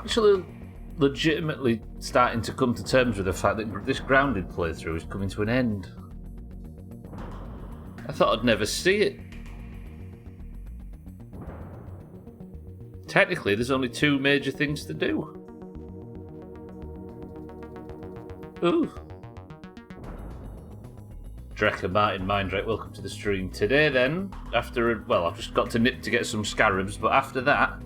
actually legitimately starting to come to terms with the fact that this grounded playthrough is coming to an end. I thought I'd never see it. Technically, there's only 2 major things to do. Ooh. Drecker, Martin, Mindrake, welcome to the stream. Today then, well, I've just got to nip to get some scarabs, but after that,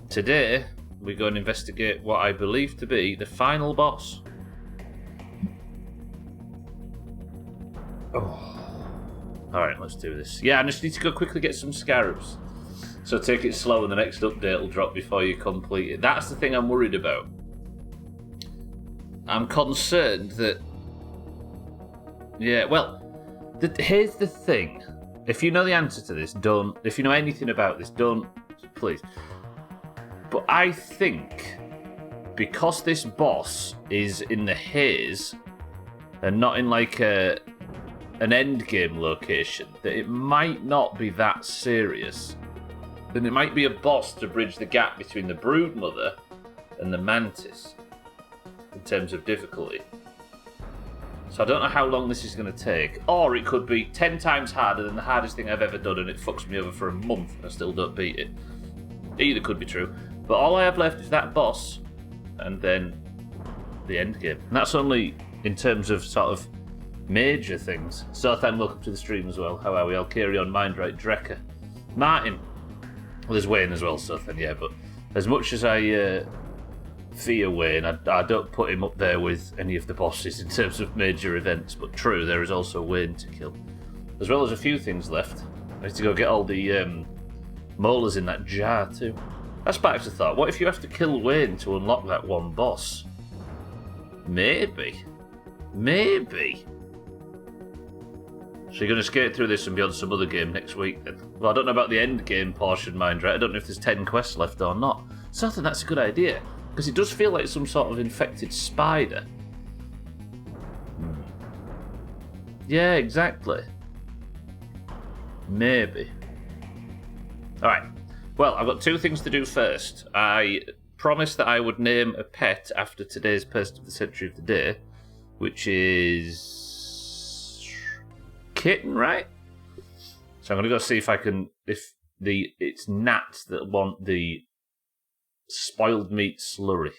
today, we go and investigate what I believe to be the final boss. Oh. Alright, let's do this. Yeah, I just need to go quickly get some scarabs. So take it slow and the next update will drop before you complete it. That's the thing I'm worried about. I'm concerned that... Yeah, well, here's the thing. If you know the answer to this, don't... If you know anything about this, don't... Please. But I think, because this boss is in the haze, and not in like an endgame location, that it might not be that serious. Then it might be a boss to bridge the gap between the Broodmother and the Mantis, in terms of difficulty. So I don't know how long this is going to take. Or it could be 10 times harder than the hardest thing I've ever done, and it fucks me over for a month and I still don't beat it. Either could be true. But all I have left is that boss, and then the end game. And that's only in terms of sort of major things. Sothan, welcome to the stream as well. How are we? I'll carry on. Mindrake, Drecker. Martin. Well, there's Wayne as well, Sothan, yeah, but as much as I fear Wayne, I don't put him up there with any of the bosses in terms of major events. But true, there is also Wayne to kill. As well as a few things left. I need to go get all the molars in that jar too. That's back to thought. What if you have to kill Wayne to unlock that one boss? Maybe. Maybe. So you're going to skate through this and be on some other game next week then? Well, I don't know about the end game portion, mind, right? I don't know if there's 10 quests left or not. So I think that's a good idea. Because it does feel like some sort of infected spider. Yeah, exactly. Maybe. Alright. Well, I've got 2 things to do first. I promised that I would name a pet after today's Person of the Century of the Day, which is... Kitten, right? So I'm going to go see if I can... It's gnats that want the spoiled meat slurry.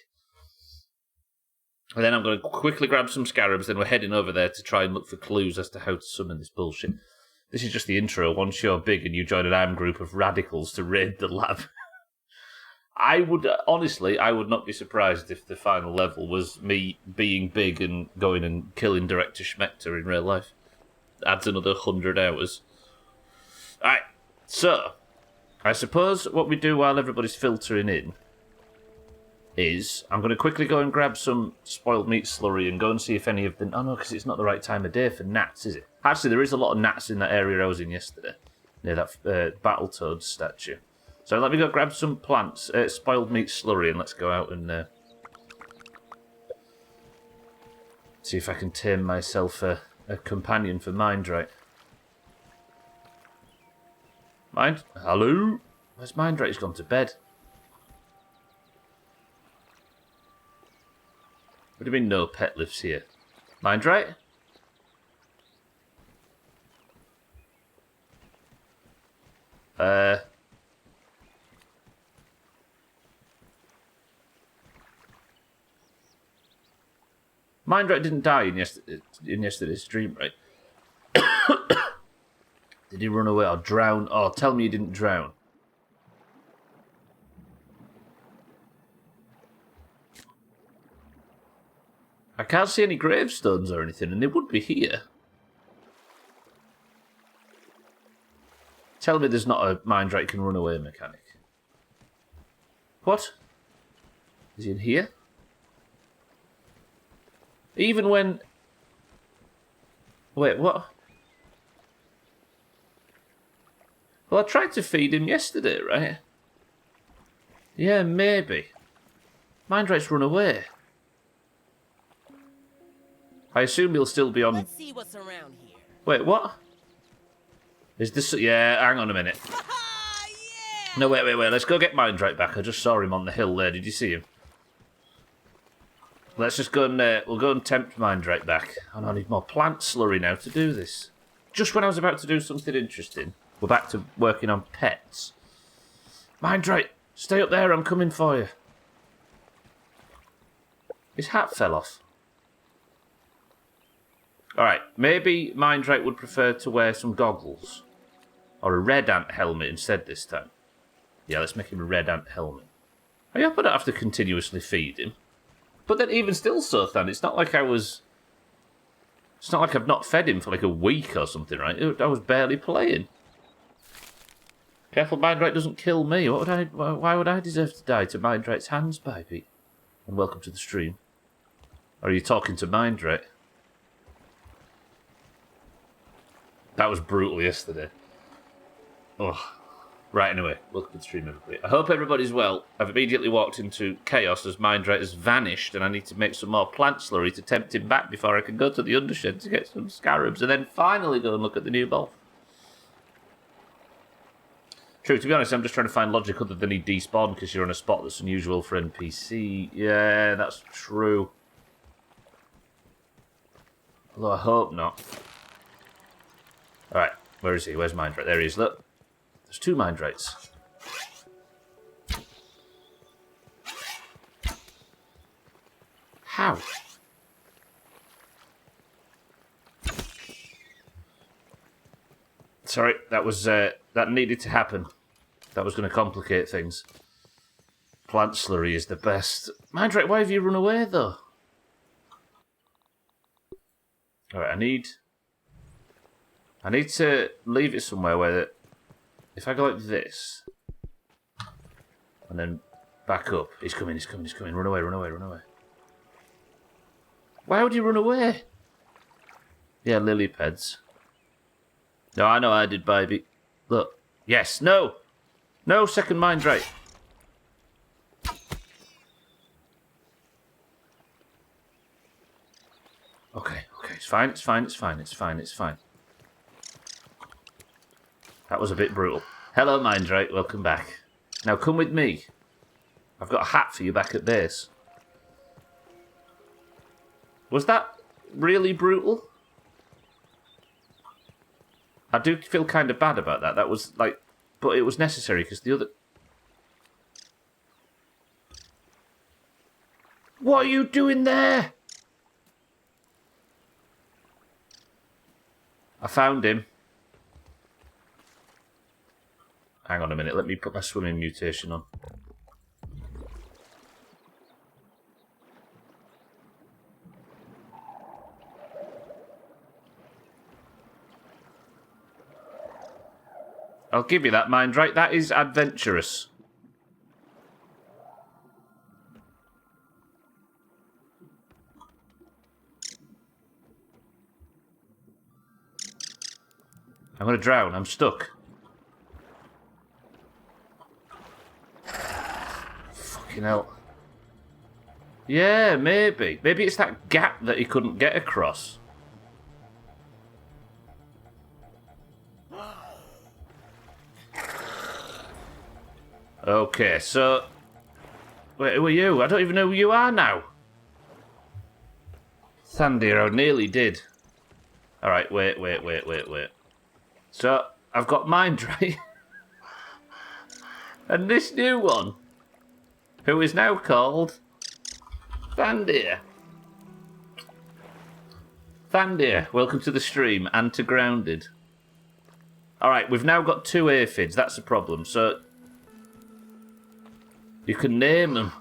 And then I'm going to quickly grab some scarabs, then we're heading over there to try and look for clues as to how to summon this bullshit. This is just the intro. Once you're big and you join an armed group of radicals to raid the lab. I would not be surprised if the final level was me being big and going and killing Director Schmechter in real life. Adds another 100 hours. Alright, so, I suppose what we do while everybody's filtering in is, I'm going to quickly go and grab some spoiled meat slurry and go and see if any of them... Oh no, because it's not the right time of day for gnats, is it? Actually, there is a lot of gnats in that area I was in yesterday, near that Battletoads statue. So let me go grab some plants, spoiled meat slurry, and let's go out and see if I can tame myself a companion for Mindrake. Hello? Where's Mindrake? He's gone to bed. What do you mean no pet lives here? Mindrake? Mindrake didn't die in yesterday's stream, right? Did he run away or drown? Oh, tell me he didn't drown. I can't see any gravestones or anything, and they would be here. Tell me there's not a Mindrake can run away mechanic. What? Is he in here? Even when... Wait, what? Well, I tried to feed him yesterday, right? Yeah, maybe. Mindrake's run away. I assume he'll still be on... Let's see what's around here. Wait, what? Is this... Yeah, hang on a minute. No, wait. Let's go get Mindrate back. I just saw him on the hill there. Did you see him? Let's just go and we'll go and tempt Mindrate back. Oh, I need more plant slurry now to do this. Just when I was about to do something interesting, we're back to working on pets. Mindrate, stay up there. I'm coming for you. His hat fell off. Alright, maybe Mindrate would prefer to wear some goggles. Or a red ant helmet instead this time. Yeah, let's make him a red ant helmet. I hope I don't have to continuously feed him. But then even still, Sothan, it's not like I was... It's not like I've not fed him for like a week or something, right? I was barely playing. Careful Mindrate doesn't kill me. Why would I deserve to die to Mindrate's hands, baby? And welcome to the stream. Or are you talking to Mindrate? That was brutal yesterday. Oh. Right, anyway, welcome to the stream, everybody. I hope everybody's well. I've immediately walked into chaos as Mindrate has vanished, and I need to make some more plant slurry to tempt him back before I can go to the undershed to get some scarabs, and then finally go and look at the new ball. True, to be honest, I'm just trying to find logic other than he despawned because you're on a spot that's unusual for NPC. Yeah, that's true. Although I hope not. Alright, where is he? Where's Mindrate? There he is, look. There's 2 Mindrates. How? Sorry, that was that needed to happen. That was going to complicate things. Plant slurry is the best. Mindrate, why have you run away though? Alright, I need to leave it somewhere where if I go like this and then back up, he's coming. Run away. Why would he run away? Yeah, lily pads. No, I know I did, baby. Look. Yes, no, second Mindrate. Okay, it's fine. That was a bit brutal. Hello, Mindrate. Welcome back. Now come with me. I've got a hat for you back at base. Was that really brutal? I do feel kind of bad about that. That was like... But it was necessary because the other... What are you doing there? I found him. Hang on a minute, let me put my swimming mutation on. I'll give you that, Mindrate. That is adventurous. I'm going to drown. I'm stuck. Fucking hell. Yeah, maybe. Maybe it's that gap that he couldn't get across. Okay, so... Wait, who are you? I don't even know who you are now. Sandy, I nearly did. Alright, wait. So, I've got Mindrate. And this new one, who is now called Thandir. Thandir, welcome to the stream and to Grounded. Alright, we've now got 2 aphids, that's the problem. So, you can name them.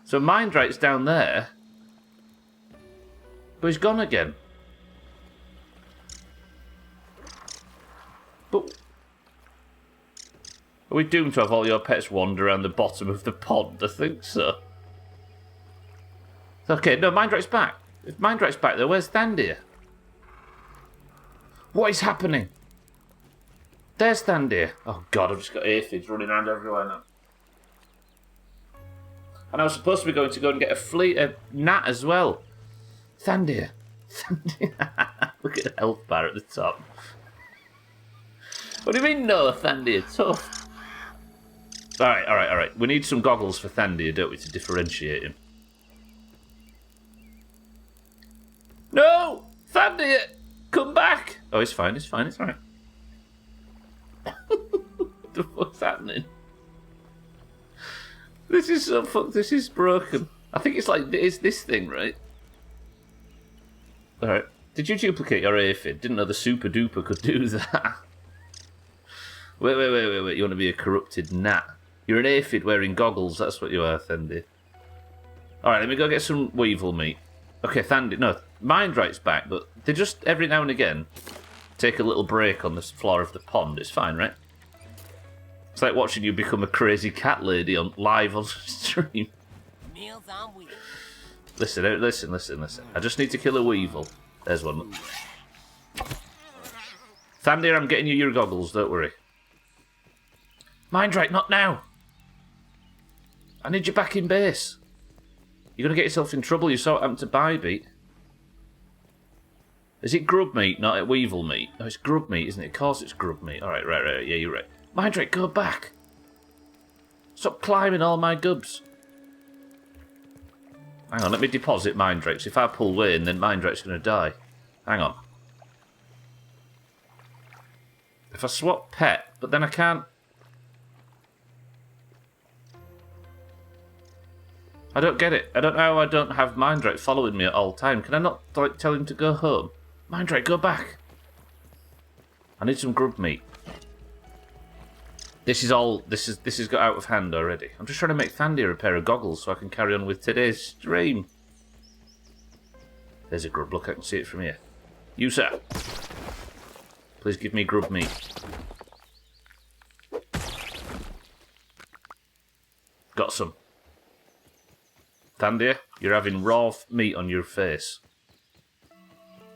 So Mindrate's down there. But he's gone again. But... Are we doomed to have all your pets wander around the bottom of the pond? I think so. Okay, no, Mindrate's back. If Mindrate's back there, where's Thandir? What is happening? There's Thandir. Oh god, I've just got aphids running around everywhere now. And I was supposed to be going to go and get a gnat as well. Thandir. Look at the health bar at the top. What do you mean no, Thandir? Tough. Alright. We need some goggles for Thandir, don't we, to differentiate him. No! Thandir! Come back! Oh, it's fine, it's alright. What the fuck's happening? This is so fucked, this is broken. I think it's this thing, right? Alright. Did you duplicate your aphid? Didn't know the super duper could do that. Wait. You want to be a corrupted gnat? You're an aphid wearing goggles, that's what you are, Thandir. Alright, let me go get some weevil meat. Okay, Thandir, no, Mindrite's back, but they just, every now and again, take a little break on the floor of the pond. It's fine, right? It's like watching you become a crazy cat lady live on stream. Listen. I just need to kill a weevil. There's one. Thandir, I'm getting you your goggles, don't worry. Mindrite, not now. I need you back in base. You're going to get yourself in trouble. You saw what happened to Bybeat. Is it grub meat, not weevil meat? No, it's grub meat, isn't it? Of course it's grub meat. Alright, right. Yeah, you're right. Mindrite, go back. Stop climbing all my dubs. Hang on, let me deposit Mindrite. If I pull Wayne, then Mindrite's going to die. Hang on. If I swap pet, but then I can't... I don't get it. I don't know how I don't have Mindrite following me at all time. Can I not like tell him to go home? Mindrite, go back. I need some grub meat. This has got out of hand already. I'm just trying to make Thandir a pair of goggles so I can carry on with today's stream. There's a grub. Look, I can see it from here. You, sir. Please give me grub meat. Got some. Thandir, you're having raw meat on your face.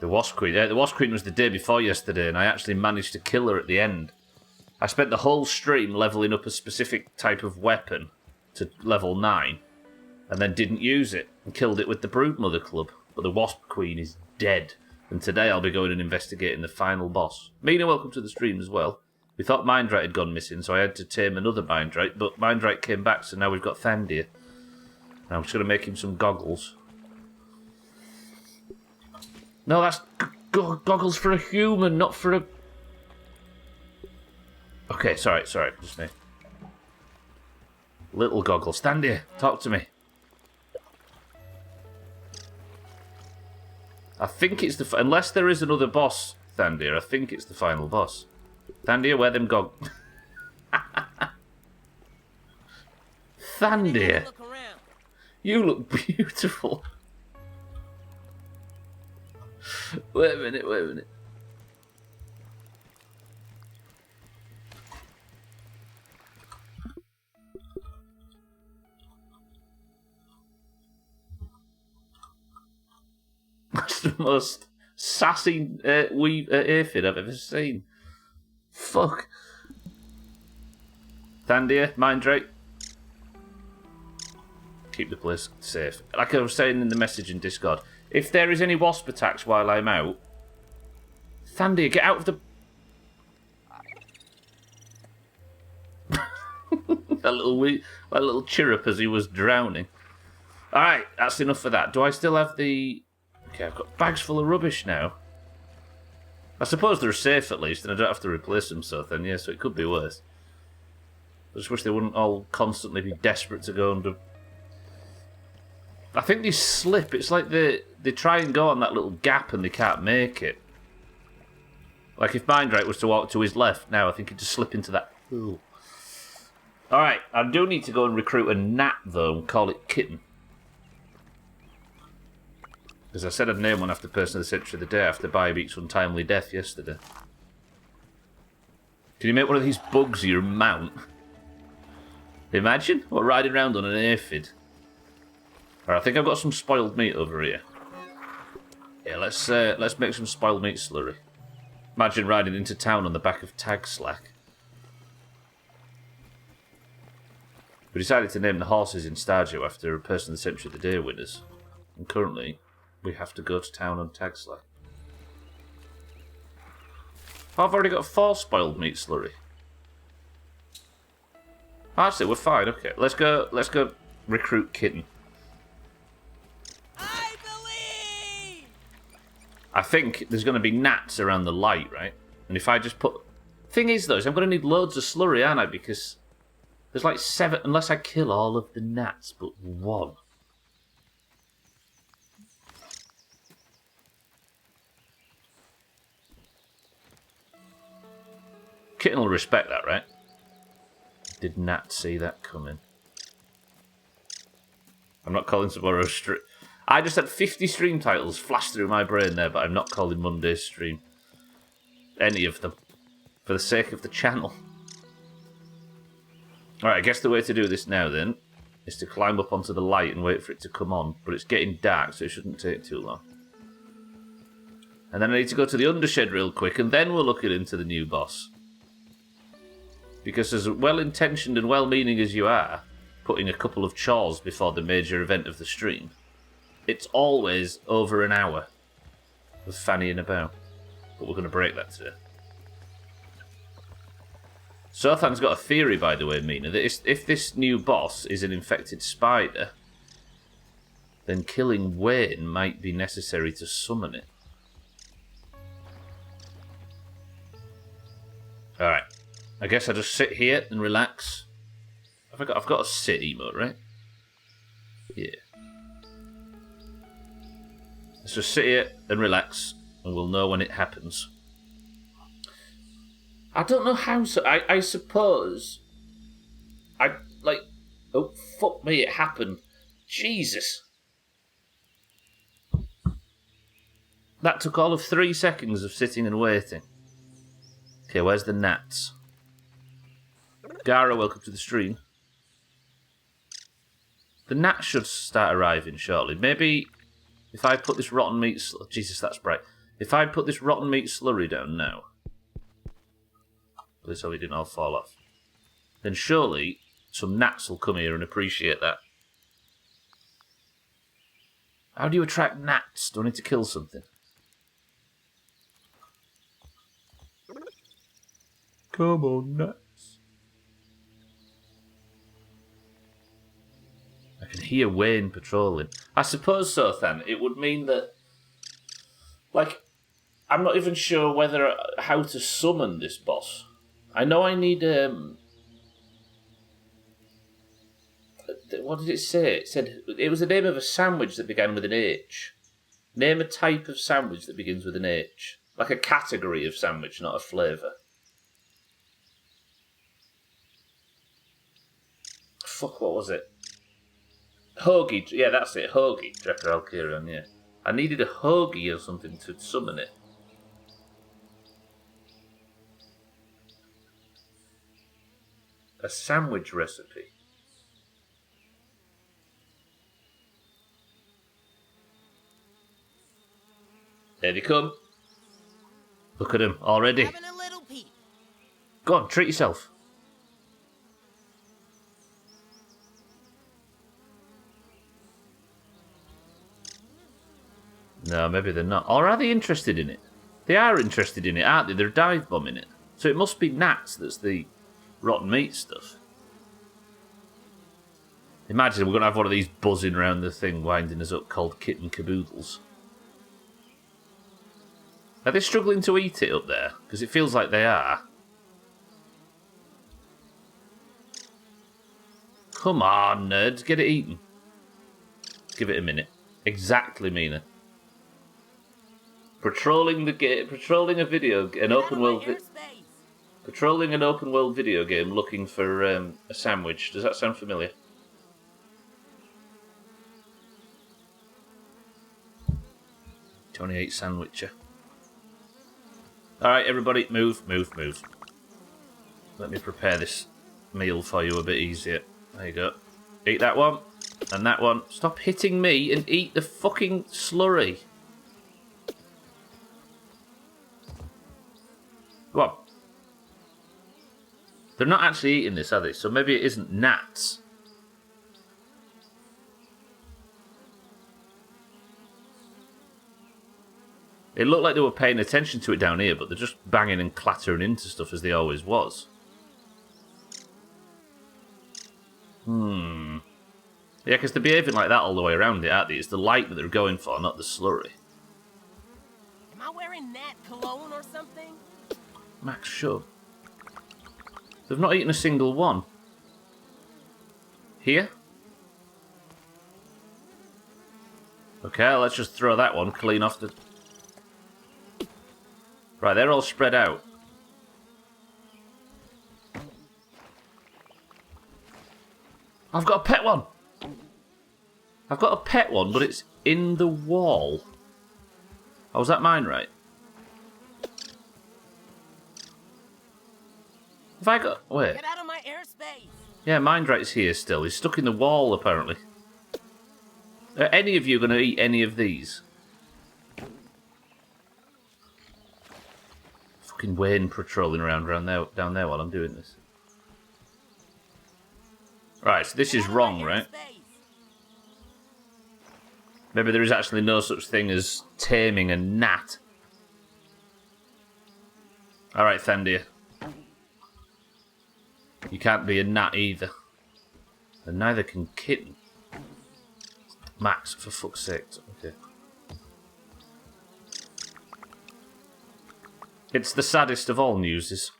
The Wasp Queen. The Wasp Queen was the day before yesterday, and I actually managed to kill her at the end. I spent the whole stream levelling up a specific type of weapon to level 9, and then didn't use it, and killed it with the Broodmother Club. But the Wasp Queen is dead, and today I'll be going and investigating the final boss. Mina, welcome to the stream as well. We thought Mindrite had gone missing, so I had to tame another Mindrite, but Mindrite came back, so now we've got Thandir. Now I'm just going to make him some goggles. No, that's goggles for a human, not for a... Okay, sorry, just me. Little goggles. Stand here, talk to me. I think it's the... Unless there is another boss, Thandir, I think it's the final boss. Thandir, wear them goggles. Thandir. You look beautiful. Wait a minute. That's the most sassy aphid I've ever seen. Fuck. Thandir, Mindrite. Keep the place safe. Like I was saying in the message in Discord, if there is any wasp attacks while I'm out, Thandir, get out of the... that little chirrup as he was drowning. Alright, that's enough for that. Do I still have the... Okay, I've got bags full of rubbish now. I suppose they're safe at least, and I don't have to replace them, so then, yeah, so it could be worse. I just wish they wouldn't all constantly be desperate to go under... I think they slip. It's like they try and go on that little gap and they can't make it. Like if Mindrite was to walk to his left now, I think he'd just slip into that. Ooh. Alright, I do need to go and recruit a gnat though and call it Kitten. Because I said I'd name one after Person of the Century of the Day after Bybeat's untimely death yesterday. Can you make one of these bugs your mount? Imagine? What, riding around on an aphid? Alright, I think I've got some spoiled meat over here. Yeah, let's make some spoiled meat slurry. Imagine riding into town on the back of Tag Slack. We decided to name the horses in Stardew after a Person of the Century of the Day winners. And currently, we have to go to town on Tag Slack. I've already got 4 spoiled meat slurry. Actually, we're fine. Okay, let's go recruit Kitten. I believe. I think there's going to be gnats around the light, right? And if I just put... Thing is, though, is I'm going to need loads of slurry, aren't I? Because there's like 7... Unless I kill all of the gnats, but 1. Kitten will respect that, right? Did Nat see that coming? I'm not calling tomorrow's stream. I just had 50 stream titles flash through my brain there, but I'm not calling Monday's stream. Any of them. For the sake of the channel. Alright, I guess the way to do this now, then, is to climb up onto the light and wait for it to come on. But it's getting dark, so it shouldn't take too long. And then I need to go to the undershed real quick, and then we'll look into the new boss. Because as well-intentioned and well-meaning as you are, putting a couple of chores before the major event of the stream, it's always over an hour of fannying about. But we're going to break that today. Sothan's got a theory, by the way, Mina, that if this new boss is an infected spider, then killing Wayne might be necessary to summon it. Alright. I guess I just sit here and relax. I've got a sit emote, right? Yeah. Let's just sit here and relax, and we'll know when it happens. I don't know how. I suppose. Oh fuck me! It happened. Jesus. That took all of 3 seconds of sitting and waiting. Okay, where's the gnats? Gara, welcome to the stream. The gnats should start arriving shortly. Maybe if I put this rotten meat... Jesus, that's bright. If I put this rotten meat slurry down now... Please hope it didn't all fall off. Then surely some gnats will come here and appreciate that. How do you attract gnats? Do I need to kill something? Come on, gnats. I can hear Wayne patrolling. I suppose so, Than. It would mean that... Like, I'm not even sure how to summon this boss. I know I need, what did it say? It said... It was the name of a sandwich that began with an H. Name a type of sandwich that begins with an H. Like a category of sandwich, not a flavour. Fuck, what was it? Hoagie, yeah, that's it, Hoagie, Drekka Alkirion, yeah. I needed a hoagie or something to summon it. A sandwich recipe. There they come. Look at him already. Having a little peep. Go on, treat yourself. No, maybe they're not. Or are they interested in it? They are interested in it, aren't they? They're dive bombing it. So it must be gnats that's the rotten meat stuff. Imagine we're going to have one of these buzzing around the thing, winding us up, called kitten caboodles. Are they struggling to eat it up there? Because it feels like they are. Come on, nerds, get it eaten. Give it a minute. Exactly, Mina. Patrolling a video, an open world, patrolling an open world video game, looking for a sandwich. Does that sound familiar? Tony ate sandwicher. All right, everybody, move. Let me prepare this meal for you a bit easier. There you go. Eat that one and that one. Stop hitting me and eat the fucking slurry. Go on. They're not actually eating this, are they? So maybe it isn't gnats. It looked like they were paying attention to it down here, but they're just banging and clattering into stuff as they always was. Yeah, because they're behaving like that all the way around it, aren't they? It's the light that they're going for, not the slurry. Am I wearing that cologne or something? Max, shut up. They've not eaten a single one. Here? Okay, let's just throw that one clean off the... Right, they're all spread out. I've got a pet one! I've got a pet one, but it's in the wall. Oh, was that mine right? Have I got... Wait. Get out of my airspace! Yeah, mine right's here still. He's stuck in the wall, apparently. Are any of you going to eat any of these? Fucking Wayne patrolling around down there while I'm doing this. Right, so this is wrong, right? Maybe there is actually no such thing as taming a gnat. Alright, Thandir. You can't be a gnat either. And neither can Kitten. Max, for fuck's sake. Okay. It's the saddest of all newses.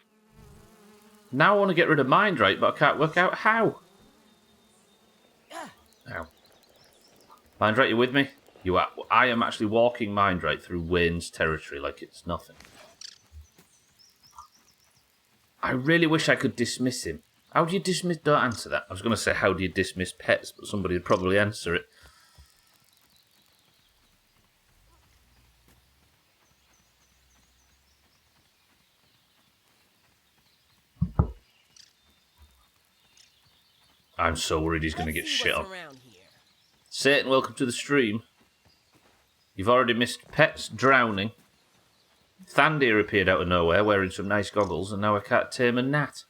Now I want to get rid of Mindright, but I can't work out how. Ow. Mindright, you with me? You are. I am actually walking Mindright through Wayne's territory like it's nothing. I really wish I could dismiss him. How do you dismiss... Don't answer that. I was going to say, how do you dismiss pets? But somebody would probably answer it. I'm so worried he's going to get shit on. Satan, welcome to the stream. You've already missed pets drowning. Thandir appeared out of nowhere wearing some nice goggles, and now I can't tame a gnat.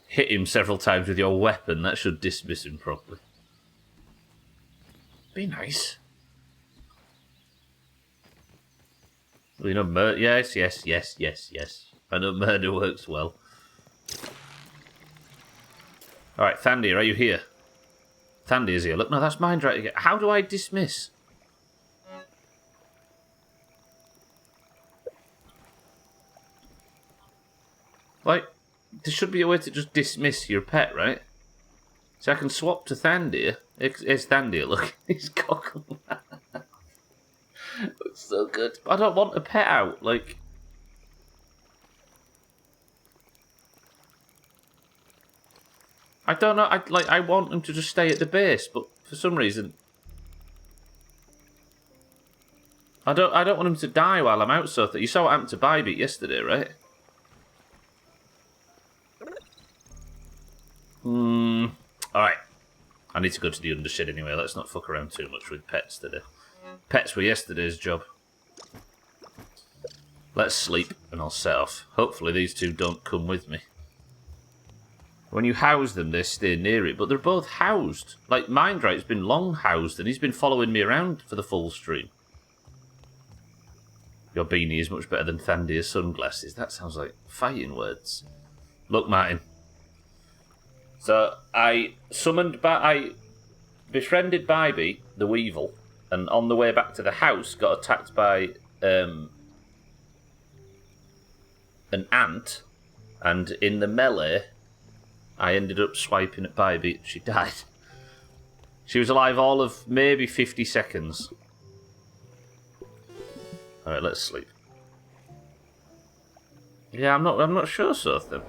Hit him several times with your weapon, that should dismiss him properly. Be nice. Well, you know, murder. Yes. I know murder works well. Alright, Thandir, are you here? Thandir's here. Look, no, that's Mindright again. How do I dismiss? Like, there should be a way to just dismiss your pet, right? So I can swap to Thandir. It's Thandir, look. He's cockle. Looks so good. I don't want a pet out, like... I don't know, I want him to just stay at the base, but for some reason... I don't want him to die while I'm out, so that you saw what happened to Bybit yesterday, right? Alright. I need to go to the undershed anyway. Let's not fuck around too much with pets today. Pets were yesterday's job. Let's sleep and I'll set off. Hopefully these two don't come with me. When you house them, they stay near it, but they're both housed. Like, Mindright's been long housed and he's been following me around for the full stream. Your beanie is much better than Thandir's sunglasses. That sounds like fighting words. Look, Martin. So, I befriended Bybit, the Weevil, and on the way back to the house got attacked by an ant, and in the melee, I ended up swiping at Bybit. She died. She was alive all of maybe 50 seconds. Alright, let's sleep. Yeah, I'm not sure, Sothan.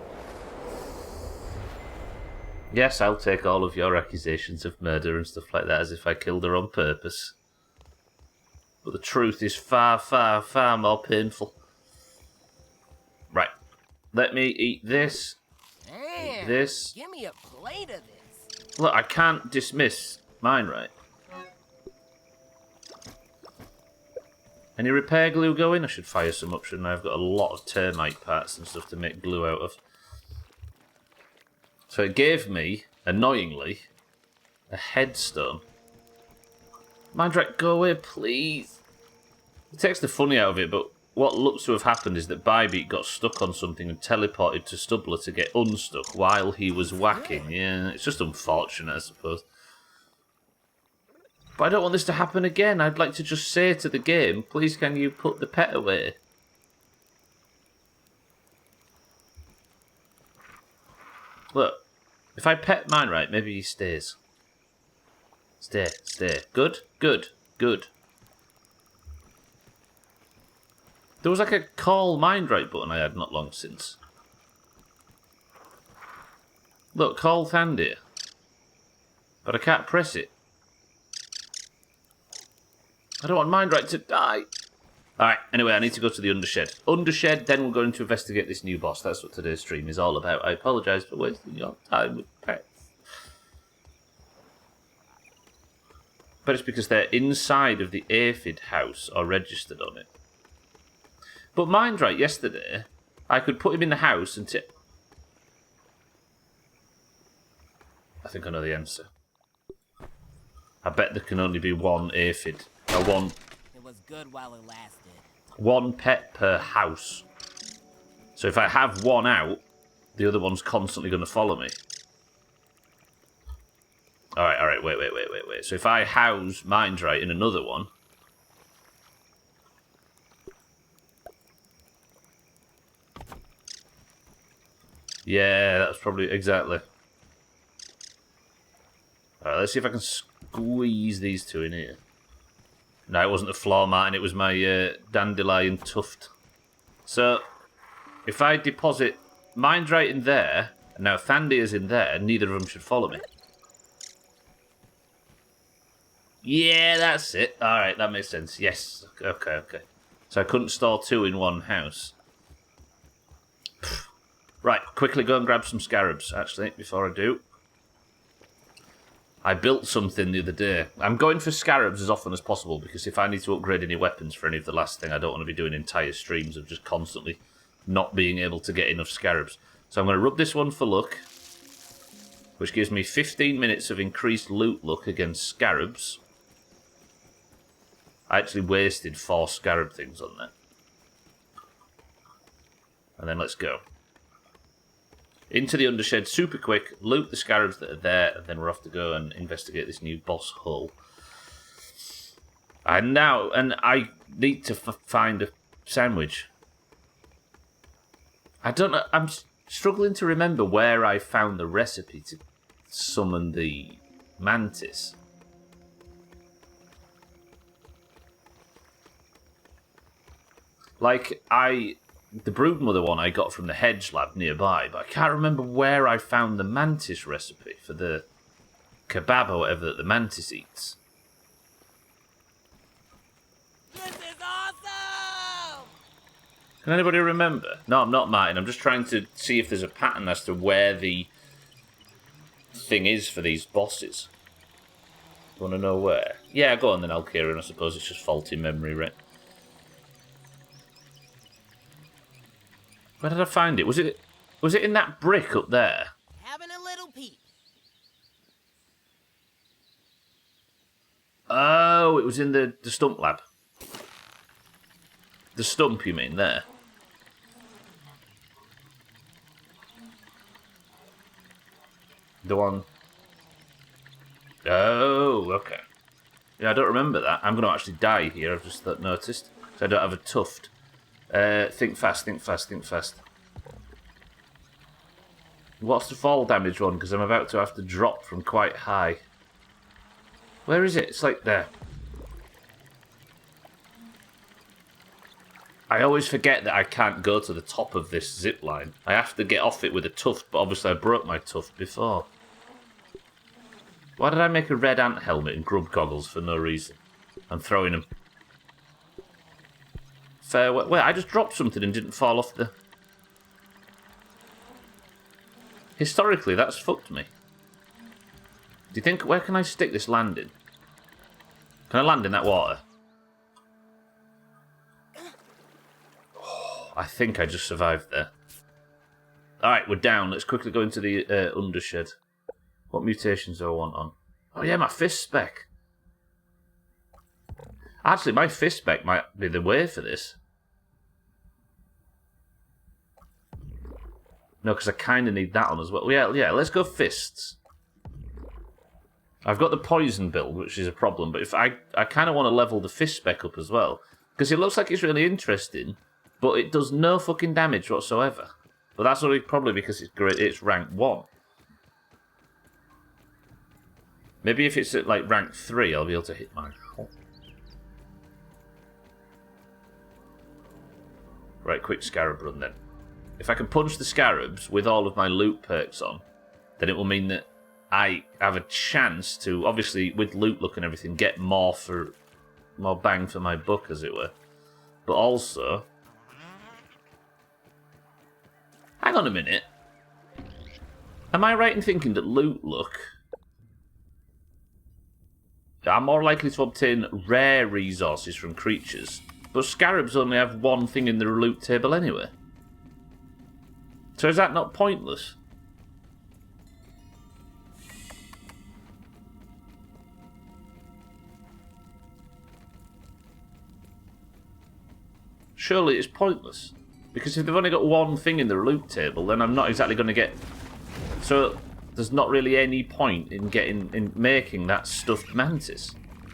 Yes, I'll take all of your accusations of murder and stuff like that as if I killed her on purpose. But the truth is far, far, far more painful. Right. Let me eat this. Damn, Eat this. Give me a plate of this. Look, I can't dismiss mine, right? Any repair glue going? I should fire some up, shouldn't I? I've got a lot of termite parts and stuff to make glue out of. So it gave me, annoyingly, a headstone. Mindright, go away, please. It takes the funny out of it, but what looks to have happened is that Bybeat got stuck on something and teleported to Stubbler to get unstuck while he was whacking. Yeah, it's just unfortunate, I suppose. But I don't want this to happen again. I'd like to just say to the game, please can you put the pet away? Look, if I pet mine right, maybe he stays. Stay. Good. There was like a call mind right button I had not long since. Look, call Thandir. But I can't press it. I don't want mind right to die. Alright, anyway, I need to go to the undershed. Undershed, then we're going to investigate this new boss. That's what today's stream is all about. I apologise for wasting your time with pets. But it's because they're inside of the aphid house or registered on it. But mind right, yesterday, I could put him in the house and I think I know the answer. I bet there can only be one aphid. Or one... It was good while it lasted. One pet per house. So if I have one out, the other one's constantly going to follow me. Alright, wait. So if I house mind right in another one... Yeah, that's probably... Exactly. Alright, let's see if I can squeeze these two in here. No, it wasn't the floor mat, and it was my dandelion tuft. So, if I deposit mind right in there, and now Thandir's in there, neither of them should follow me. Yeah, that's it. Alright, that makes sense. Yes. Okay. So I couldn't store two in one house. Right, quickly go and grab some scarabs, actually, before I do. I built something the other day. I'm going for scarabs as often as possible, because if I need to upgrade any weapons for any of the last thing, I don't want to be doing entire streams of just constantly not being able to get enough scarabs. So I'm going to rub this one for luck, which gives me 15 minutes of increased loot luck against scarabs. I actually wasted 4 scarab things on that. And then let's go. Into the undershed super quick, loot the scarabs that are there, and then we're off to go and investigate this new boss hull. And I need to find a sandwich. I don't know, I'm struggling to remember where I found the recipe to summon the mantis. Like, the Broodmother one I got from the Hedge Lab nearby, but I can't remember where I found the mantis recipe for the kebab or whatever that the mantis eats. This is awesome! Can anybody remember? No, I'm not, Martin. I'm just trying to see if there's a pattern as to where the thing is for these bosses. Want to know where? Yeah, go on then, Alkieran. I suppose it's just faulty memory, right? Where did I find it? Was it in that brick up there? Having a little peep. Oh, it was in the stump lab. The stump, you mean, there? The one... Oh, okay. Yeah, I don't remember that. I'm going to actually die here, I've just noticed. So I don't have a tuft. Think fast. What's the fall damage one? Because I'm about to have to drop from quite high. Where is it? It's like there. I always forget that I can't go to the top of this zip line. I have to get off it with a tuft, but obviously I broke my tuft before. Why did I make a red ant helmet and grub goggles for no reason? I'm throwing them. Fair. Wait, I just dropped something and didn't fall off the... Historically, that's fucked me. Do you think... Where can I stick this landing? Can I land in that water? Oh, I think I just survived there. Alright, we're down. Let's quickly go into the undershed. What mutations do I want on? Oh yeah, my fist spec. Actually, my fist spec might be the way for this. No, because I kind of need that on as well. Yeah, let's go fists. I've got the poison build, which is a problem, but if I kind of want to level the fist spec up as well. Because it looks like it's really interesting, but it does no fucking damage whatsoever. But that's only probably because it's rank 1. Maybe if it's at like rank 3, I'll be able to hit my shot. Right, quick scarab run then. If I can punch the scarabs with all of my loot perks on, then it will mean that I have a chance to, obviously, with loot luck and everything, get more bang for my buck, as it were. But also... Hang on a minute. Am I right in thinking that loot luck... I'm more likely to obtain rare resources from creatures, but scarabs only have one thing in their loot table anyway. So is that not pointless? Surely it's pointless. Because if they've only got one thing in their loot table, then I'm not exactly going to get... So there's not really any point in making that stuffed mantis,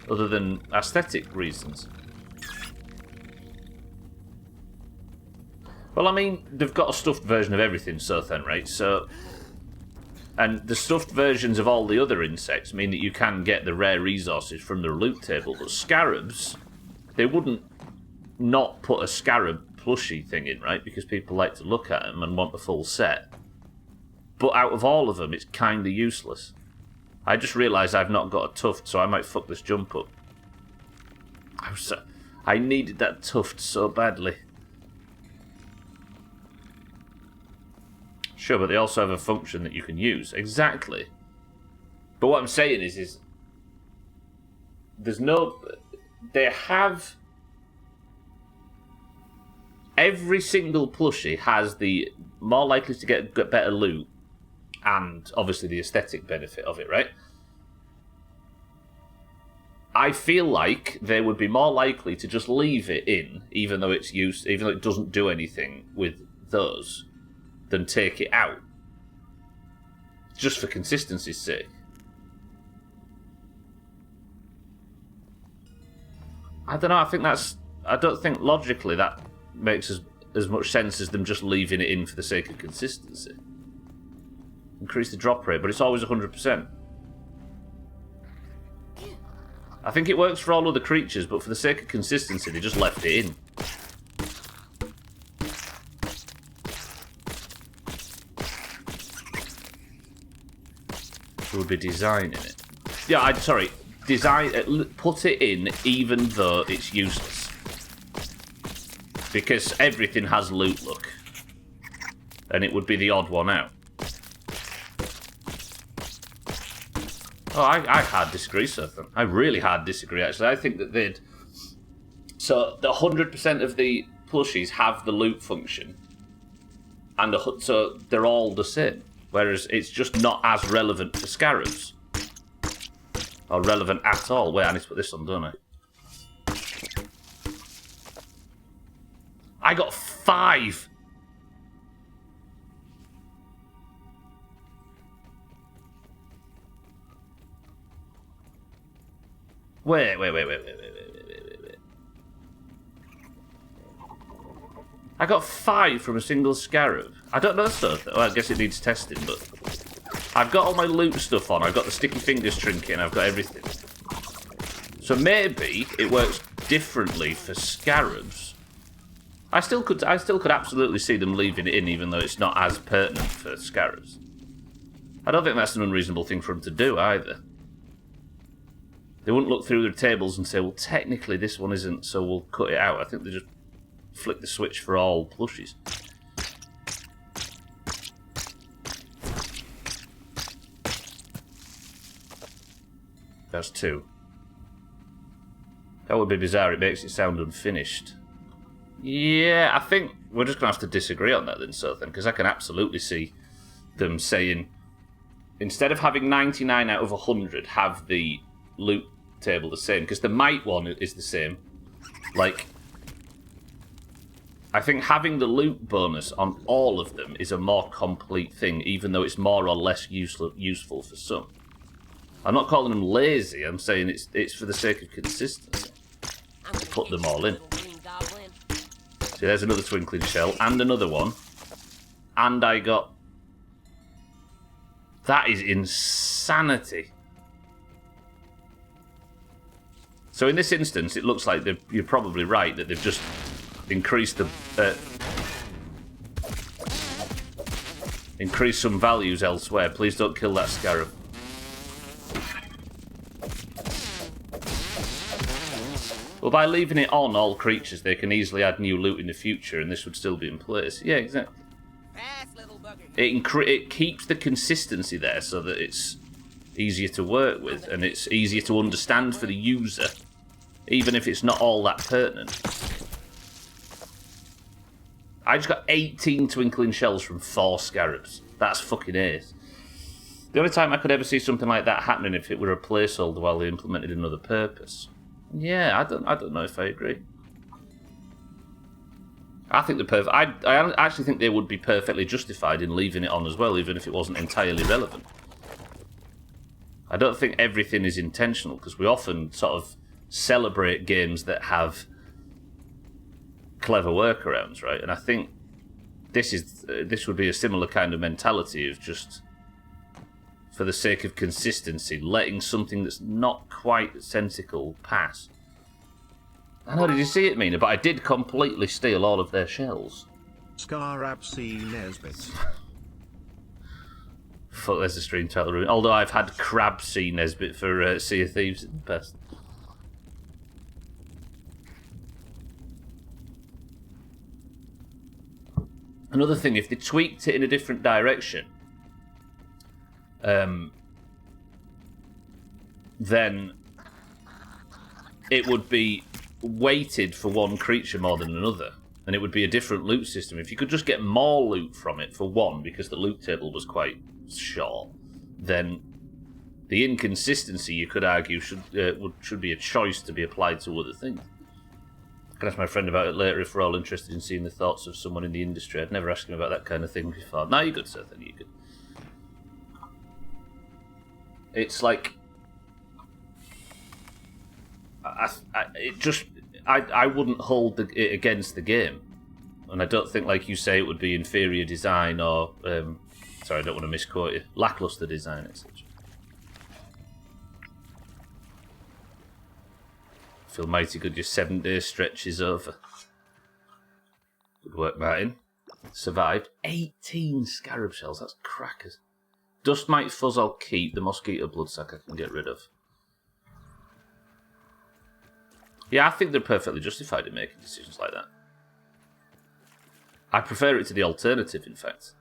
other than aesthetic reasons. Well, I mean, they've got a stuffed version of everything, so then, right? So, and the stuffed versions of all the other insects mean that you can get the rare resources from their loot table. But scarabs, they wouldn't not put a scarab plushie thing in, right? Because people like to look at them and want the full set. But out of all of them, it's kind of useless. I just realised I've not got a tuft, so I might fuck this jump up. I needed that tuft so badly. Sure, but they also have a function that you can use. Exactly. But what I'm saying is there's no... They have... Every single plushie has the more likely to get better loot and obviously the aesthetic benefit of it, right? I feel like they would be more likely to just leave it in, even though it's used, even though it doesn't do anything with those, than take it out. Just for consistency's sake. I don't know, I don't think logically that makes as much sense as them just leaving it in for the sake of consistency. Increase the drop rate, but it's always 100%. I think it works for all other creatures, but for the sake of consistency, they just left it in. Who would be designing it? Yeah, sorry. Put it in even though it's useless. Because everything has loot luck. And it would be the odd one out. Oh, I hard disagree, Suthan. I really hard disagree, actually. I think that they'd... So, the 100% of the plushies have the loot function. And so, they're all the same. Whereas, it's just not as relevant for scarabs. Or relevant at all. Wait, I need to put this on, don't I? I got 5! Wait. I got 5 from a single scarab. I don't know stuff. Well, I guess it needs testing, but... I've got all my loot stuff on. I've got the sticky fingers trinket, I've got everything. So maybe it works differently for scarabs. I still could absolutely see them leaving it in, even though it's not as pertinent for scarabs. I don't think that's an unreasonable thing for them to do, either. They wouldn't look through their tables and say, well, technically this one isn't, so we'll cut it out. I think they just flick the switch for all plushies. That's 2. That would be bizarre. It makes it sound unfinished. Yeah, I think we're just going to have to disagree on that then, Sothan, because I can absolutely see them saying, instead of having 99 out of 100, have the loot table the same, because the might one is the same. Like, I think having the loot bonus on all of them is a more complete thing, even though it's more or less useful for some. I'm not calling them lazy, I'm saying it's for the sake of consistency. Put them all in. See, there's another twinkling shell, and another one. And I got... That is insanity. So in this instance, it looks like you're probably right that they've just increased the... increased some values elsewhere. Please don't kill that scarab. Well, by leaving it on all creatures, they can easily add new loot in the future, and this would still be in place. Yeah, exactly. It keeps the consistency there so that it's easier to work with, and it's easier to understand for the user, even if it's not all that pertinent. I just got 18 twinkling shells from 4 scarabs. That's fucking ace. The only time I could ever see something like that happening if it were a placeholder while they implemented another purpose. Yeah, I don't know if I agree. I think I actually think they would be perfectly justified in leaving it on as well, even if it wasn't entirely relevant. I don't think everything is intentional, because we often sort of celebrate games that have clever workarounds, right? And I think this would be a similar kind of mentality of just, for the sake of consistency, letting something that's not quite sensical pass. I know, did you see it, Mina? But I did completely steal all of their shells. Scarab C. Nesbit. Fuck, there's the stream title room. Although I've had Crab C. Nesbit for Sea of Thieves in the past. Another thing, if they tweaked it in a different direction, then it would be weighted for one creature more than another, and it would be a different loot system. If you could just get more loot from it for one, because the loot table was quite short, then the inconsistency, you could argue, should be a choice to be applied to other things. I can ask my friend about it later if we're all interested in seeing the thoughts of someone in the industry. I'd never asked him about that kind of thing before. No, you're good, sir. Then you're good. It's like I wouldn't hold it against the game, and I don't think, like you say, it would be inferior design or sorry, I don't want to misquote you, lackluster design, etc. Feel mighty good. Your 7-day stretch is over. Good work, Martin. Survived 18 scarab shells. That's crackers. Dust mite fuzz I'll keep. The mosquito bloodsack I can get rid of. Yeah, I think they're perfectly justified in making decisions like that. I prefer it to the alternative, in fact.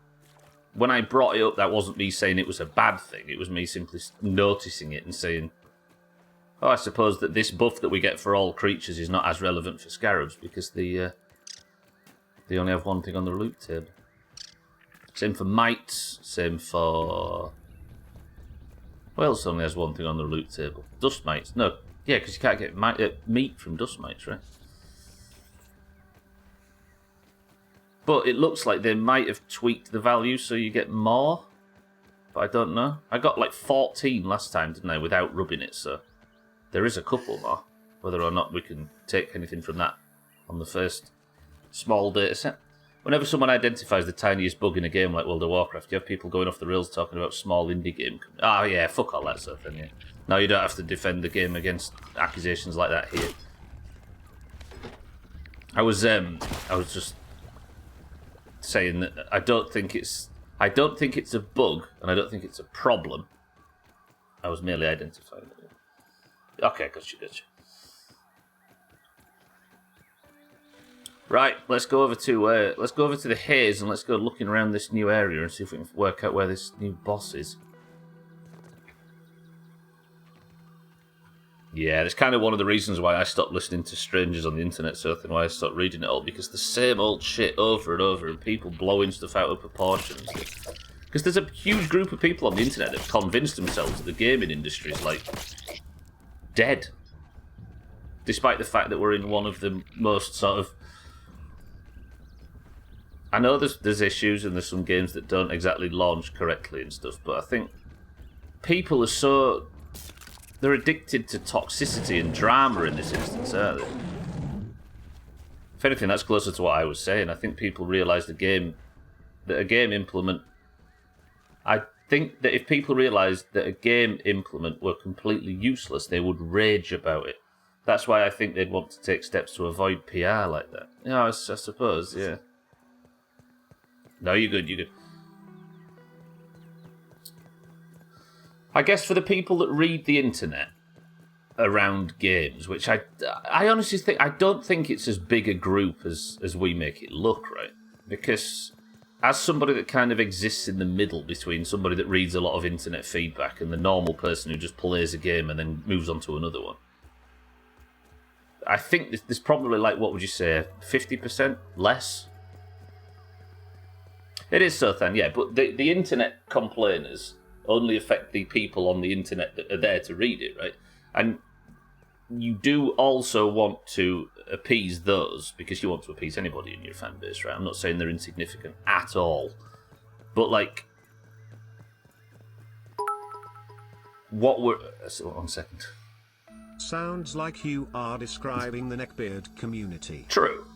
When I brought it up, that wasn't me saying it was a bad thing. It was me simply noticing it and saying, oh, I suppose that this buff that we get for all creatures is not as relevant for scarabs because they only have one thing on the loot table. Same for mites, same for... What else only has one thing on the loot table? Dust mites. No, yeah, because you can't get meat from dust mites, right? But it looks like they might have tweaked the value so you get more. But I don't know. I got like 14 last time, didn't I, without rubbing it, so... There is a couple more. Whether or not we can take anything from that on the first small data set. Whenever someone identifies the tiniest bug in a game like World of Warcraft, you have people going off the rails talking about small indie game. Oh yeah, fuck all that stuff then, yeah. Now you don't have to defend the game against accusations like that here. I was just saying that I don't think it's a bug, and I don't think it's a problem. I was merely identifying it. Okay, gotcha. Right, let's go over to the haze and let's go looking around this new area and see if we can work out where this new boss is. Yeah, that's kind of one of the reasons why I stopped listening to strangers on the internet surfing, why I stopped reading it all, because the same old shit over and over and people blowing stuff out of proportion and stuff. Because there's a huge group of people on the internet that have convinced themselves that the gaming industry is like dead. Despite the fact that we're in one of the most sort of I know there's issues and there's some games that don't exactly launch correctly and stuff, but I think people are they're addicted to toxicity and drama in this instance, aren't they? If anything, that's closer to what I was saying. I think people realise that a game implement. I think that if people realised that a game implement were completely useless, they would rage about it. That's why I think they'd want to take steps to avoid PR like that. Yeah, I suppose, yeah. No, you're good. I guess for the people that read the internet around games, which I honestly think, I don't think it's as big a group as we make it look, right? Because as somebody that kind of exists in the middle between somebody that reads a lot of internet feedback and the normal person who just plays a game and then moves on to another one, I think there's probably, like, what would you say, 50% less? It is so thin, yeah, but the internet complainers only affect the people on the internet that are there to read it, right? And you do also want to appease those, because you want to appease anybody in your fan base, right? I'm not saying they're insignificant at all. But, like, one second. Sounds like you are describing the neckbeard community. True.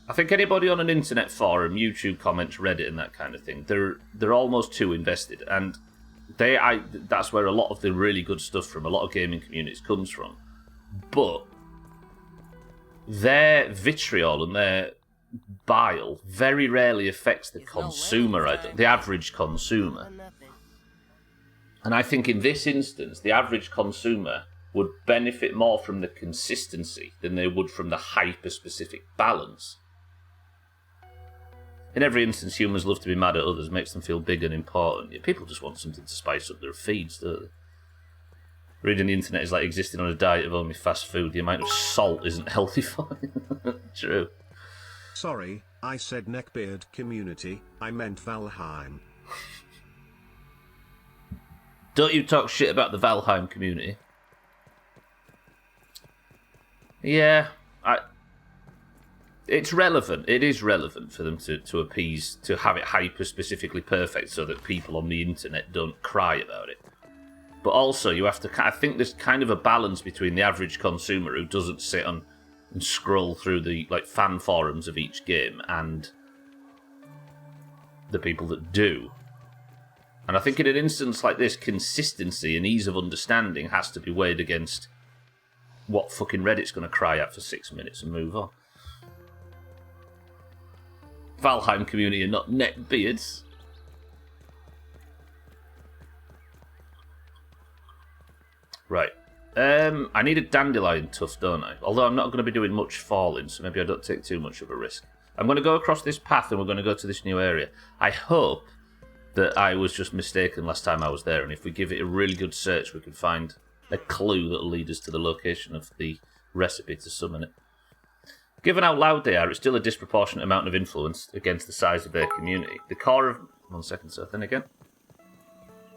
I think anybody on an internet forum, YouTube comments, Reddit and that kind of thing, they're almost too invested. And that's where a lot of the really good stuff from a lot of gaming communities comes from. But their vitriol and their bile very rarely affects the consumer, the average consumer. And I think in this instance, the average consumer would benefit more from the consistency than they would from the hyper-specific balance. In every instance, humans love to be mad at others, makes them feel big and important. Yet people just want something to spice up their feeds, don't they? Reading the internet is like existing on a diet of only fast food. The amount of salt isn't healthy for you. True. Sorry, I said neckbeard community. I meant Valheim. Don't you talk shit about the Valheim community. Yeah, it's relevant. It is relevant for them to appease, to have it hyper-specifically perfect so that people on the internet don't cry about it. But also, you have to. I think there's kind of a balance between the average consumer who doesn't sit on and scroll through the fan forums of each game and the people that do. And I think in an instance like this, consistency and ease of understanding has to be weighed against what fucking Reddit's going to cry out for 6 minutes and move on. Valheim community are not neckbeards. Right. I need a dandelion tuft, don't I? Although I'm not going to be doing much falling, so maybe I don't take too much of a risk. I'm going to go across this path and we're going to go to this new area. I hope that I was just mistaken last time I was there, and if we give it a really good search, we can find a clue that'll lead us to the location of the recipe to summon it. Given how loud they are, it's still a disproportionate amount of influence against the size of their community. The core of... 1 second, sir. Then again.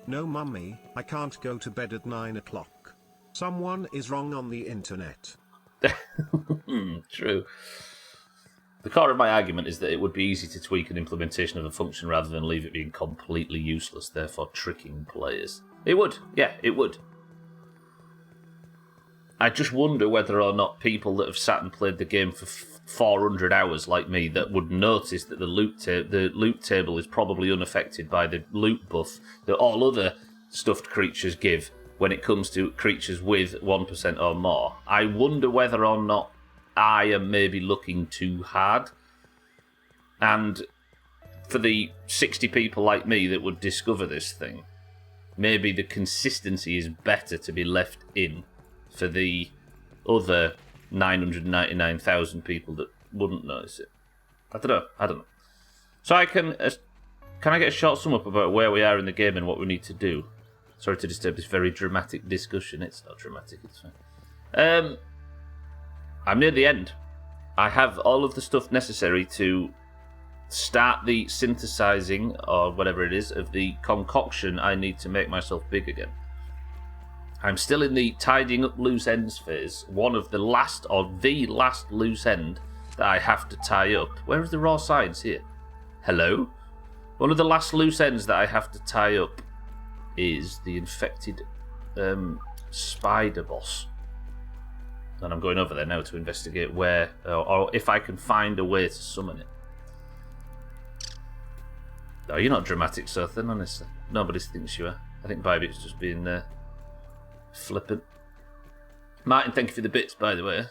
No, mummy, I can't go to bed at 9 o'clock. Someone is wrong on the internet. True. The core of my argument is that it would be easy to tweak an implementation of a function rather than leave it being completely useless, therefore tricking players. It would. Yeah, it would. I just wonder whether or not people that have sat and played the game for 400 hours like me that would notice that the loot table is probably unaffected by the loot buff that all other stuffed creatures give when it comes to creatures with 1% or more. I wonder whether or not I am maybe looking too hard. And for the 60 people like me that would discover this thing, maybe the consistency is better to be left in for the other 999,000 people that wouldn't notice it. I don't know. So can I get a short sum up about where we are in the game and what we need to do? Sorry to disturb this very dramatic discussion. It's not dramatic, it's fine. I'm near the end. I have all of the stuff necessary to start the synthesizing, or whatever it is, of the concoction I need to make myself big again. I'm still in the tidying up loose ends phase. One of the last, or the last loose end that I have to tie up. Where is the raw science here? Hello? One of the last loose ends that I have to tie up is the infected spider boss. And I'm going over there now to investigate where, or if I can find a way to summon it. No, you're not dramatic, Sothan, honestly. Nobody thinks you are. I think Bybit's just being flippant. Martin, thank you for the bits, by the way.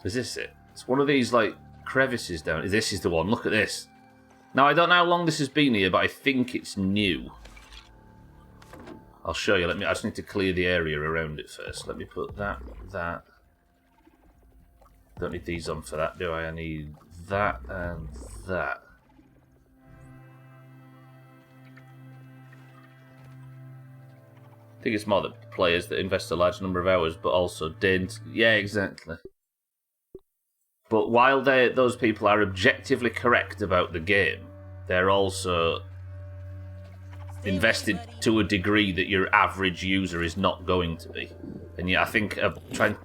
Is this it? It's one of these, like, crevices down. This is the one. Look at this. Now, I don't know how long this has been here, but I think it's new. I'll show you. I just need to clear the area around it first. Let me put that. Don't need these on for that, do I? I need that and that. I think it's more the players that invest a large number of hours, but also didn't. Yeah, exactly. But while those people are objectively correct about the game, they're also invested to a degree that your average user is not going to be. And yeah, I think trying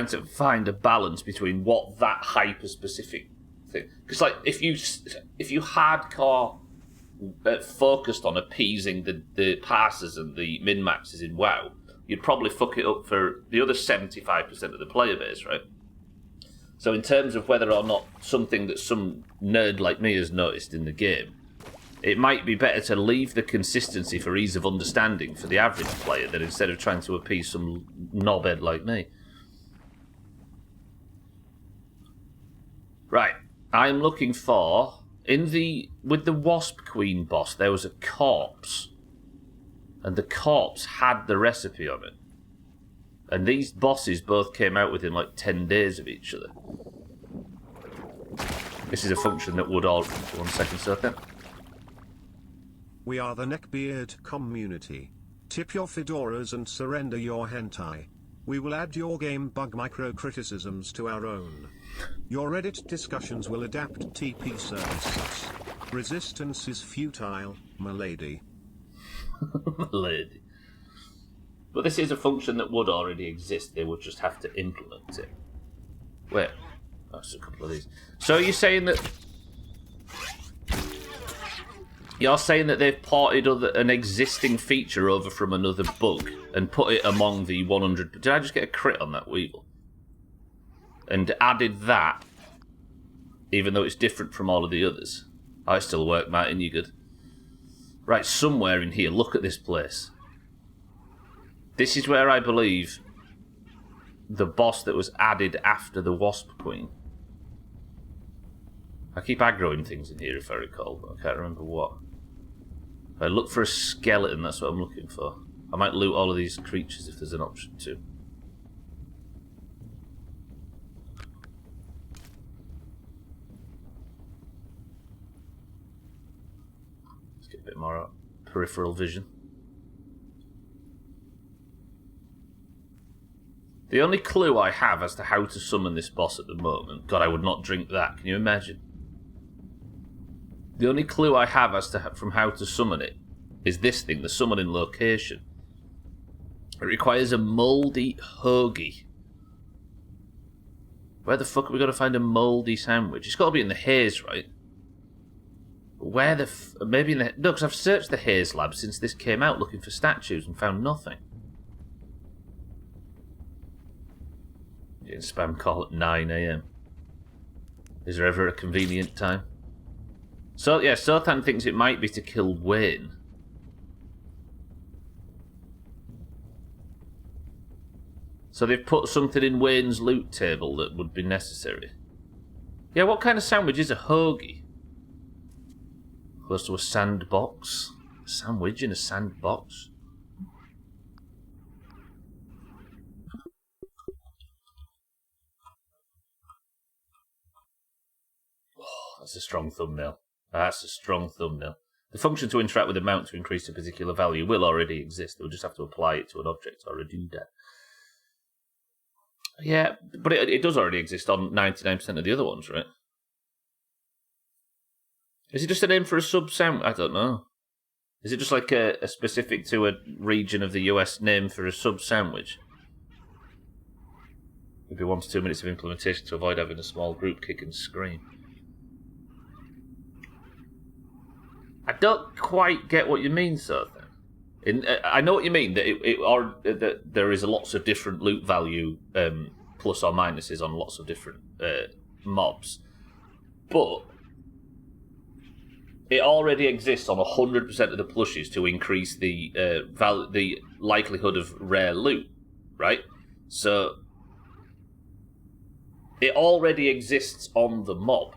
to find a balance between what that hyper-specific thing... Because, like, if you hardcore focused on appeasing the passers and the min-maxes in WoW, you'd probably fuck it up for the other 75% of the player base, right? So in terms of whether or not something that some nerd like me has noticed in the game, it might be better to leave the consistency for ease of understanding for the average player than instead of trying to appease some knobhead like me. Right, I'm looking for... With the Wasp Queen boss, there was a corpse. And the corpse had the recipe on it. And these bosses both came out within like 10 days of each other. This is a function that would all... 1 second, so then. We are the Neckbeard community. Tip your fedoras and surrender your hentai. We will add your game bug micro-criticisms to our own. Your Reddit discussions will adapt TP services. Resistance is futile, m'lady. M'lady. But this is a function that would already exist. They would just have to implement it. Wait. That's a couple of these. So you're saying that... You're saying that they've ported an existing feature over from another bug and put it among the 100... Did I just get a crit on that Weevil? And added that, even though it's different from all of the others. I still work, Martin, you good? Right, somewhere in here, look at this place. This is where I believe the boss that was added after the Wasp Queen. I keep aggroing things in here if I recall, but I can't remember what. If I look for a skeleton, that's what I'm looking for. I might loot all of these creatures if there's an option to. Let's get a bit more peripheral vision. The only clue I have as to how to summon this boss at the moment... God, I would not drink that. Can you imagine? The only clue I have as to from how to summon it is this thing, the summoning location. It requires a mouldy hoagie. Where the fuck are we going to find a mouldy sandwich? It's got to be in the haze, right? Where the maybe in the... No, because I've searched the haze lab since this came out looking for statues and found nothing. Getting spam call at 9 AM. Is there ever a convenient time? So, yeah, Sothan thinks it might be to kill Wayne. So they've put something in Wayne's loot table that would be necessary. Yeah, what kind of sandwich is a hoagie? Close to a sandbox? A sandwich in a sandbox? Oh, that's a strong thumbnail. That's a strong thumbnail. The function to interact with the mount to increase a particular value will already exist. They'll just have to apply it to an object or do that. Yeah, but it does already exist on 99% of the other ones, right? Is it just a name for a sub-sandwich? I don't know. Is it just like a specific to a region of the US name for a sub-sandwich? Maybe 1 to 2 minutes of implementation to avoid having a small group kick and scream. I don't quite get what you mean, sir. I know what you mean, that there is lots of different loot value plus or minuses on lots of different mobs. But it already exists on 100% of the plushes to increase the the likelihood of rare loot, right? So it already exists on the mob.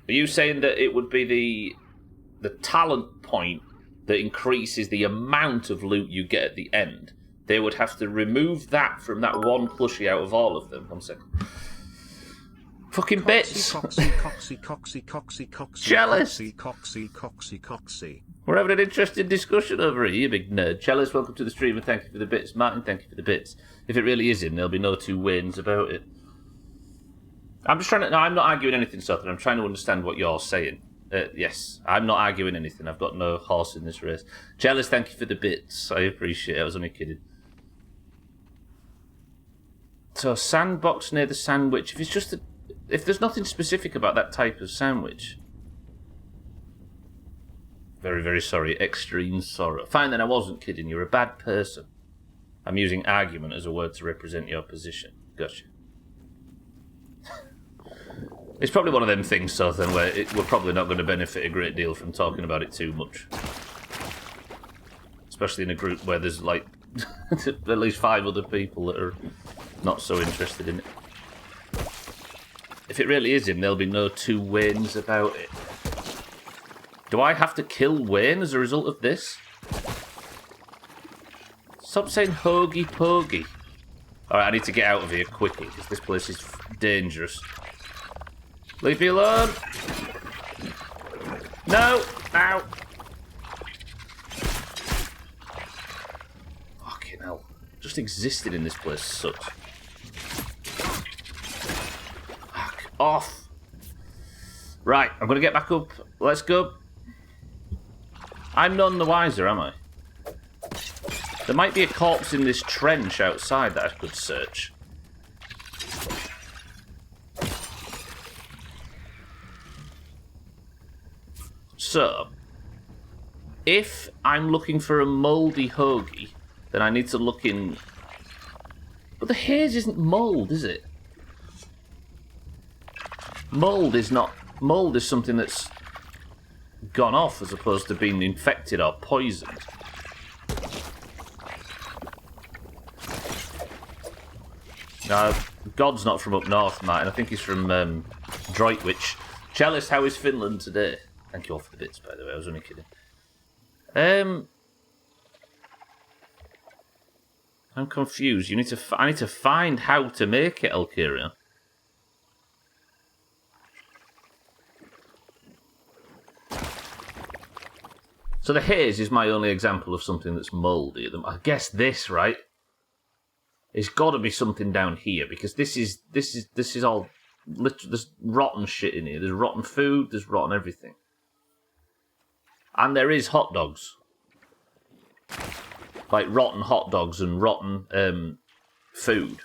Are you saying that it would be the talent point that increases the amount of loot you get at the end? They would have to remove that from that one plushie out of all of them. 1 second. Fucking bits. Jealous. We're having an interesting discussion over here, you big nerd. Jealous, welcome to the stream and thank you for the bits. Martin, thank you for the bits. If it really is him, there'll be no two ways about it. I'm just trying to... No, I'm not arguing anything, Sutton. I'm trying to understand what you're saying. Yes, I'm not arguing anything. I've got no horse in this race. Jealous, thank you for the bits. I appreciate it. I was only kidding. So, sandbox near the sandwich. If it's just a... If there's nothing specific about that type of sandwich... Very, very sorry. Extreme sorrow. Fine then, I wasn't kidding. You're a bad person. I'm using argument as a word to represent your position. Gotcha. It's probably one of them things, so then, where we're probably not going to benefit a great deal from talking about it too much. Especially in a group where there's, like, at least 5 other people that are not so interested in it. If it really is him, there'll be no two Waynes about it. Do I have to kill Wayne as a result of this? Stop saying hogey pogey. Alright, I need to get out of here quickly, because this place is dangerous. Leave me alone! No! Ow! Fucking hell. Just existing in this place sucks. Fuck off! Right, I'm gonna get back up. Let's go. I'm none the wiser, am I? There might be a corpse in this trench outside that I could search. So, if I'm looking for a mouldy hoagie, then I need to look in... But the haze isn't mould, is it? Mould is not... Mould is something that's gone off as opposed to being infected or poisoned. Now, God's not from up north, Martin. I think he's from Droitwich. Jealous, how is Finland today? Thank you all for the bits, by the way. I was only kidding. I'm confused. You need to. I need to find how to make it, Alkyria. So the haze is my only example of something that's mouldy. I guess this, right? It's got to be something down here because this is all. There's rotten shit in here. There's rotten food. There's rotten everything. And there is hot dogs. Like rotten hot dogs and rotten food.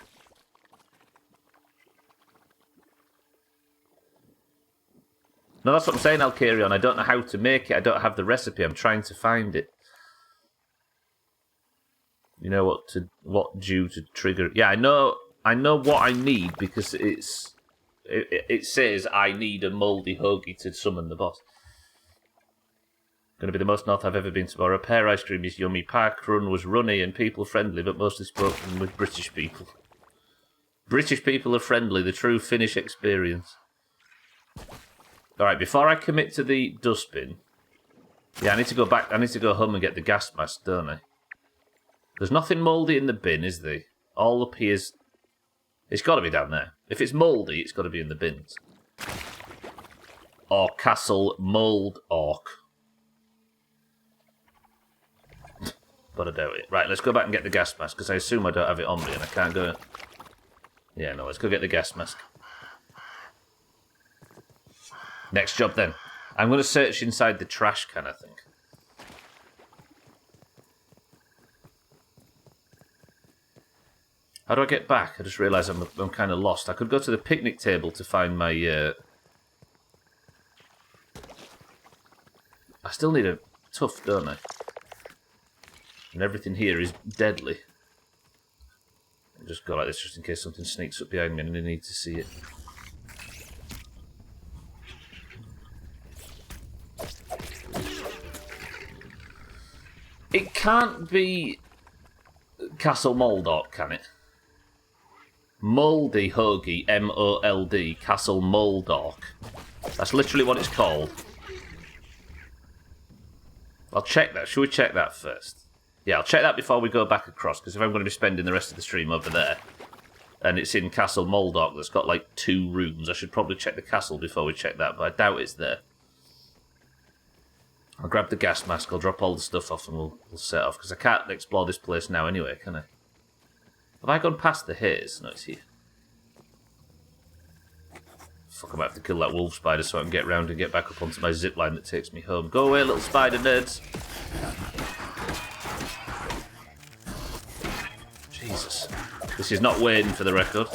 No, that's what I'm saying, Alkarion. I don't know how to make it. I don't have the recipe. I'm trying to find it. You know what due to trigger. Yeah, I know what I need because it says I need a mouldy hoagie to summon the boss. Going to be the most north I've ever been tomorrow. Pear ice cream is yummy. Park run was runny and people friendly, but mostly spoken with British people. British people are friendly, the true Finnish experience. Alright, before I commit to the dustbin... Yeah, I need to go back. I need to go home and get the gas mask, don't I? There's nothing mouldy in the bin, is there? All appears... It's got to be down there. If it's mouldy, it's got to be in the bins. Or Castle Mould Orc. But I doubt it. Right, let's go back and get the gas mask, because I assume I don't have it on me and I can't go... Yeah, no, let's go get the gas mask. Next job, then. I'm going to search inside the trash can, I think. How do I get back? I just realised I'm kind of lost. I could go to the picnic table to find my... I still need a tuff, don't I? And everything here is deadly. I'll just go like this just in case something sneaks up behind me and I need to see it. It can't be Castle Moldork, can it? Moldy Hoagie, M-O-L-D, Castle Moldork. That's literally what it's called. I'll check that. Should we check that first? Yeah, I'll check that before we go back across, because if I'm going to be spending the rest of the stream over there, and it's in Castle Moldork that's got like 2 rooms, I should probably check the castle before we check that, but I doubt it's there. I'll grab the gas mask, I'll drop all the stuff off and we'll set off, because I can't explore this place now anyway, can I? Have I gone past the haze? No, it's here. Fuck, I might have to kill that wolf spider so I can get round and get back up onto my zipline that takes me home. Go away, little spider nerds! Jesus. This is not waiting for the record.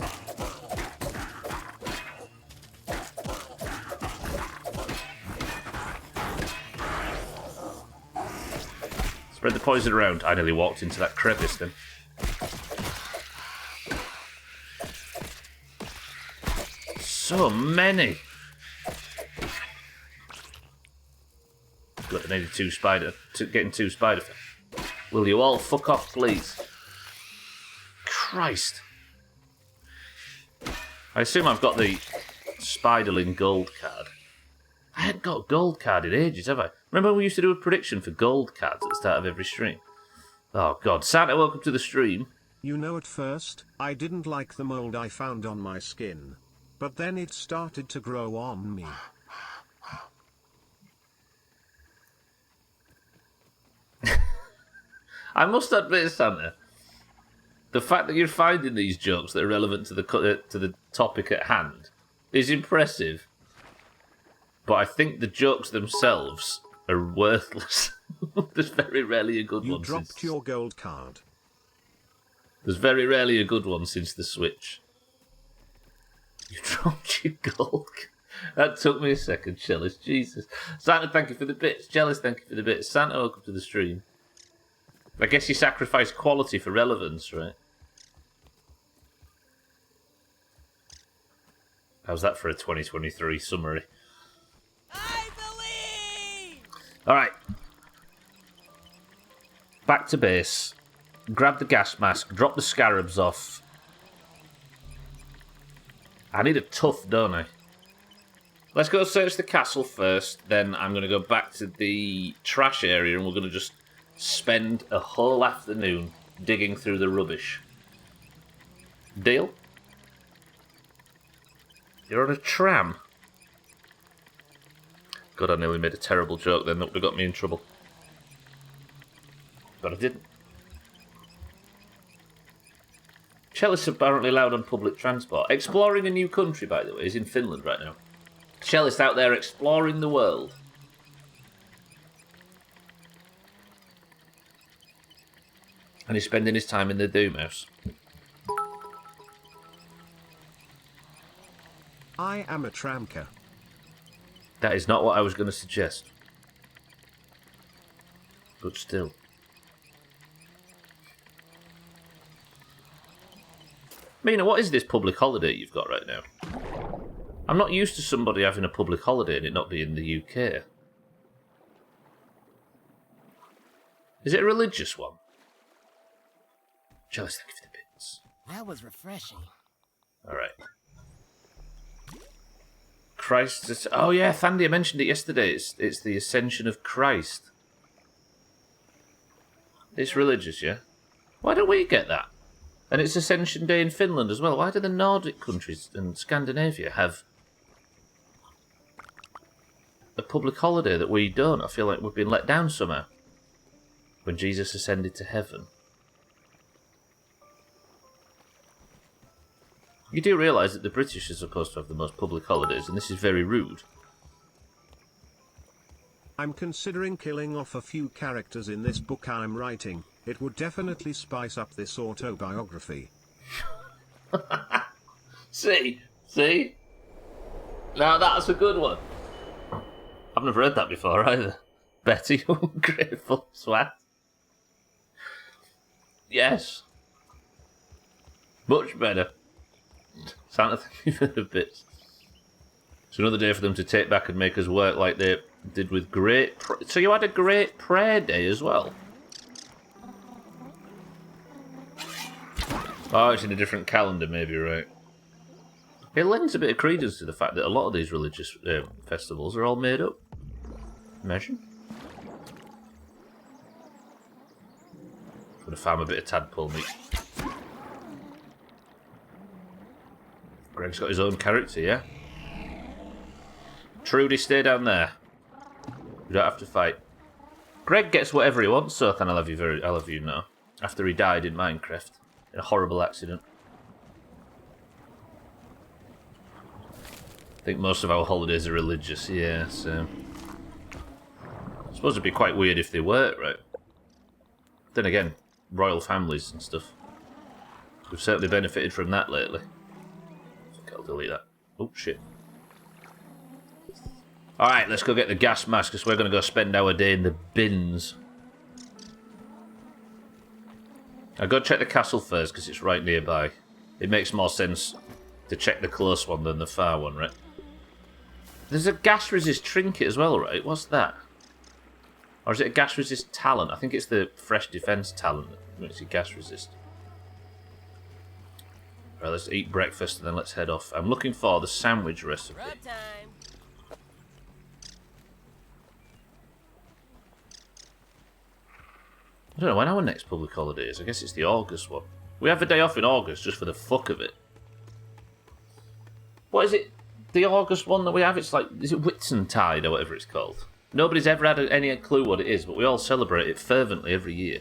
Spread the poison around. I nearly walked into that crevice then. So many! Good, I needed 2 spider... getting 2 spider... Will you all fuck off, please? Christ. I assume I've got the Spiderling gold card. I hadn't got a gold card in ages, have I? Remember we used to do a prediction for gold cards at the start of every stream? Oh, God. Santa, welcome to the stream. You know, at first, I didn't like the mold I found on my skin. But then it started to grow on me. I must admit, Santa, the fact that you're finding these jokes that are relevant to the topic at hand is impressive. But I think the jokes themselves are worthless. There's very rarely a good one. You dropped your gold card. There's very rarely a good one since the Switch. You dropped your gold. That took me a second, Jealous. Jesus. Santa, thank you for the bits. Jealous, thank you for the bits. Santa, welcome to the stream. I guess you sacrifice quality for relevance, right? How's that for a 2023 summary? I believe! Alright. Back to base. Grab the gas mask. Drop the scarabs off. I need a tuff, don't I? Let's go search the castle first. Then I'm going to go back to the trash area and we're going to just spend a whole afternoon digging through the rubbish. Deal? You're on a tram. God, I nearly made a terrible joke then that would have got me in trouble. But I didn't. Chalice apparently allowed on public transport. Exploring a new country, by the way, is in Finland right now. Chalice out there exploring the world. And he's spending his time in the Doomhaus. I am a tramker. That is not what I was going to suggest. But still. Mina, what is this public holiday you've got right now? I'm not used to somebody having a public holiday and it not being the UK. Is it a religious one? Jealous, thank you for the bits. That was refreshing. Alright. Christ. Oh yeah, Thandia mentioned it yesterday. It's the Ascension of Christ. It's religious, yeah? Why don't we get that? And it's Ascension Day in Finland as well. Why do the Nordic countries and Scandinavia have a public holiday that we don't? I feel like we've been let down somehow. When Jesus ascended to heaven. You do realise that the British are supposed to have the most public holidays, and this is very rude. I'm considering killing off a few characters in this book I'm writing. It would definitely spice up this autobiography. See? Now that's a good one. I've never heard that before either. Betty, ungrateful swat. Yes. Much better. Santa, thank you for the bits. It's another day for them to take back and make us work like they did with So you had a great prayer day as well? Oh, it's in a different calendar, maybe, right? It lends a bit of credence to the fact that a lot of these religious festivals are all made up. Imagine. Gonna farm a bit of tadpole meat. Greg's got his own character, yeah? Trudy, stay down there. You don't have to fight. Greg gets whatever he wants, Sothan, I'll have you know. After he died in Minecraft. In a horrible accident. I think most of our holidays are religious, yeah, so... I suppose it'd be quite weird if they weren't, right? Then again, royal families and stuff. We've certainly benefited from that lately. I think I'll delete that. Oh, shit. Alright, let's go get the gas mask, because we're going to go spend our day in the bins. I'll go check the castle first, because it's right nearby. It makes more sense to check the close one than the far one, right? There's a gas resist trinket as well, right? What's that? Or is it a gas resist talent? I think it's the fresh defense talent that makes it gas resist. Right, let's eat breakfast and then let's head off. I'm looking for the sandwich recipe. Rub time. I don't know when our next public holiday is. I guess it's the August one. We have a day off in August just for the fuck of it. What is it? The August one that we have? It's like, is it Whitsuntide or whatever it's called? Nobody's ever had any clue what it is, but we all celebrate it fervently every year.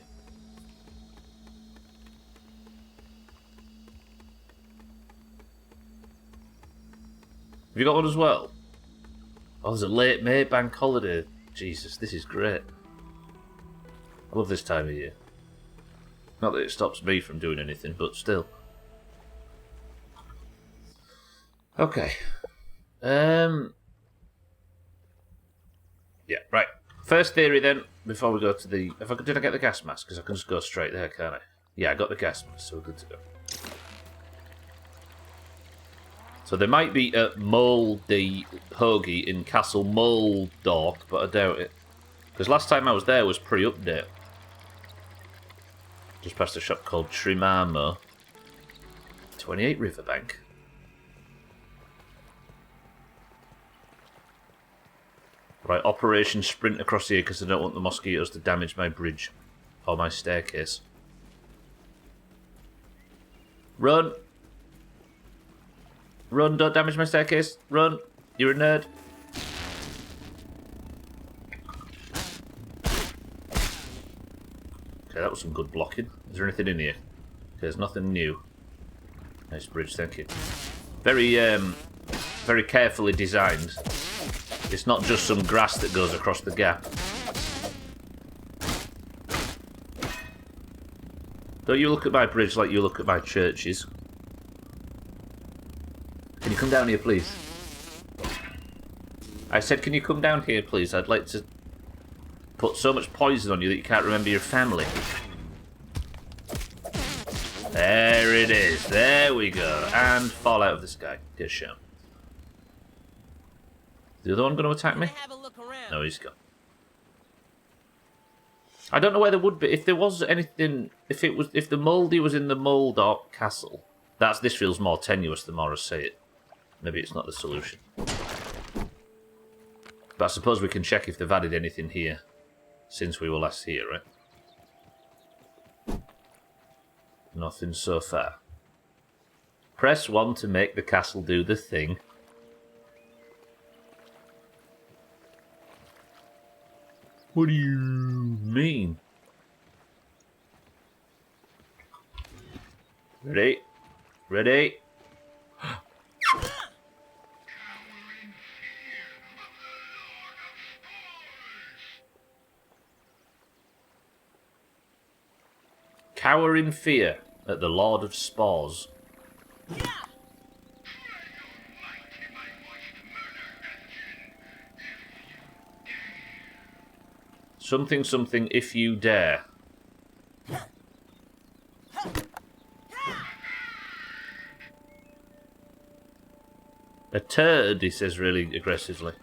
Have you got one as well? Oh, there's a late May bank holiday. Jesus, this is great. I love this time of year. Not that it stops me from doing anything, but still. Okay. Yeah, right. First theory then, before we go to the... Did I get the gas mask? Because I can just go straight there, can't I? Yeah, I got the gas mask, so we're good to go. So there might be a mouldy hoagie in Castle Moldorp, but I doubt it. Because last time I was there was pre-update. Just past a shop called Trimamo. 28 Riverbank. Right, Operation Sprint across here because I don't want the mosquitoes to damage my bridge. Or my staircase. Run! Run, don't damage my staircase. Run! You're a nerd. Okay, that was some good blocking. Is there anything in here? Okay, there's nothing new. Nice bridge, thank you. Very, very carefully designed. It's not just some grass that goes across the gap. Don't you look at my bridge like you look at my churches. Can you come down here, please? I said, can you come down here, please? I'd like to put so much poison on you that you can't remember your family. There it is. There we go. And fall out of the sky. Good show. Is the other one going to attack me? Have a look around. No, he's gone. I don't know where there would be if there was anything. If the Mouldy was in the Moldorp Castle. This feels more tenuous the more I say it. Maybe it's not the solution. But I suppose we can check if they've added anything here since we were last here, right? Nothing so far. Press 1 to make the castle do the thing. What do you mean? Ready? Ready? Cower in fear. at the Lord of Spores. Something, something, if you dare. A turd, he says really aggressively.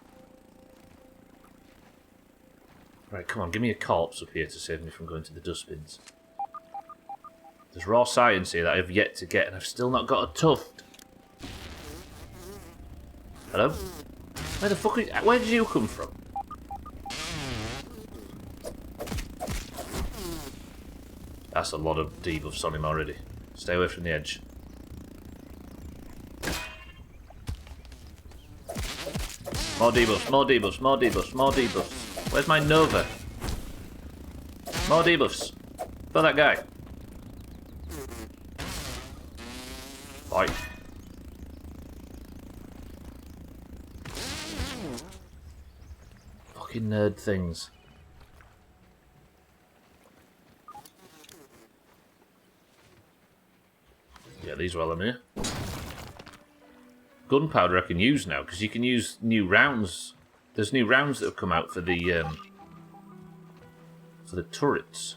Right, come on, give me a corpse up here to save me from going to the dustbins. There's raw science here that I've yet to get, and I've still not got a tuft. Hello? Where the fuck where did you come from? That's a lot of debuffs on him already. Stay away from the edge. More debuffs, more debuffs, more debuffs, more debuffs. Where's my Nova? More debuffs. For that guy. Fight. Fucking nerd things. Yeah, these while I'm here. Gunpowder I can use now, because you can use new rounds. There's new rounds that have come out for the turrets.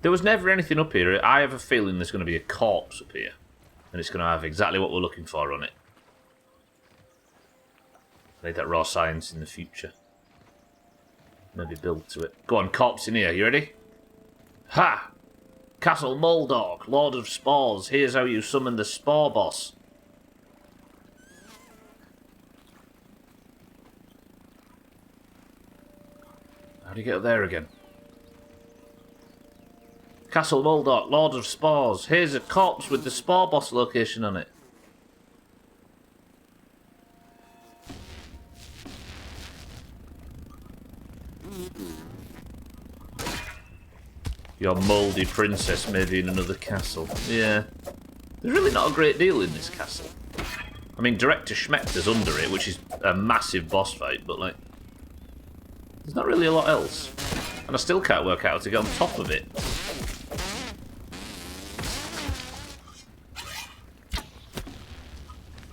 There was never anything up here. I have a feeling there's going to be a corpse up here. And it's going to have exactly what we're looking for on it. I need that raw science in the future. Maybe build to it. Go on, corpse in here. You ready? Ha! Castle Moldork, Lord of Spores. Here's how you summon the Spore Boss. How do you get up there again? Castle Moldork, Lord of Spores. Here's a corpse with the Spore Boss location on it. Your mouldy princess may be in another castle. Yeah. There's really not a great deal in this castle. I mean, Director Schmechter's under it, which is a massive boss fight, but, like, there's not really a lot else. And I still can't work out how to get on top of it.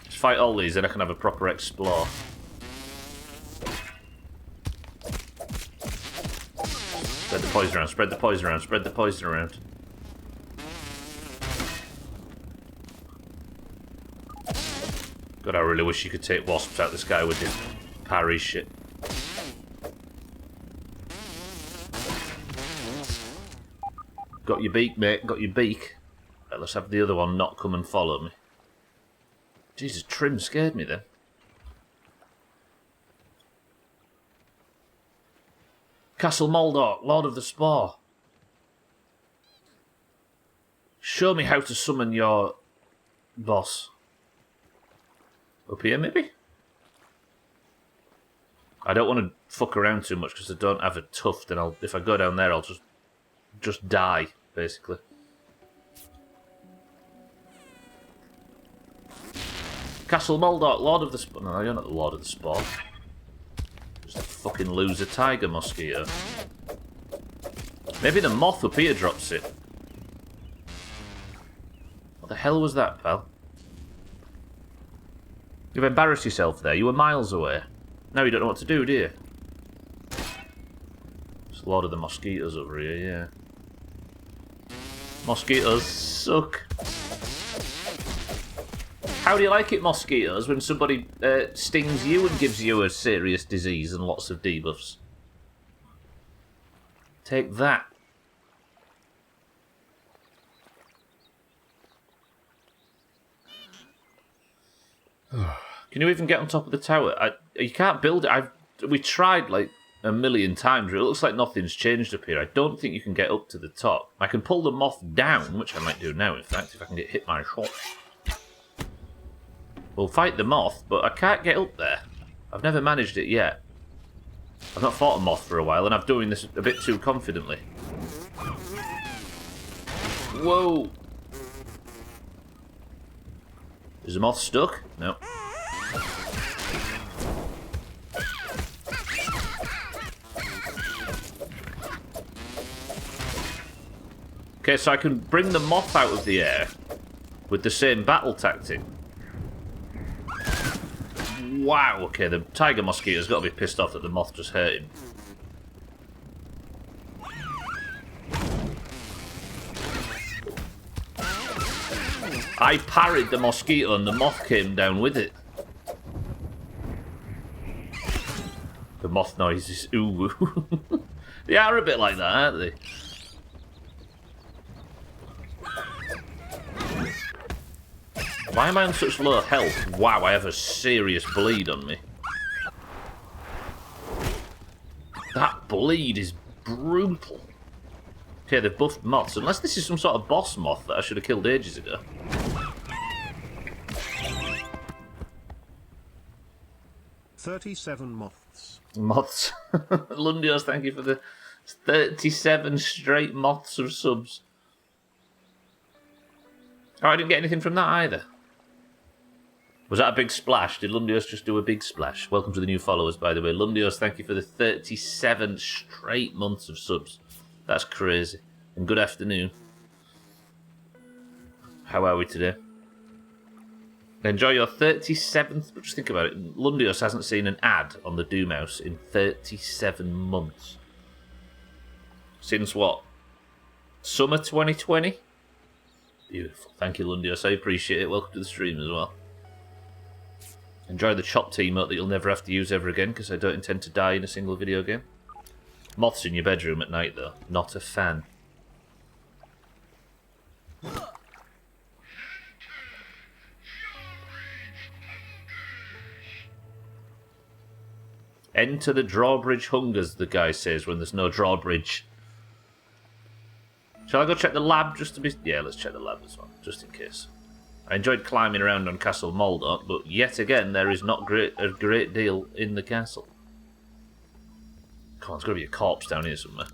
Just fight all these, then I can have a proper explore. Spread the poison around, spread the poison around, spread the poison around. God, I really wish you could take wasps out the sky with your parry shit. Got your beak, mate, got your beak. Right, let's have the other one not come and follow me. Jesus, Trim scared me then. Castle Moldork, Lord of the Spore. Show me how to summon your boss. Up here, maybe? I don't want to fuck around too much because I don't have a tuft, and if I go down there, I'll just die, basically. Castle Moldork, Lord of the Spore. No, you're not the Lord of the Spore. Just a fucking loser tiger mosquito. Maybe the moth up here drops it. What the hell was that, pal? You've embarrassed yourself there. You were miles away. Now you don't know what to do, do you? There's a lot of the mosquitoes over here, yeah. Mosquitoes suck. How do you like it, mosquitoes, when somebody stings you and gives you a serious disease and lots of debuffs? Take that. Can you even get on top of the tower? You can't build it. We tried like a million times. It looks like nothing's changed up here. I don't think you can get up to the top. I can pull the moth down, which I might do now, in fact, if I can get hit by a shot. We'll fight the moth, but I can't get up there. I've never managed it yet. I've not fought a moth for a while, and I'm doing this a bit too confidently. Whoa! Is the moth stuck? No. Okay, so I can bring the moth out of the air with the same battle tactic. Wow, okay, the tiger mosquito's got to be pissed off that the moth just hurt him. I parried the mosquito and the moth came down with it. The moth noise is ooh. They are a bit like that, aren't they? Why am I on such low health? Wow, I have a serious bleed on me. That bleed is brutal. Okay, they've buffed moths. Unless this is some sort of boss moth that I should have killed ages ago. 37 moths. Moths. Lundios, thank you for the 37 straight moths of subs. Oh, I didn't get anything from that either. Was that a big splash? Did Lundios just do a big splash? Welcome to the new followers, by the way. Lundios, thank you for the 37 straight months of subs. That's crazy. And good afternoon. How are we today? Enjoy your 37th... But just think about it. Lundios hasn't seen an ad on the Doomhaus in 37 months. Since what? Summer 2020? Beautiful. Thank you, Lundios. I appreciate it. Welcome to the stream as well. Enjoy the chop emote that you'll never have to use ever again, because I don't intend to die in a single video game. Moths in your bedroom at night, though. Not a fan. Enter the drawbridge hungers, the guy says, when there's no drawbridge. Shall I go check the lab just to be... Yeah, let's check the lab as well, just in case. I enjoyed climbing around on Castle Moldork, but yet again, there is not a great deal in the castle. Come on, there's got to be a corpse down here somewhere.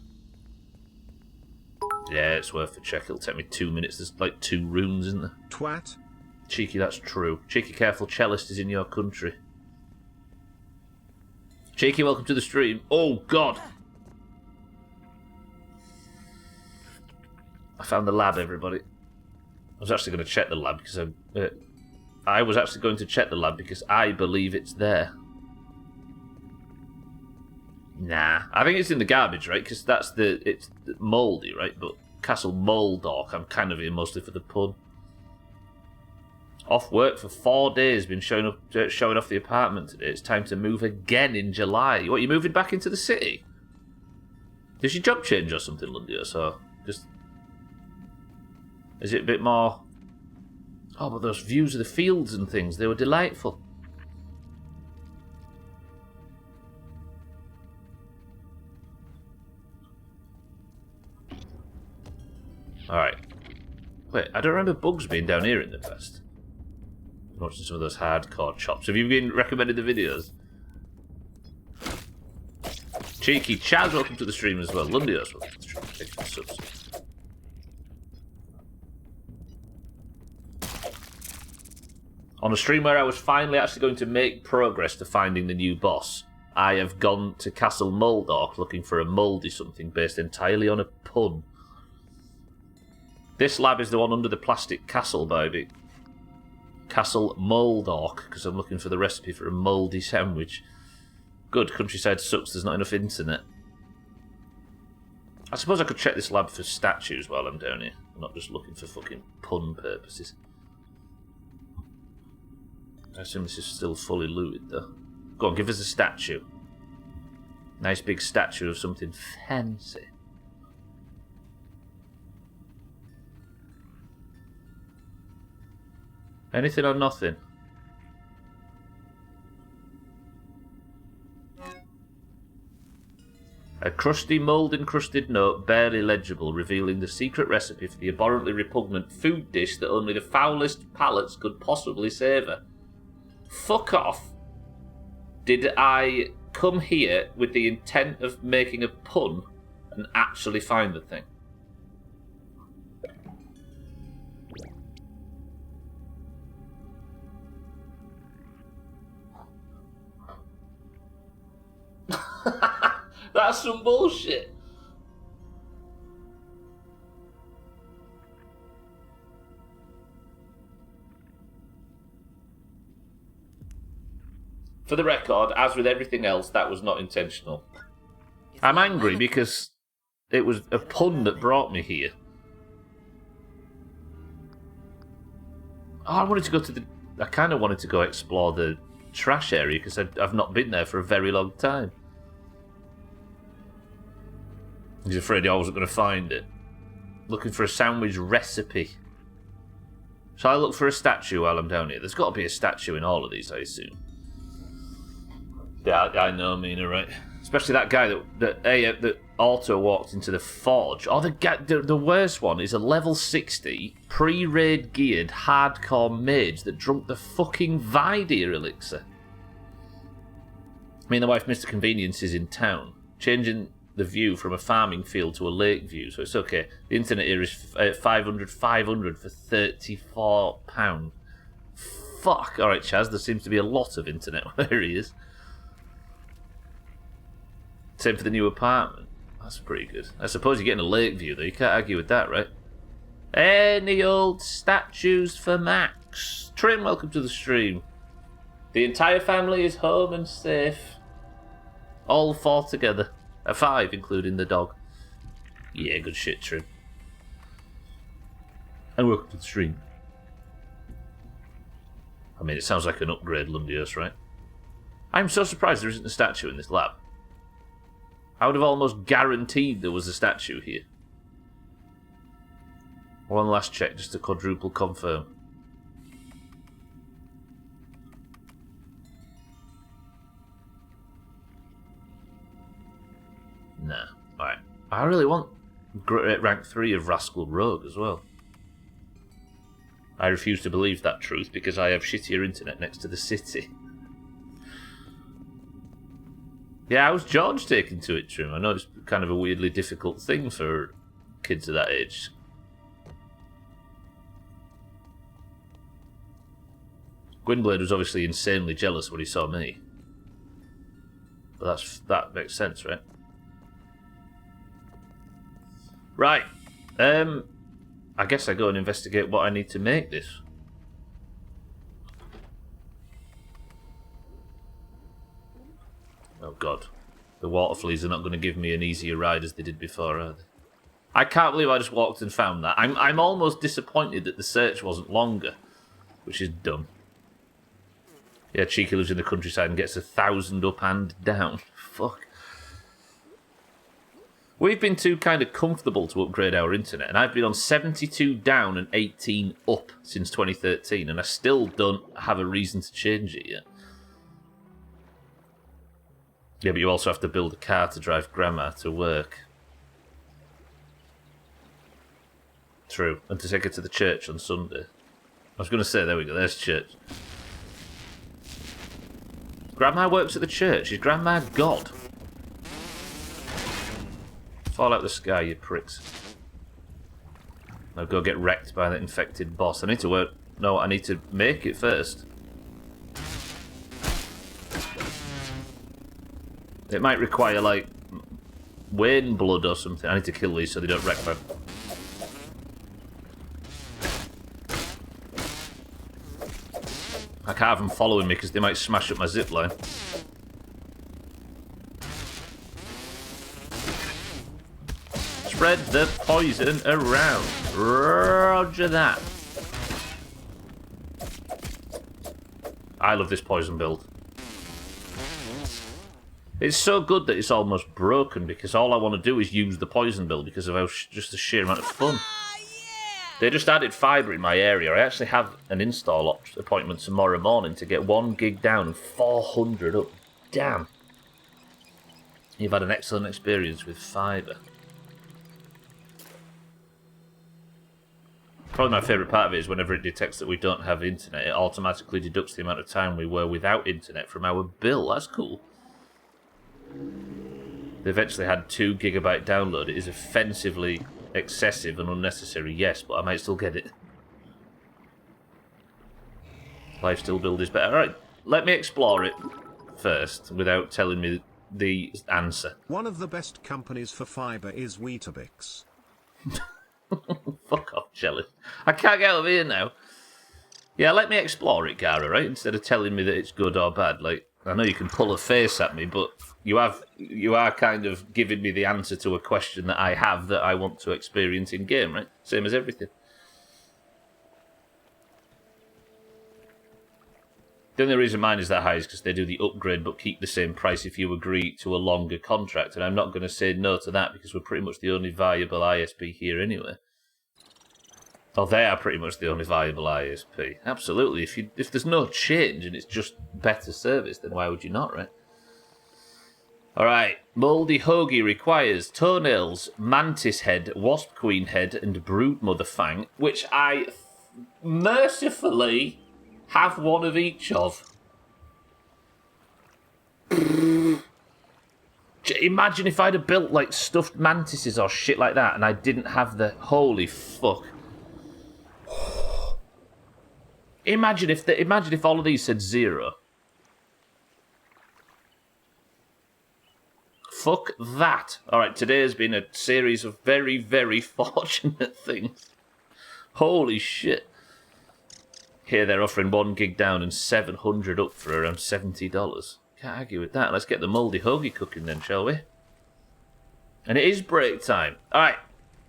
Yeah, it's worth a check. It'll take me 2 minutes. There's like 2 rooms, isn't there? Twat. Cheeky, that's true. Cheeky, careful, cellist is in your country. Cheeky, welcome to the stream. Oh, God! I found the lab, everybody. I was actually going to check the lab because I was actually going to check the lab because I believe it's there. Nah, I think it's in the garbage, right? Because it's mouldy, right? But Castle Moldork, I'm kind of here mostly for the pun. Off work for 4 days, been showing off the apartment today. It's time to move again in July. What, you moving back into the city? Did your job change or something, Lundia? So just. Is it a bit more... Oh, but those views of the fields and things, they were delightful. Alright. Wait, I don't remember bugs being down here in the past. I'm watching some of those hardcore chops. Have you been recommended the videos? Cheeky Chaz, welcome to the stream as well. Lundios, welcome to the stream. Thank you for the subs. On a stream where I was finally actually going to make progress to finding the new boss, I have gone to Castle Moldork looking for a mouldy something based entirely on a pun. This lab is the one under the plastic castle, baby. Castle Moldork, because I'm looking for the recipe for a mouldy sandwich. Good, countryside sucks, there's not enough internet. I suppose I could check this lab for statues while I'm down here. I'm not just looking for fucking pun purposes. I assume this is still fully looted, though. Go on, give us a statue. Nice big statue of something fancy. Anything or nothing? A crusty, mould-encrusted note, barely legible, revealing the secret recipe for the abhorrently repugnant food dish that only the foulest palates could possibly savour. Fuck off. Did I come here with the intent of making a pun and actually find the thing? That's some bullshit. For the record, as with everything else, that was not intentional. I'm angry because it was a pun that brought me here. Oh, I kind of wanted to go explore the trash area because I've not been there for a very long time. I was afraid I wasn't going to find it. Looking for a sandwich recipe. Shall I look for a statue while I'm down here? There's got to be a statue in all of these, I assume. Yeah, I know, Mina, right? Especially that guy that Auto walked into the forge. Oh, the worst one is a level 60 pre-raid geared hardcore mage that drunk the fucking Vidir elixir. Me and the wife missed the conveniences in town, changing the view from a farming field to a lake view, so it's okay. The internet here is 500 for £34. Fuck. Alright, Chaz, there seems to be a lot of internet where he is. Same for the new apartment. That's pretty good. I suppose you're getting a lake view, though. You can't argue with that, right? Any old statues for Max? Trim, welcome to the stream. The entire family is home and safe. All 4 together. 5, including the dog. Yeah, good shit, Trim. And welcome to the stream. I mean, it sounds like an upgrade, Lundios, right? I'm so surprised there isn't a statue in this lab. I would have almost guaranteed there was a statue here. One last check just to quadruple confirm. Nah. Alright. I really want rank 3 of Rascal Rogue as well. I refuse to believe that truth because I have shittier internet next to the city. Yeah, how's George taking to it, Trim? I know it's kind of a weirdly difficult thing for kids of that age. Gwynblade was obviously insanely jealous when he saw me. But that makes sense, right? Right. I guess I go and investigate what I need to make this. Oh god. The water fleas are not going to give me an easier ride as they did before, are they? I can't believe I just walked and found that. I'm almost disappointed that the search wasn't longer. Which is dumb. Yeah, Cheeky lives in the countryside and gets 1,000 up and down. Fuck. We've been too kind of comfortable to upgrade our internet, and I've been on 72 down and 18 up since 2013, and I still don't have a reason to change it yet. Yeah, but you also have to build a car to drive Grandma to work. True. And to take her to the church on Sunday. I was going to say, there we go, there's church. Grandma works at the church. Is Grandma God? Fall out the sky, you pricks. Now go get wrecked by that infected boss. I need to work... No, I need to make it first. It might require, like, Wayne blood or something. I need to kill these so they don't wreck my... I can't have them following me because they might smash up my zipline. Spread the poison around. Roger that. I love this poison build. It's so good that it's almost broken because all I want to do is use the poison build because of how just the sheer amount of fun. They just added fibre in my area. I actually have an install appointment tomorrow morning to get 1 gig down and 400 up. Damn. You've had an excellent experience with fibre. Probably my favourite part of it is whenever it detects that we don't have internet, it automatically deducts the amount of time we were without internet from our bill. That's cool. They eventually had 2 gigabyte download. It is offensively excessive and unnecessary, yes, but I might still get it. Lifesteal build is better. Alright, let me explore it first without telling me the answer. One of the best companies for fibre is Weetabix. Fuck off, jealous. I can't get out of here now. Yeah, let me explore it, Gara, right? Instead of telling me that it's good or bad. Like, I know you can pull a face at me, but you are kind of giving me the answer to a question that I have that I want to experience in game, right? Same as everything. The only reason mine is that high is because they do the upgrade but keep the same price if you agree to a longer contract. And I'm not going to say no to that because we're pretty much the only viable ISP here anyway. Oh, they are pretty much the only viable ISP. Absolutely. If there's no change and it's just better service, then why would you not, right? Alright. Mouldy Hoagie requires toenails, mantis head, wasp queen head, and brood mother fang, which I mercifully have one of each of. Imagine if I'd have built like stuffed mantises or shit like that and I didn't have the... Holy fuck. Imagine if all of these said 0. Fuck that. Alright, today has been a series of very, very fortunate things. Holy shit. Here they're offering 1 gig down and 700 up for around $70. Can't argue with that. Let's get the mouldy hoagie cooking then, shall we? And it is break time. Alright,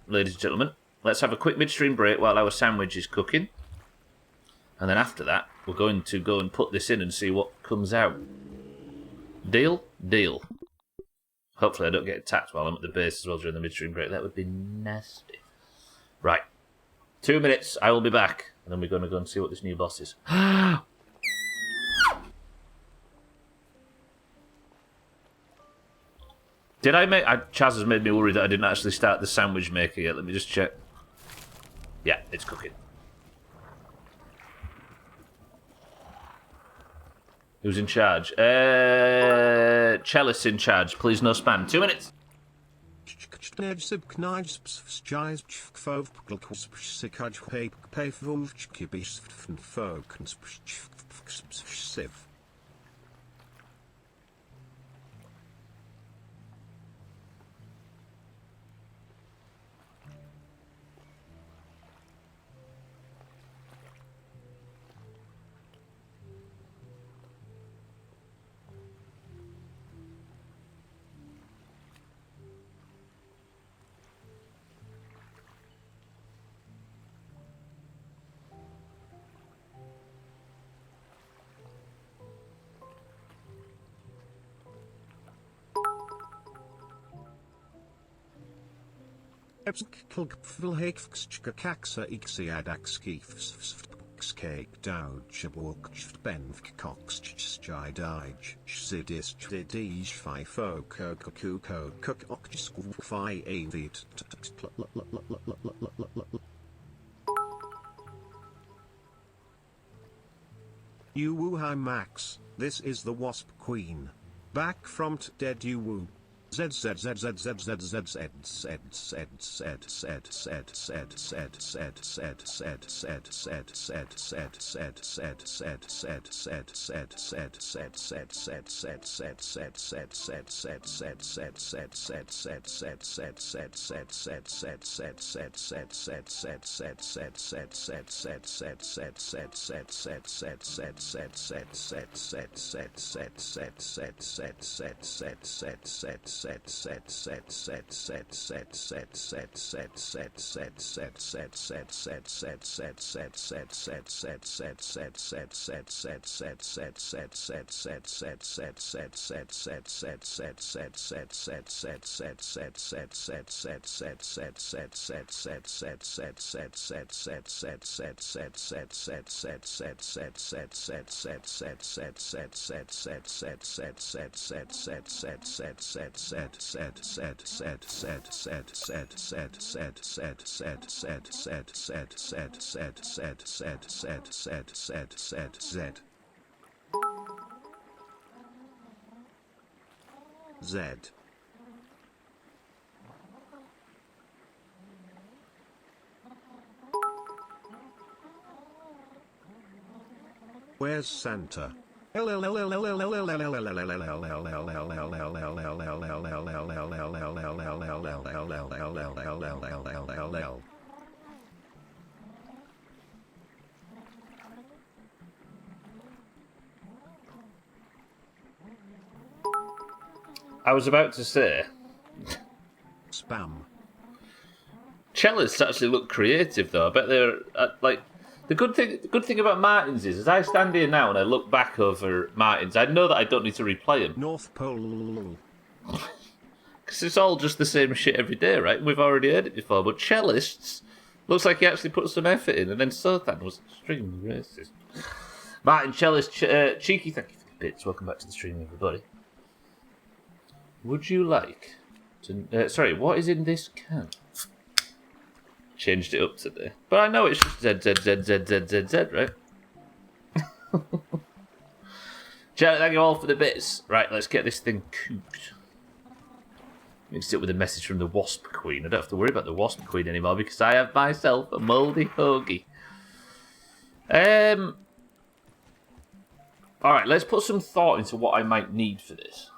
ladies and gentlemen, let's have a quick midstream break while our sandwich is cooking. And then after that, we're going to go and put this in and see what comes out. Deal? Deal. Hopefully I don't get attacked while I'm at the base as well during the midstream break. That would be nasty. Right. 2 minutes, I will be back. And then we're going to go and see what this new boss is. Did I make... Chaz has made me worried that I didn't actually start the sandwich maker yet. Let me just check. Yeah, it's cooking. Who's in charge? Chalice in charge. Please no spam. 2 minutes. Cake Dowge Walk Benf Cox Chidij Sidis Didij Fifo Coco Cook Oxschool Fi Avit. You woo hi Max, this is the Wasp Queen. Back from dead you woo. Z Z Z Z Z Z Z Z Z Z Z Z Where's Santa? I was about to say, Spam. cellists actually look creative, though. I bet they're like the good thing about Martins is, as I stand here now and I look back over Martins, I know that I don't need to replay them North Pole. because it's all just the same shit every day, right? We've already heard it before. But cellists looks like he actually put some effort in, and then Sothan was extremely racist. Martin Cellist, cheeky, thank you for the bits. Welcome back to the stream, everybody. Would you like to? Sorry, what is in this can? Changed it up today, but I know it's just Z Z Z Z Z Z Z, right? Janet, thank you all for the bits. Right, let's get this thing cooked. Mixed it with a message from the Wasp Queen. I don't have to worry about the Wasp Queen anymore because I have myself a mouldy hoagie. Alright, let's put some thought into what I might need for this.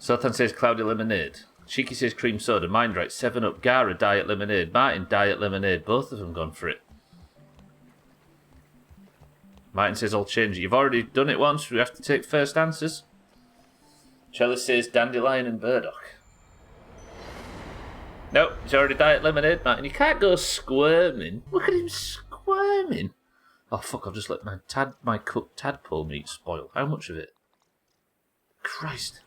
Sothan says cloudy lemonade. Cheeky says cream soda. Mind right, 7-Up. Gara, diet lemonade. Martin, diet lemonade. Both of them gone for it. Martin says I'll change it. You've already done it once. We have to take first answers. Chalice says dandelion and burdock. Nope, it's already diet lemonade, Martin. You can't go squirming. Look at him squirming. Oh, fuck, I've just let my cooked tadpole meat spoil. How much of it? Christ.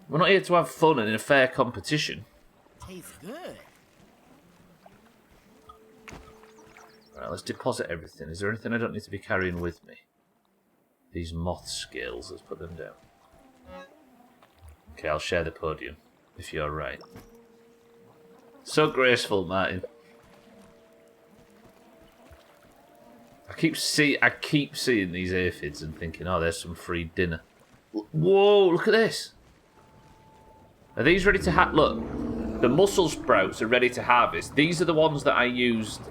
We're not here to have fun and in a fair competition. Tastes good. Right, let's deposit everything. Is there anything I don't need to be carrying with me? These moth scales, let's put them down. Okay, I'll share the podium, if you're right. So graceful, Martin. I keep seeing these aphids and thinking, oh, there's some free dinner. Whoa, look at this. Are these ready to look, the mussel sprouts are ready to harvest. These are the ones that I used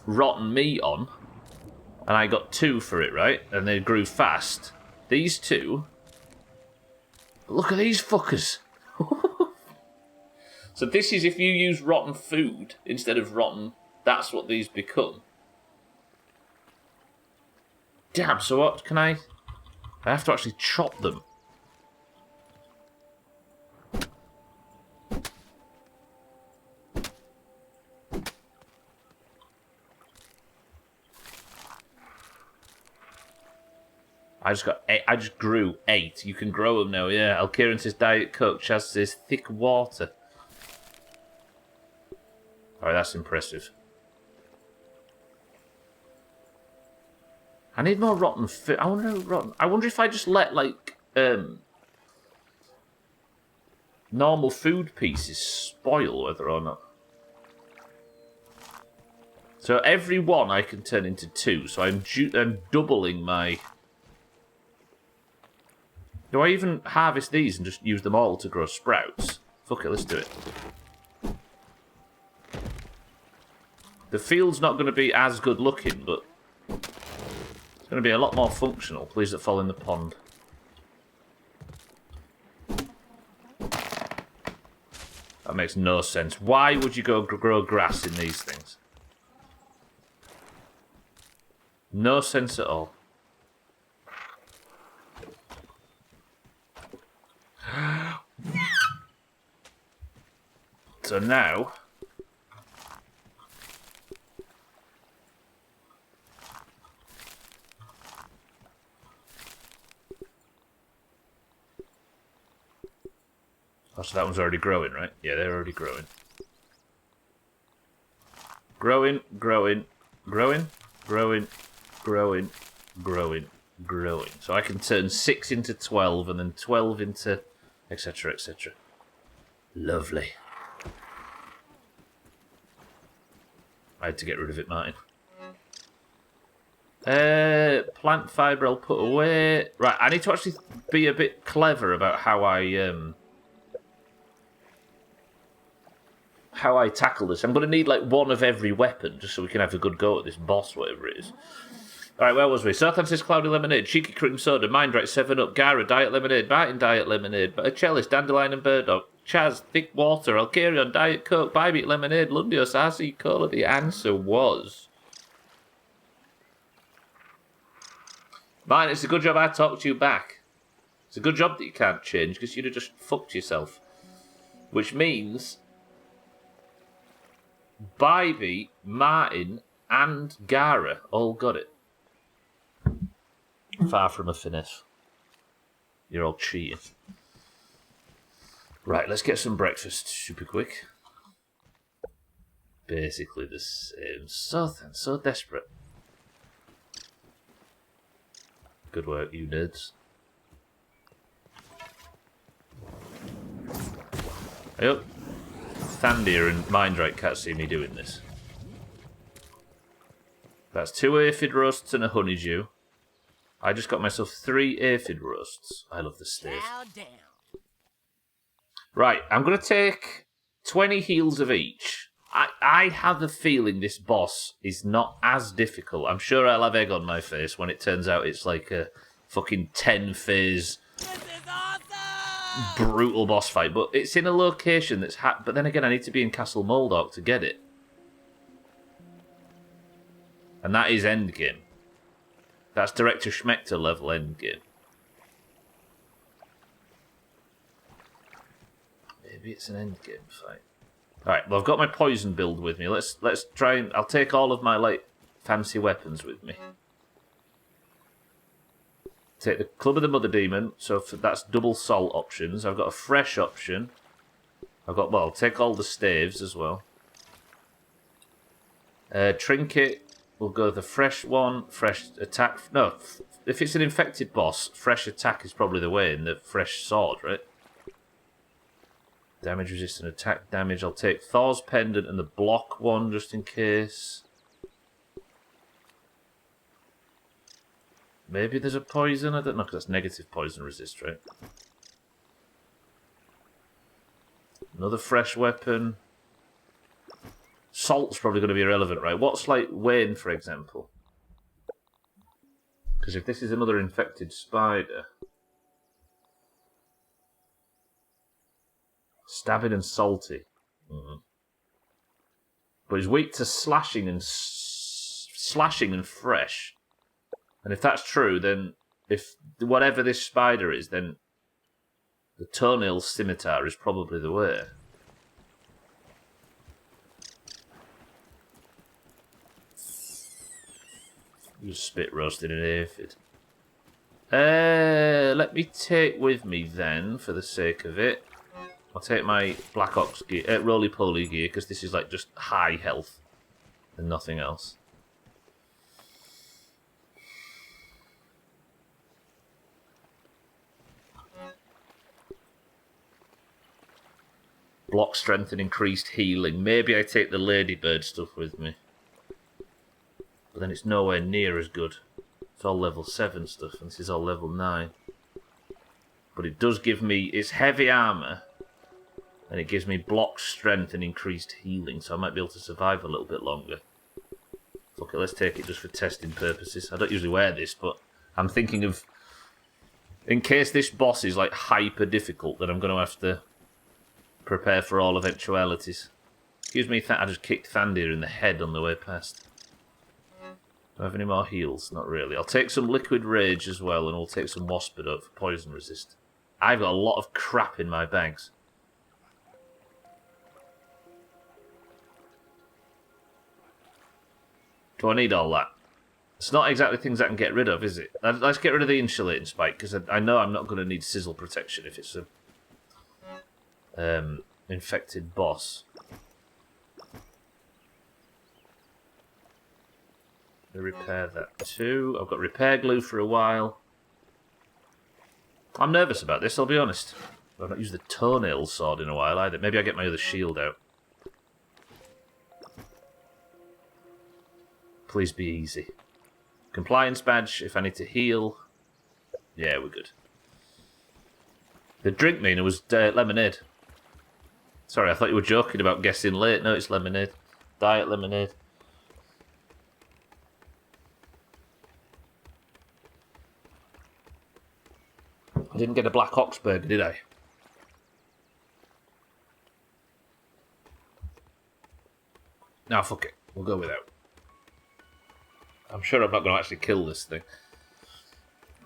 rotten meat on. And I got 2 for it, right? And they grew fast. These 2. Look at these fuckers. So this is if you use rotten food instead of rotten, that's what these become. Damn, so what can I have to actually chop them. I just grew 8. You can grow them now, yeah. Alkiran says Diet Coke. Chaz says thick water. Alright, that's impressive. I need more rotten food. I wonder if I just let, like, normal food pieces spoil, whether or not. So every one I can turn into 2. So I'm doubling my... Do I even harvest these and just use them all to grow sprouts? Fuck it, let's do it. The field's not going to be as good looking, but it's going to be a lot more functional. Please don't fall in the pond. That makes no sense. Why would you go grow grass in these things? No sense at all. So now... Oh, so that one's already growing, right? Yeah, they're already growing. Growing, growing, growing, growing, growing, growing, growing. So I can turn 6 into 12 and then 12 into etc, etc. Lovely. I had to get rid of it, Martin. Plant fibre I'll put away. Right, I need to actually be a bit clever about how I tackle this. I'm going to need like one of every weapon just so we can have a good go at this boss, whatever it is. Alright, where was we? Southampton says cloudy lemonade, cheeky cream soda, mind right 7-Up, Gara, diet lemonade, Martin, diet lemonade, a cellist, dandelion and burdock, Chaz, thick water, Alcarion, Diet Coke, Bybit, Lemonade, Lundios, RC Cola. The answer was... Mine, it's a good job I talked you back. It's a good job that you can't change, because you'd have just fucked yourself. Which means... Bybit, Martin, and Gara all got it. Far from a finesse. You're all cheating. Right, let's get some breakfast super quick. Basically the same. So desperate. Good work, you nerds. I hope Thandir and Mindrite can't see me doing this. That's 2 aphid roasts and a honeydew. I just got myself 3 aphid roasts. I love the stave. Chow down. Right, I'm going to take 20 heals of each. I have a feeling this boss is not as difficult. I'm sure I'll have egg on my face when it turns out it's like a fucking 10-phase This is awesome! brutal boss fight. But it's in a location that's... But then again, I need to be in Castle Moldorc to get it. And that is endgame. That's Director Schmechter level endgame. Maybe it's an endgame fight. Alright, well I've got my poison build with me. Let's try and... I'll take all of my, like, fancy weapons with me. Take the Club of the Mother Demon, so that's double salt options. I've got a fresh option. Well, I'll take all the staves as well. Trinket, we'll go the fresh one. Fresh attack... No, if it's an infected boss, fresh attack is probably the way in the fresh sword, right? Damage resistant attack damage. I'll take Thor's Pendant and the block one just in case. Maybe there's a poison? I don't know, because that's negative poison resist, right? Another fresh weapon. Salt's probably going to be irrelevant, right? What's like Wayne, for example? Because if this is another infected spider... Stabbing and salty. But he's weak to slashing and fresh. And if that's true, then if whatever this spider is, then the toenail scimitar is probably the way. You spit roasting an aphid. Let me take with me then, for the sake of it. I'll take my Black Ox gear, roly-poly gear, because this is like just high health and nothing else. Block strength and increased healing. Maybe I take the Ladybird stuff with me. But then it's nowhere near as good. It's all level 7 stuff, and this is all level 9. But it does give me... It's heavy armour. And it gives me block strength and increased healing, so I might be able to survive a little bit longer. Fuck it, let's take it just for testing purposes. I don't usually wear this, but I'm thinking of... In case this boss is like hyper difficult, then I'm going to have to prepare for all eventualities. Excuse me, I just kicked Thandir in the head on the way past. Do I have any more heals? Not really. I'll take some Liquid Rage as well, and we'll take some Waspidote for poison resist. I've got a lot of crap in my bags. Do I need all that? It's not exactly things I can get rid of, is it? Let's get rid of the insulating spike, because I know I'm not going to need sizzle protection if it's a infected boss. Let me repair that too. I've got repair glue for a while. I'm nervous about this, I'll be honest. I've not used the toenail sword in a while either. Maybe I get my other shield out. Please be easy. Compliance badge, if I need to heal. Yeah, we're good. The drink meaner was lemonade. Sorry, I thought you were joking about guessing late. No, it's lemonade. Diet lemonade. I didn't get a Black Ox burger, did I? Nah, fuck it. We'll go without. I'm sure I'm not going to actually kill this thing.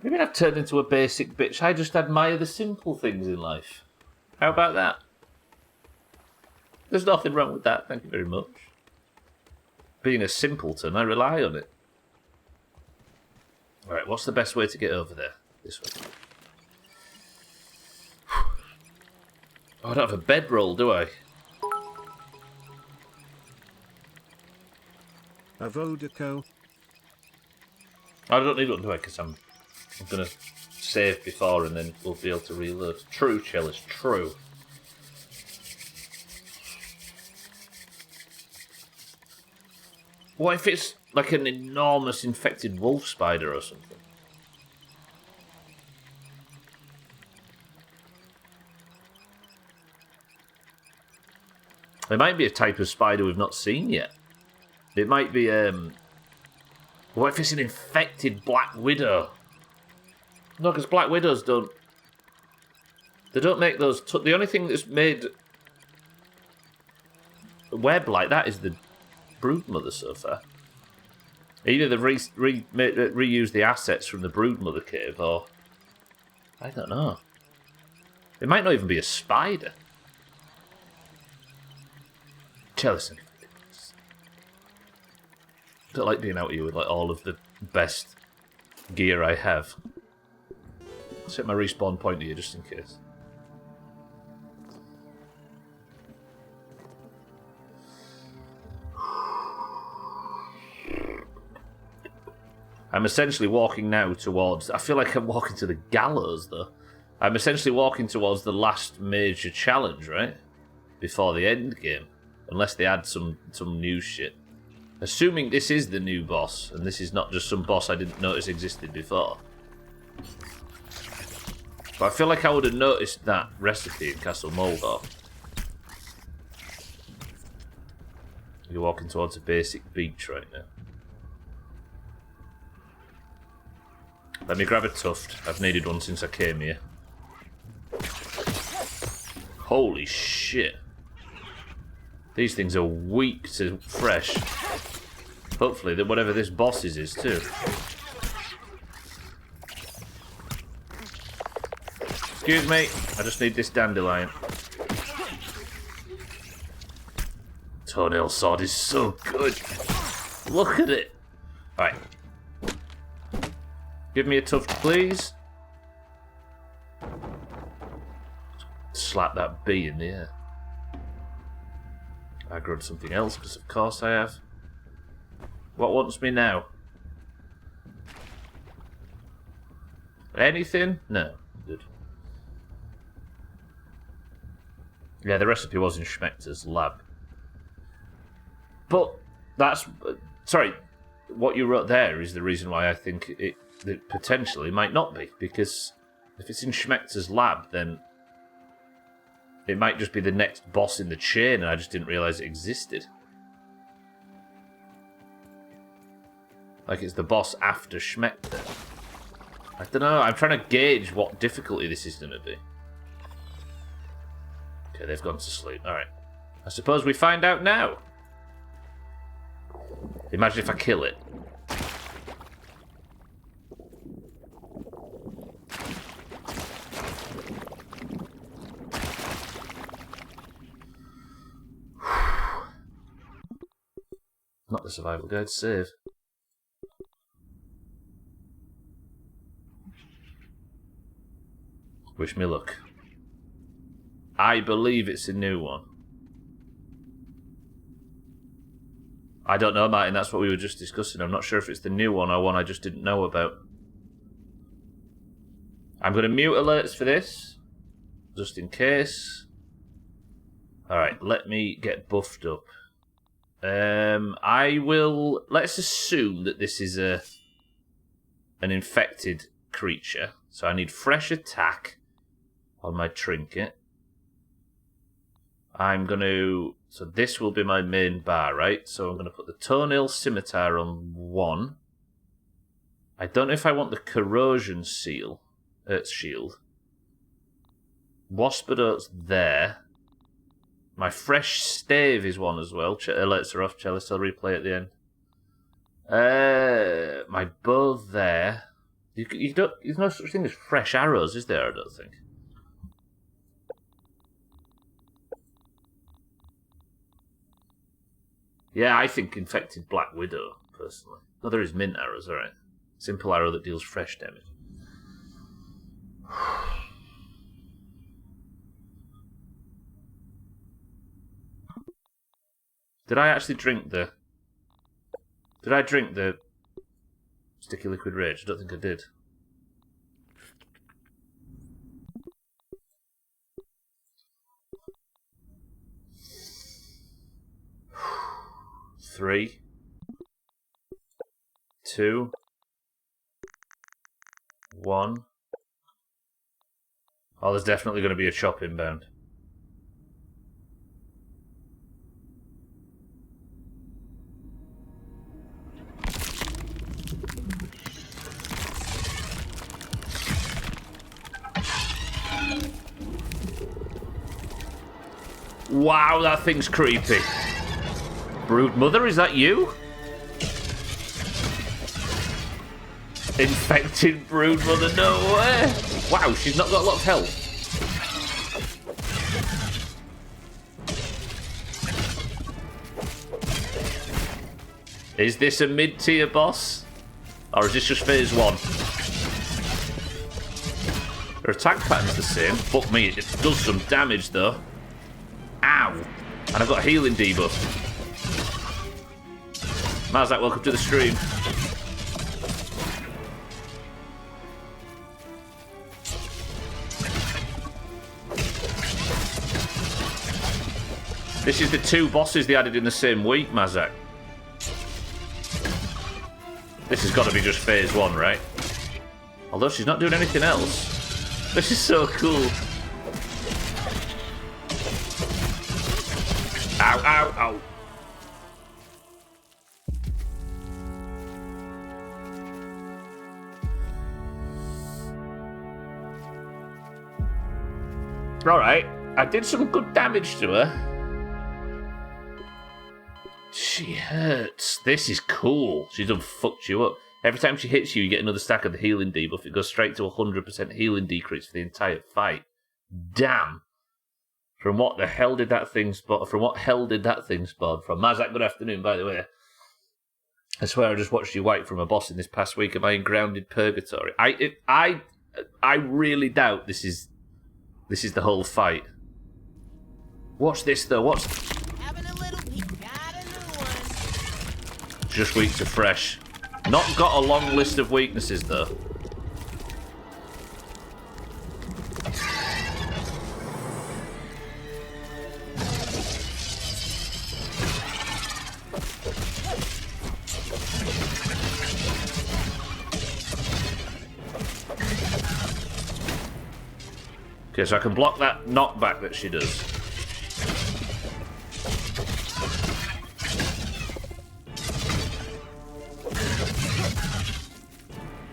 Maybe I've turned into a basic bitch. I just admire the simple things in life. How about that? There's nothing wrong with that, thank you very much. Being a simpleton, I rely on it. Alright, what's the best way to get over there? This way. Oh, I don't have a bedroll, do I? A Vodako. I don't need one, do I? Because I'm going to save before and then we'll be able to reload. True, Chillis, true. What if it's like an enormous infected wolf spider or something? It might be a type of spider we've not seen yet. It might be, what if it's an infected black widow? No, because black widows don't... They don't make those... The only thing that's made a web like that is the broodmother so far. Either they've reused the assets from the broodmother cave, or... I don't know. It might not even be a spider. Jealous. I don't like being out here with like all of the best gear I have. Set my respawn point here just in case. I'm essentially walking now towards... I feel like I'm walking to the gallows, though. I'm essentially walking towards the last major challenge, right? Before the end game. Unless they add some new shit. Assuming this is the new boss, and this is not just some boss I didn't notice existed before. But I feel like I would have noticed that recipe in Castle Moldor. You're walking towards a basic beach right now. Let me grab a tuft. I've needed one since I came here. Holy shit. These things are weak to fresh. Hopefully that whatever this boss is too. Excuse me, I just need this dandelion. Toenail sword is so good. Look at it. Right. Give me a tuft, please. Slap that bee in the air. I growed something else, because of course I have. What wants me now? Anything? No. Good. Yeah, the recipe was in Schmechter's lab. But that's... Sorry, what you wrote there is the reason why I think it potentially might not be. Because if it's in Schmechter's lab, then it might just be the next boss in the chain and I just didn't realise it existed. Like it's the boss after Schmechter. I don't know, I'm trying to gauge what difficulty this is going to be. Okay, they've gone to sleep. Alright. I suppose we find out now. Imagine if I kill it. Not the survival guide, save. Wish me luck. I believe it's a new one. I don't know, Martin, that's what we were just discussing. I'm not sure if it's the new one or one I just didn't know about. I'm going to mute alerts for this, just in case. Alright, let me get buffed up. I will... Let's assume that this is an infected creature. So I need fresh attack on my trinket. I'm going to... So this will be my main bar, right? So I'm going to put the toenail scimitar on 1. I don't know if I want the corrosion shield. Waspidot's there. My fresh stave is one as well. Alerts are off. Chalice, I'll replay at the end. My bow there. There's no such thing as fresh arrows, is there? I don't think. Yeah, I think infected Black Widow, personally. No, there is mint arrows, alright. Simple arrow that deals fresh damage. Did I actually drink the... Did I drink the Sticky Liquid Rage? I don't think I did. Three, 2, 1. Oh, there's definitely going to be a chop inbound. Wow, that thing's creepy. Broodmother, is that you? Infected Broodmother, no way! Wow, she's not got a lot of health. Is this a mid-tier boss? Or is this just phase 1? Her attack pattern's the same. Fuck me, it does some damage though. Ow! And I've got a healing debuff. Marzak, welcome to the stream. This is the 2 bosses they added in the same week, Marzak. This has got to be just phase 1, right? Although she's not doing anything else. This is so cool. Ow, ow, ow. Alright, I did some good damage to her. She hurts. This is cool. She's done fucked you up. Every time she hits you, you get another stack of the healing debuff. It goes straight to 100% healing decrease for the entire fight. Damn. From what the hell did that thing spawn? From what hell did that thing spawn from? Mazak, good afternoon, by the way. I swear I just watched you wipe from a boss in this past week. Am I in grounded purgatory? I really doubt this is the whole fight. Watch this though. Watch. Having a little peek. Got a new one. Just weak to fresh. Not got a long list of weaknesses though. Okay, so I can block that knockback that she does.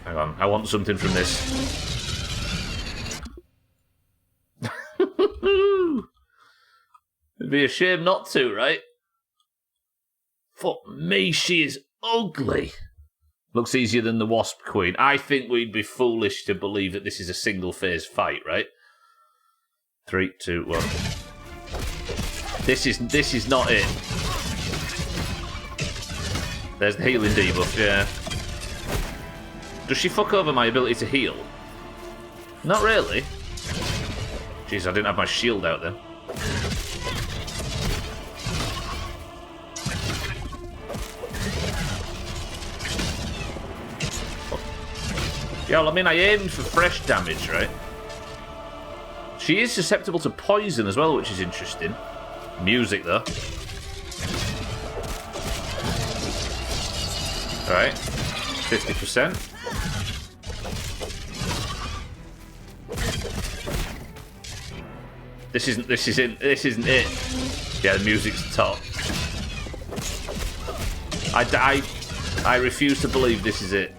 Hang on, I want something from this. It'd be a shame not to, right? Fuck me, she is ugly. Looks easier than the Wasp Queen. I think we'd be foolish to believe that this is a single phase fight, right? 3, 2, 1. This is not it. There's the healing debuff, yeah. Does she fuck over my ability to heal? Not really. Jeez, I didn't have my shield out then. Yeah, well, I mean, I aimed for fresh damage, right? She is susceptible to poison as well, which is interesting. Music, though. Alright. 50%. This isn't it. Yeah, the music's top. I refuse to believe this is it.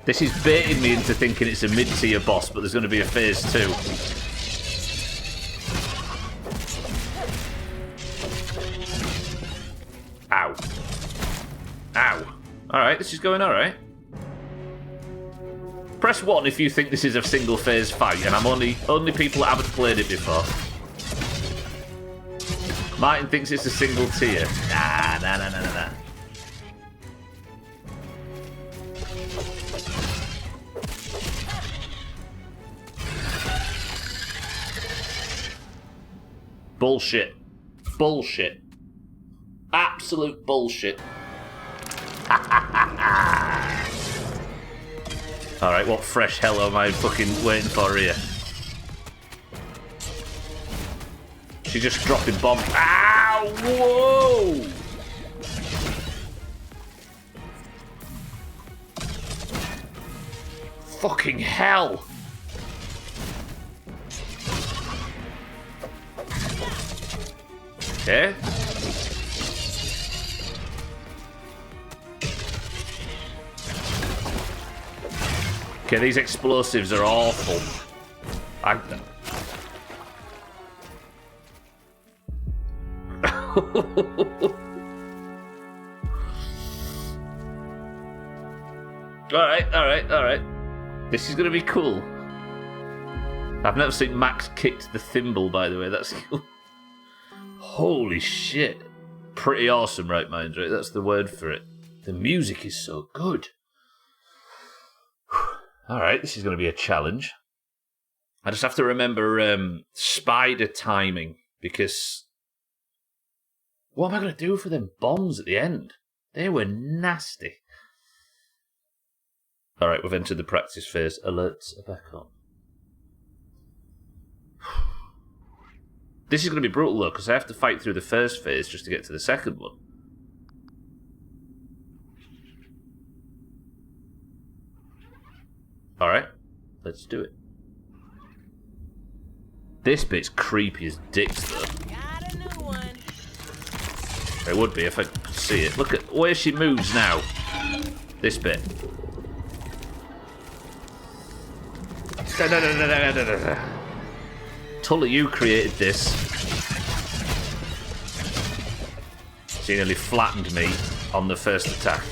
This is baiting me into thinking it's a mid-tier boss, but there's going to be a phase 2. this is going alright. Press 1 if you think this is a single phase fight, and I'm only people that haven't played it before. Martin thinks it's a single tier. Nah. Bullshit. Bullshit. Absolute bullshit. Alright, what fresh hell am I fucking waiting for here? She's just dropping bombs. Ow! Whoa! Fucking hell! Okay. Okay, these explosives are awful. Alright. This is gonna be cool. I've never seen Max kicked the thimble, by the way. That's cool. Holy shit. Pretty awesome, right, mind, right? That's the word for it. The music is so good. Alright, this is going to be a challenge. I just have to remember spider timing, because... What am I going to do for them bombs at the end? They were nasty. Alright, we've entered the practice phase. Alerts are back on. This is going to be brutal, though, because I have to fight through the first phase just to get to the second one. Alright, let's do it. This bit's creepy as dicks, though. Got a new one. It would be if I could see it. Look at where she moves now. This bit. Tully, you created this. She nearly flattened me on the first attack.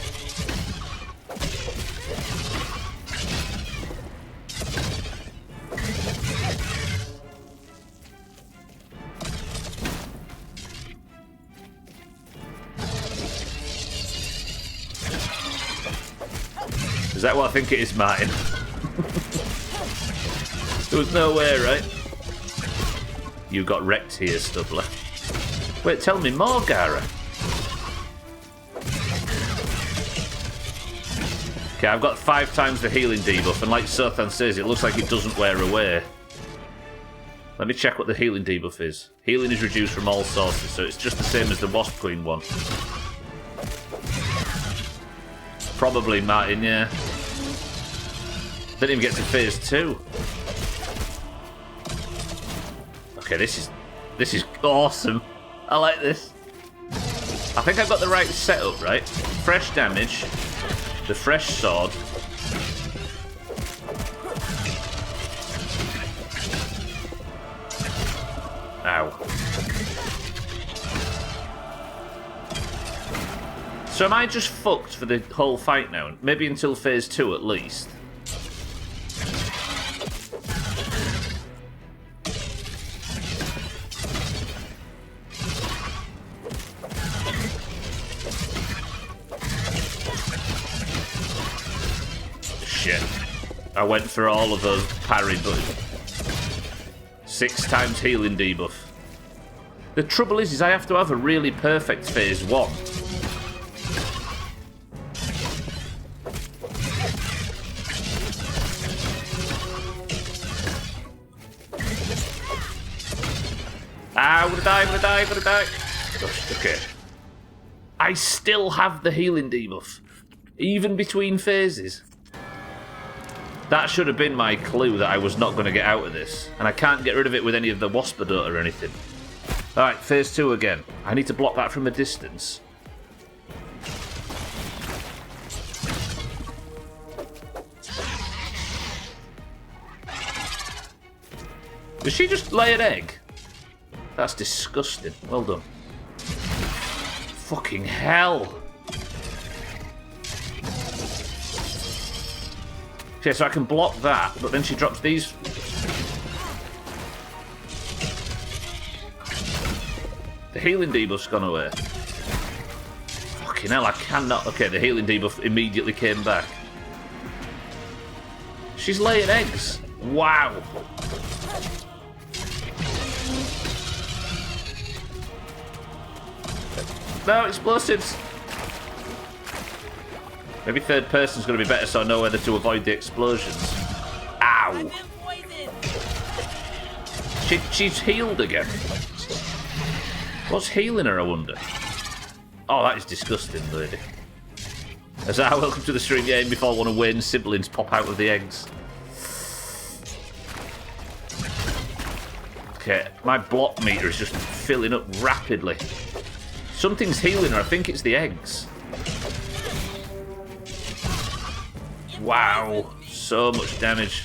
Is that what I think it is, Martin? There was no way, right? You got wrecked here, Stubbler. Wait, tell me more, Gara. Okay, I've got 5 times the healing debuff, and like Sothan says, it looks like it doesn't wear away. Let me check what the healing debuff is. Healing is reduced from all sources, so it's just the same as the Wasp Queen one. Probably, Martin, yeah. Didn't even get to phase 2. Okay, this is awesome. I like this. I think I've got the right setup, right? Fresh damage, the fresh sword. Ow. So am I just fucked for the whole fight now? Maybe until phase 2 at least. Shit. I went for all of those parry buttons. 6 times healing debuff. The trouble is I have to have a really perfect phase 1. I'm gonna die. Gosh, okay. I still have the healing debuff. Even between phases. That should have been my clue that I was not going to get out of this. And I can't get rid of it with any of the Waspadot or anything. Alright, phase 2 again. I need to block that from a distance. Did she just lay an egg? That's disgusting. Well done. Okay, so I can block that, but then she drops these. The healing debuff's gone away. Fucking hell, I cannot. Okay, the healing debuff immediately came back. She's laying eggs. Wow. No, explosives. Maybe third person's going to be better so I know whether to avoid the explosions. Ow. She's healed again. What's healing her, I wonder? Oh, that is disgusting, lady. Azar, welcome to the stream game. Before one of Wayne's siblings pop out of the eggs. Okay, my block meter is just filling up rapidly. Something's healing her. I think it's the eggs. Wow, so much damage.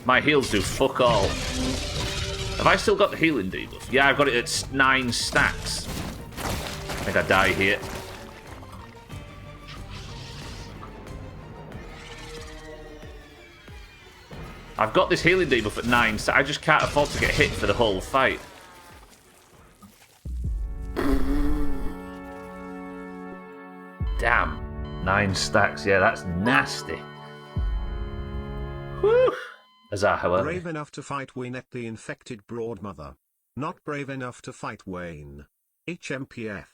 My heals do fuck all. Have I still got the healing debuff? Yeah, I've got it at 9 stacks. I think I die here. I've got this healing debuff at 9 stacks. I just can't afford to get hit for the whole fight. Damn. 9 stacks. Yeah, that's nasty. Whew. Azar, however. Brave enough to fight Wayne, the infected broadmother. Not brave enough to fight Wayne. HMPF.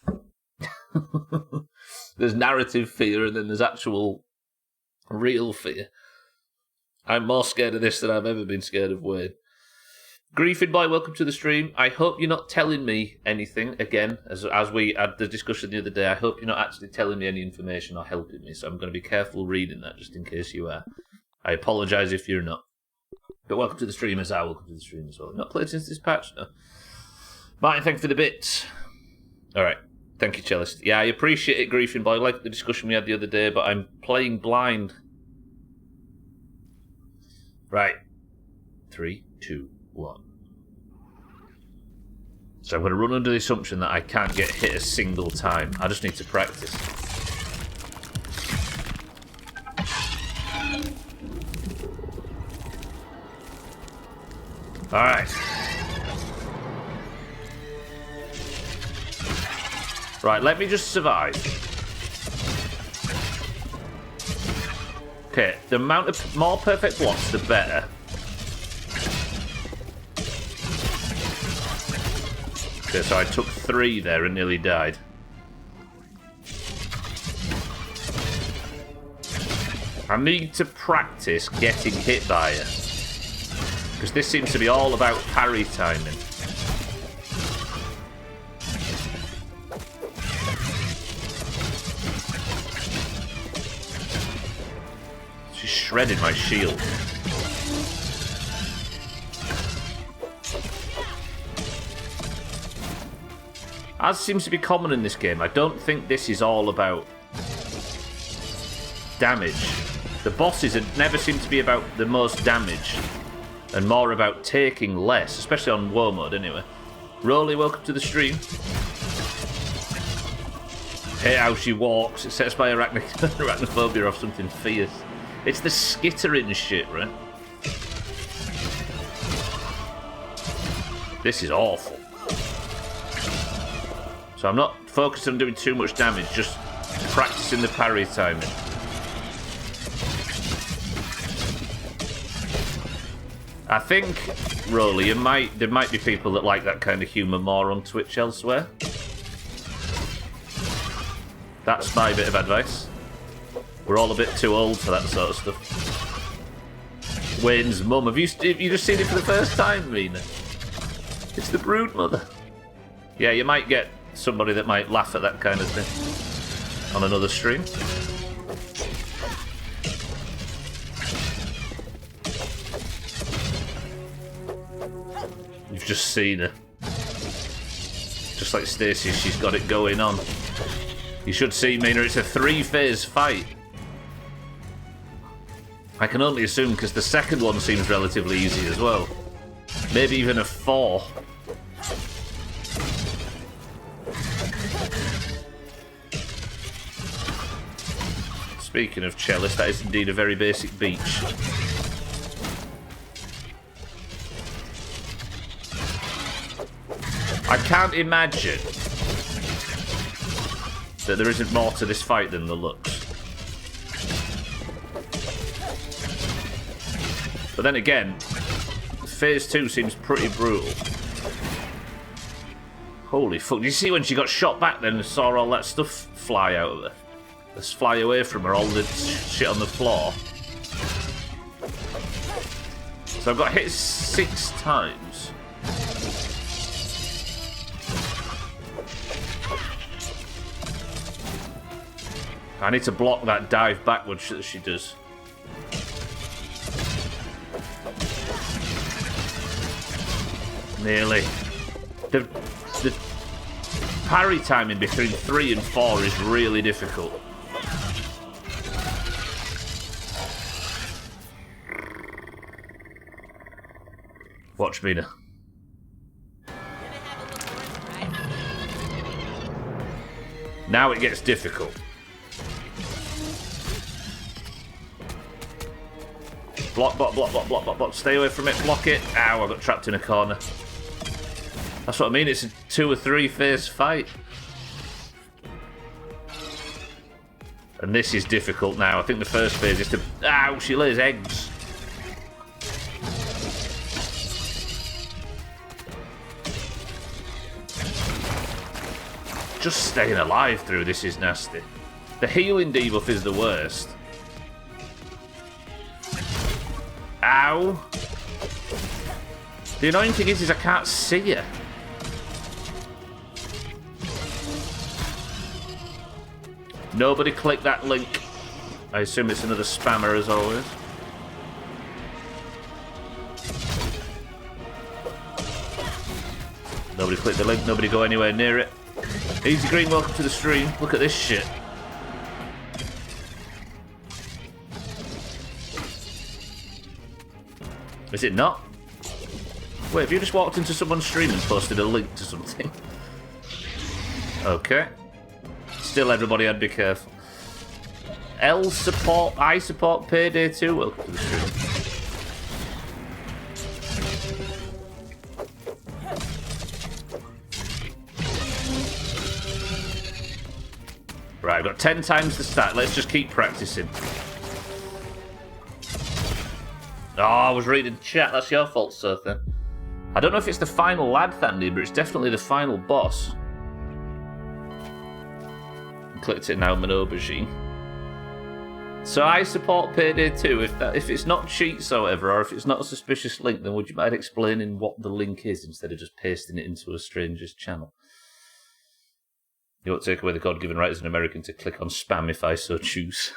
There's narrative fear and then there's actual real fear. I'm more scared of this than I've ever been scared of Wayne. Griefing Boy, welcome to the stream. I hope you're not telling me anything, again, as we had the discussion the other day, I hope you're not actually telling me any information or helping me, so I'm going to be careful reading that, just in case you are. I apologise if you're not. But welcome to the stream, as I welcome to the stream as well. Not played since this patch, no. Martin, thank you for the bits. Alright, thank you, Cellist. Yeah, I appreciate it, Griefing Boy. I like the discussion we had the other day, but I'm playing blind. Right. 3, 2, 1. So I'm going to run under the assumption that I can't get hit a single time. I just need to practice. Alright. Right, let me just survive. Okay, the amount of more perfect blocks, the better. Okay, so I took 3 there and nearly died. I need to practice getting hit by her. Because this seems to be all about parry timing. She shredded my shield. As seems to be common in this game, I don't think this is all about damage. The bosses never seem to be about the most damage, and more about taking less, especially on War mode anyway. Rolly, welcome to the stream. Hey, how she walks. It sets my arachnophobia off something fierce. It's the skittering shit, right? This is awful. So I'm not focused on doing too much damage, just practicing the parry timing. I think, Rolly, there might be people that like that kind of humour more on Twitch elsewhere. That's my bit of advice. We're all a bit too old for that sort of stuff. Wayne's mum. Have you just seen it for the first time, Mina? It's the brood mother. Yeah, you might get somebody that might laugh at that kind of thing on another stream. You've just seen her. Just like Stacey, she's got it going on. You should see, Mina, it's a 3-phase fight. I can only assume because the second one seems relatively easy as well. Maybe even a 4. Speaking of cellist, that is indeed a very basic beach. I can't imagine that there isn't more to this fight than the looks. But then again, Phase 2 seems pretty brutal. Holy fuck, did you see when she got shot back then and saw all that stuff fly out of her? Let's fly away from her, all the shit on the floor. So I've got hit 6 times. I need to block that dive backwards that she does. Nearly. The parry timing between 3 and 4 is really difficult. Watch me now. Now it gets difficult. Block, block, block, block, block, block, block. Stay away from it. Block it. Ow, I got trapped in a corner. That's what I mean. It's a 2 or 3 phase fight. And this is difficult now. I think the first phase is to... Ow, she lays eggs. Just staying alive through this is nasty. The healing debuff is the worst. Ow. The annoying thing is I can't see her. Nobody click that link. I assume it's another spammer as always. Nobody click the link, nobody go anywhere near it. Easy Green, welcome to the stream. Look at this shit. Is it not? Wait, have you just walked into someone's stream and posted a link to something? Okay. Still, everybody, I'd be careful. L support, I support Payday 2. Welcome to the stream. Right, I've got 10 times the stat. Let's just keep practicing. Oh, I was reading chat. That's your fault, sir. Then. I don't know if it's the final lad, Thandy, but it's definitely the final boss. Clicked it now, an aubergine. So I support Payday 2. If it's not cheats or whatever, or if it's not a suspicious link, then would you mind explaining what the link is instead of just pasting it into a stranger's channel? You won't take away the God-given right as an American to click on spam if I so choose.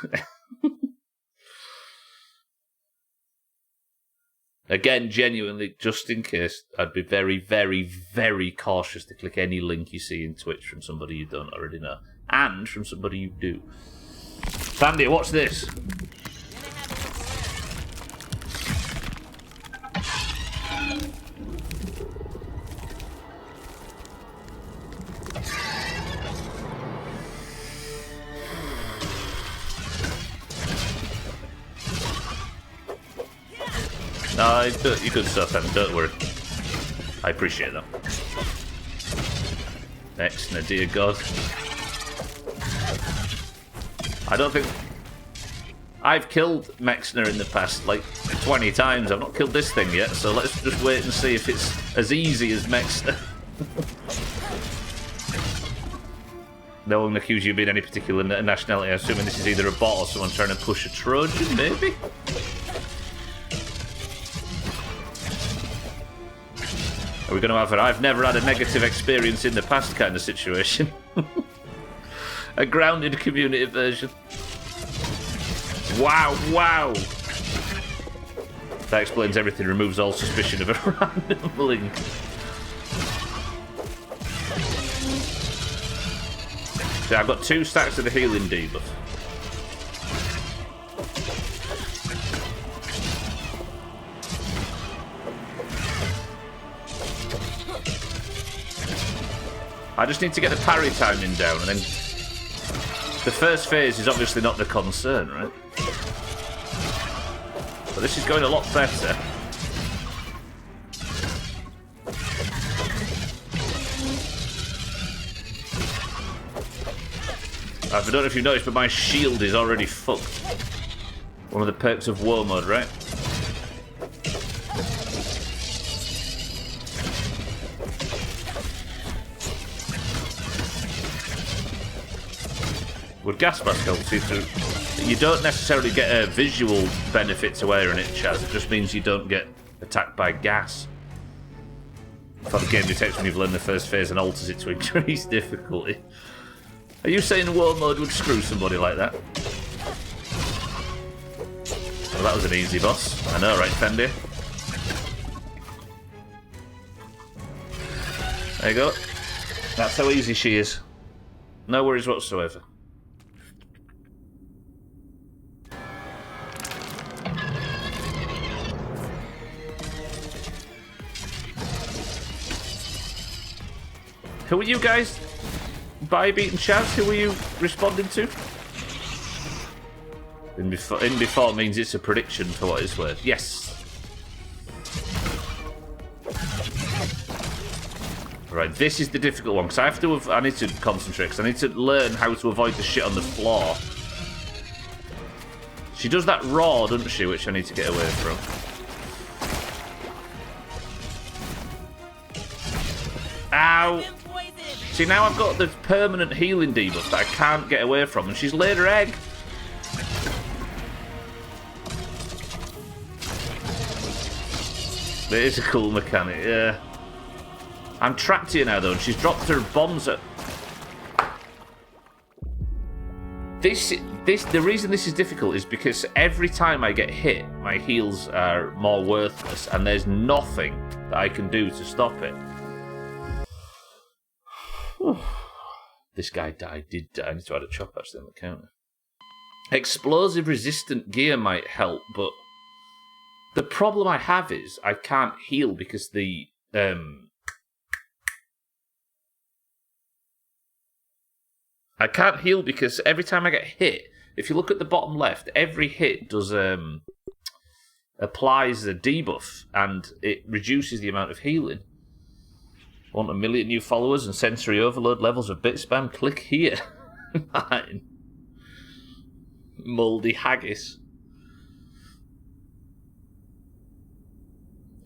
Again, genuinely, just in case, I'd be very, very, very cautious to click any link you see in Twitch from somebody you don't already know. And from somebody you do. Sandy, watch this. No, you good stuff, then. Don't worry. I appreciate that. Next, no, dear God. I don't think... I've killed Mexner in the past, like, 20 times. I've not killed this thing yet, so let's just wait and see if it's as easy as Mexner. No one accuse you of being any particular nationality. I'm assuming this is either a bot or someone trying to push a Trojan, maybe? Are we going to have an I've never had a negative experience in the past kind of situation? A grounded community version. Wow, wow. That explains everything, removes all suspicion of a random link. So I've got 2 stacks of the healing debuff. I just need to get the parry timing down and then The first phase is obviously not the concern, right? But this is going a lot better. I don't know if you've noticed, but my shield is already fucked. One of the perks of war mode, right? Would gas mask help you through? You don't necessarily get a visual benefit to wearing it, Chaz. It just means you don't get attacked by gas. For the game detects when you've learned the first phase and alters it to increase difficulty. Are you saying war mode would screw somebody like that? Well, that was an easy boss. I know, right, Fendi? There you go. That's how easy she is. No worries whatsoever. Who are you guys? Bybeat and Chaz, who are you responding to? In before means it's a prediction for what it's worth. Yes. Right, this is the difficult one because I need to concentrate because I need to learn how to avoid the shit on the floor. She does that raw, doesn't she? Which I need to get away from. Ow! See, now I've got the permanent healing debuff that I can't get away from, and she's laid her egg. It is a cool mechanic, yeah. I'm trapped here now, though, and she's dropped her bombs at... The reason this is difficult is because every time I get hit, my heals are more worthless, and there's nothing that I can do to stop it. This guy did die. I need to add a chop actually on the counter. Explosive resistant gear might help, but the problem I have is I can't heal because the I can't heal because every time I get hit, if you look at the bottom left, every hit does applies a debuff and it reduces the amount of healing. Want 1 million new followers and sensory overload levels of bit spam? Click here. Mine. Mouldy haggis.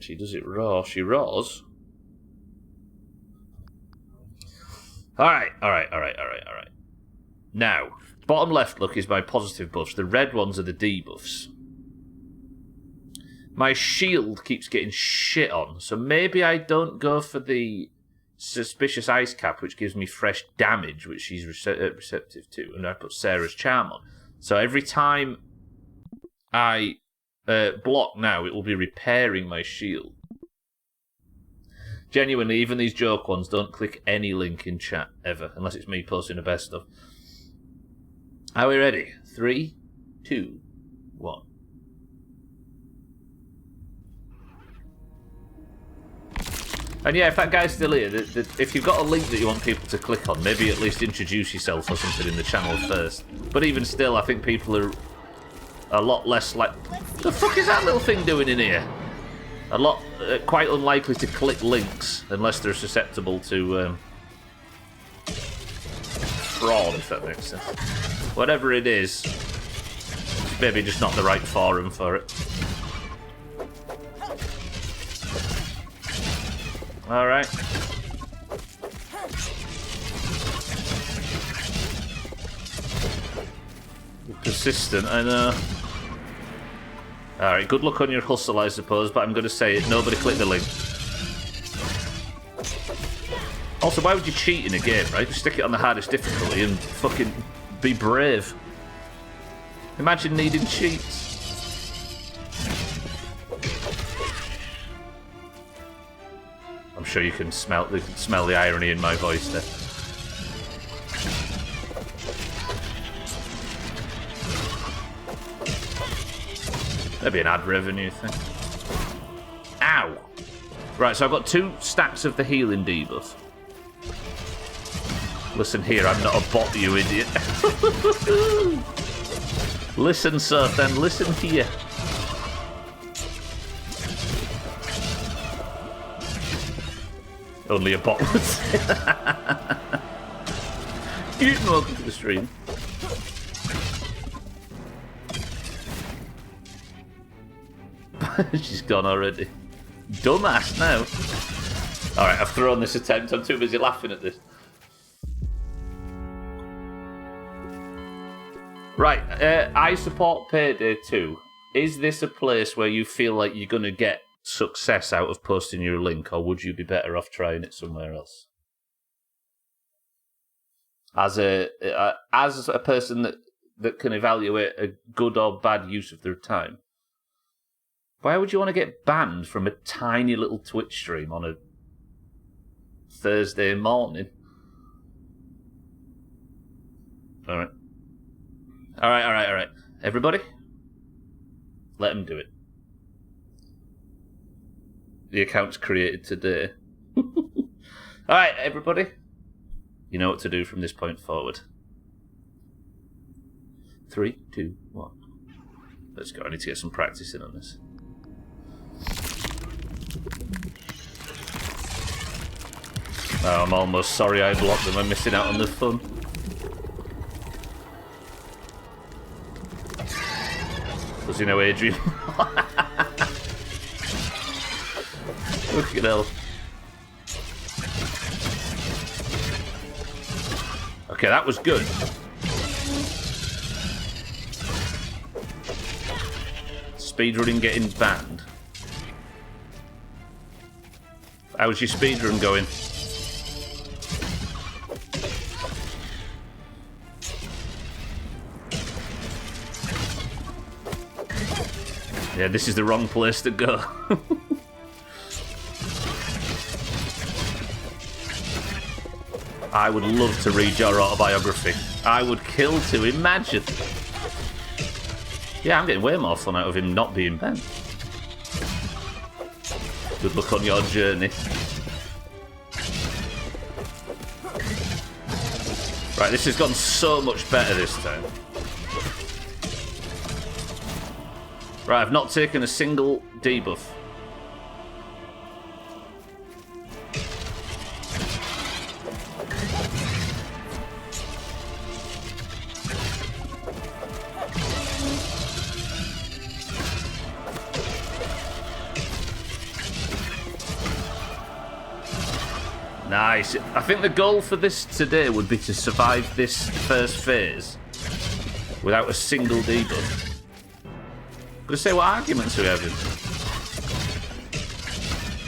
She does it raw. She raws. Alright. Now, bottom left, look, is my positive buffs. The red ones are the debuffs. My shield keeps getting shit on, so maybe I don't go for the Suspicious Ice Cap, which gives me fresh damage, which she's receptive to, and I put Sarah's Charm on. So every time I block now, it will be repairing my shield. Genuinely, even these joke ones, don't click any link in chat, ever, unless it's me posting the best stuff. Are we ready? 3, 2, 1. And yeah, if that guy's still here, if you've got a link that you want people to click on, maybe at least introduce yourself or something in the channel first. But even still, I think people are a lot less like... The fuck is that little thing doing in here? A lot... quite unlikely to click links unless they're susceptible to... fraud, if that makes sense. Whatever it is, maybe just not the right forum for it. Alright. Persistent, I know. Alright, good luck on your hustle, I suppose, but I'm going to say it. Nobody click the link. Also, why would you cheat in a game, right? Just stick it on the hardest difficulty and fucking be brave. Imagine needing cheats. I'm sure you can smell the irony in my voice there. Maybe an ad revenue thing. Ow! Right, so I've got 2 stacks of the healing debuff. Listen here, I'm not a bot, you idiot. Listen, sir, then listen here. Only a bot would say that. Welcome to the stream. She's gone already. Dumbass now. Alright, I've thrown this attempt. I'm too busy laughing at this. Right, I support Payday 2. Is this a place where you feel like you're going to get success out of posting your link, or would you be better off trying it somewhere else? As a person that can evaluate a good or bad use of their time, why would you want to get banned from a tiny little Twitch stream on a Thursday morning? Alright. Alright. Everybody, let him do it. The account's created today. Alright, everybody. You know what to do from this point forward. 3, 2, 1. Let's go. I need to get some practice in on this. Oh, I'm almost sorry I blocked them. I'm missing out on the fun. Does he know Adrian? Look at hell. Okay, that was good. Speedrunning getting banned. How's your speedrun going? Yeah, this is the wrong place to go. I would love to read your autobiography. I would kill to imagine. Yeah, I'm getting way more fun out of him not being banned. Good luck on your journey. Right, this has gone so much better this time. Right, I've not taken a single debuff. Nice. I think the goal for this today would be to survive this first phase without a single debuff. But say, what arguments are we having?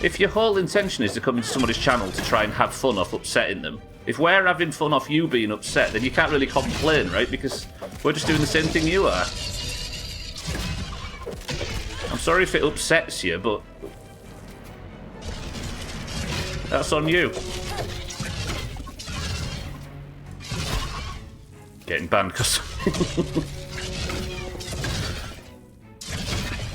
If your whole intention is to come into somebody's channel to try and have fun off upsetting them, if we're having fun off you being upset, then you can't really complain, right? Because we're just doing the same thing you are. I'm sorry if it upsets you, but that's on you. Getting banned because...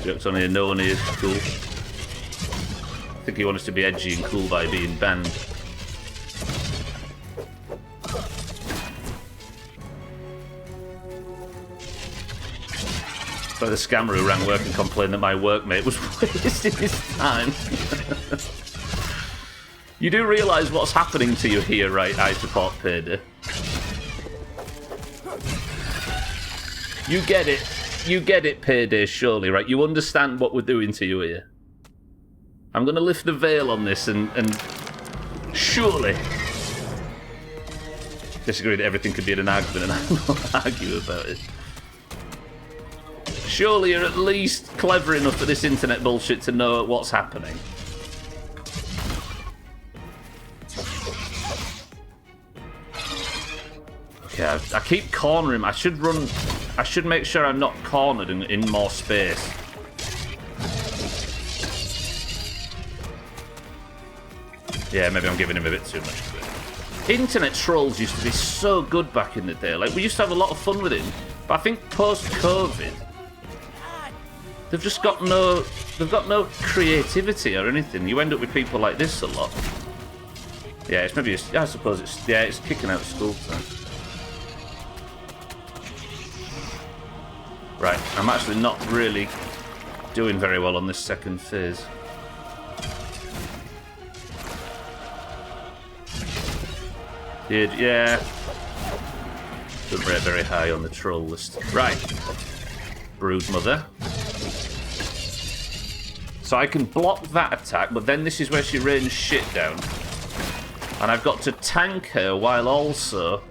Jokes on here, no one here is cool. I think he wants to be edgy and cool by being banned. By the scammer who rang work and complained that my workmate was wasting his time. You do realise what's happening to you here, right? I support Payday. You get it. You get it, Payday, surely, right? You understand what we're doing to you here. I'm going to lift the veil on this and surely disagree that everything could be in an argument and I will argue about it. Surely you're at least clever enough for this internet bullshit to know what's happening. Okay, I keep cornering. I should make sure I'm not cornered in more space. Yeah, maybe I'm giving him a bit too much credit. Internet trolls used to be so good back in the day. Like, we used to have a lot of fun with him. But I think post-COVID, they've just got no... They've got no creativity or anything. You end up with people like this a lot. Yeah, it's maybe. I suppose it's. Yeah, it's kicking out school time. Right, I'm actually not really doing very well on this second phase. Yeah. Doesn't rate very high on the troll list. Right. Broodmother. So I can block that attack, but then this is where she rains shit down. And I've got to tank her while also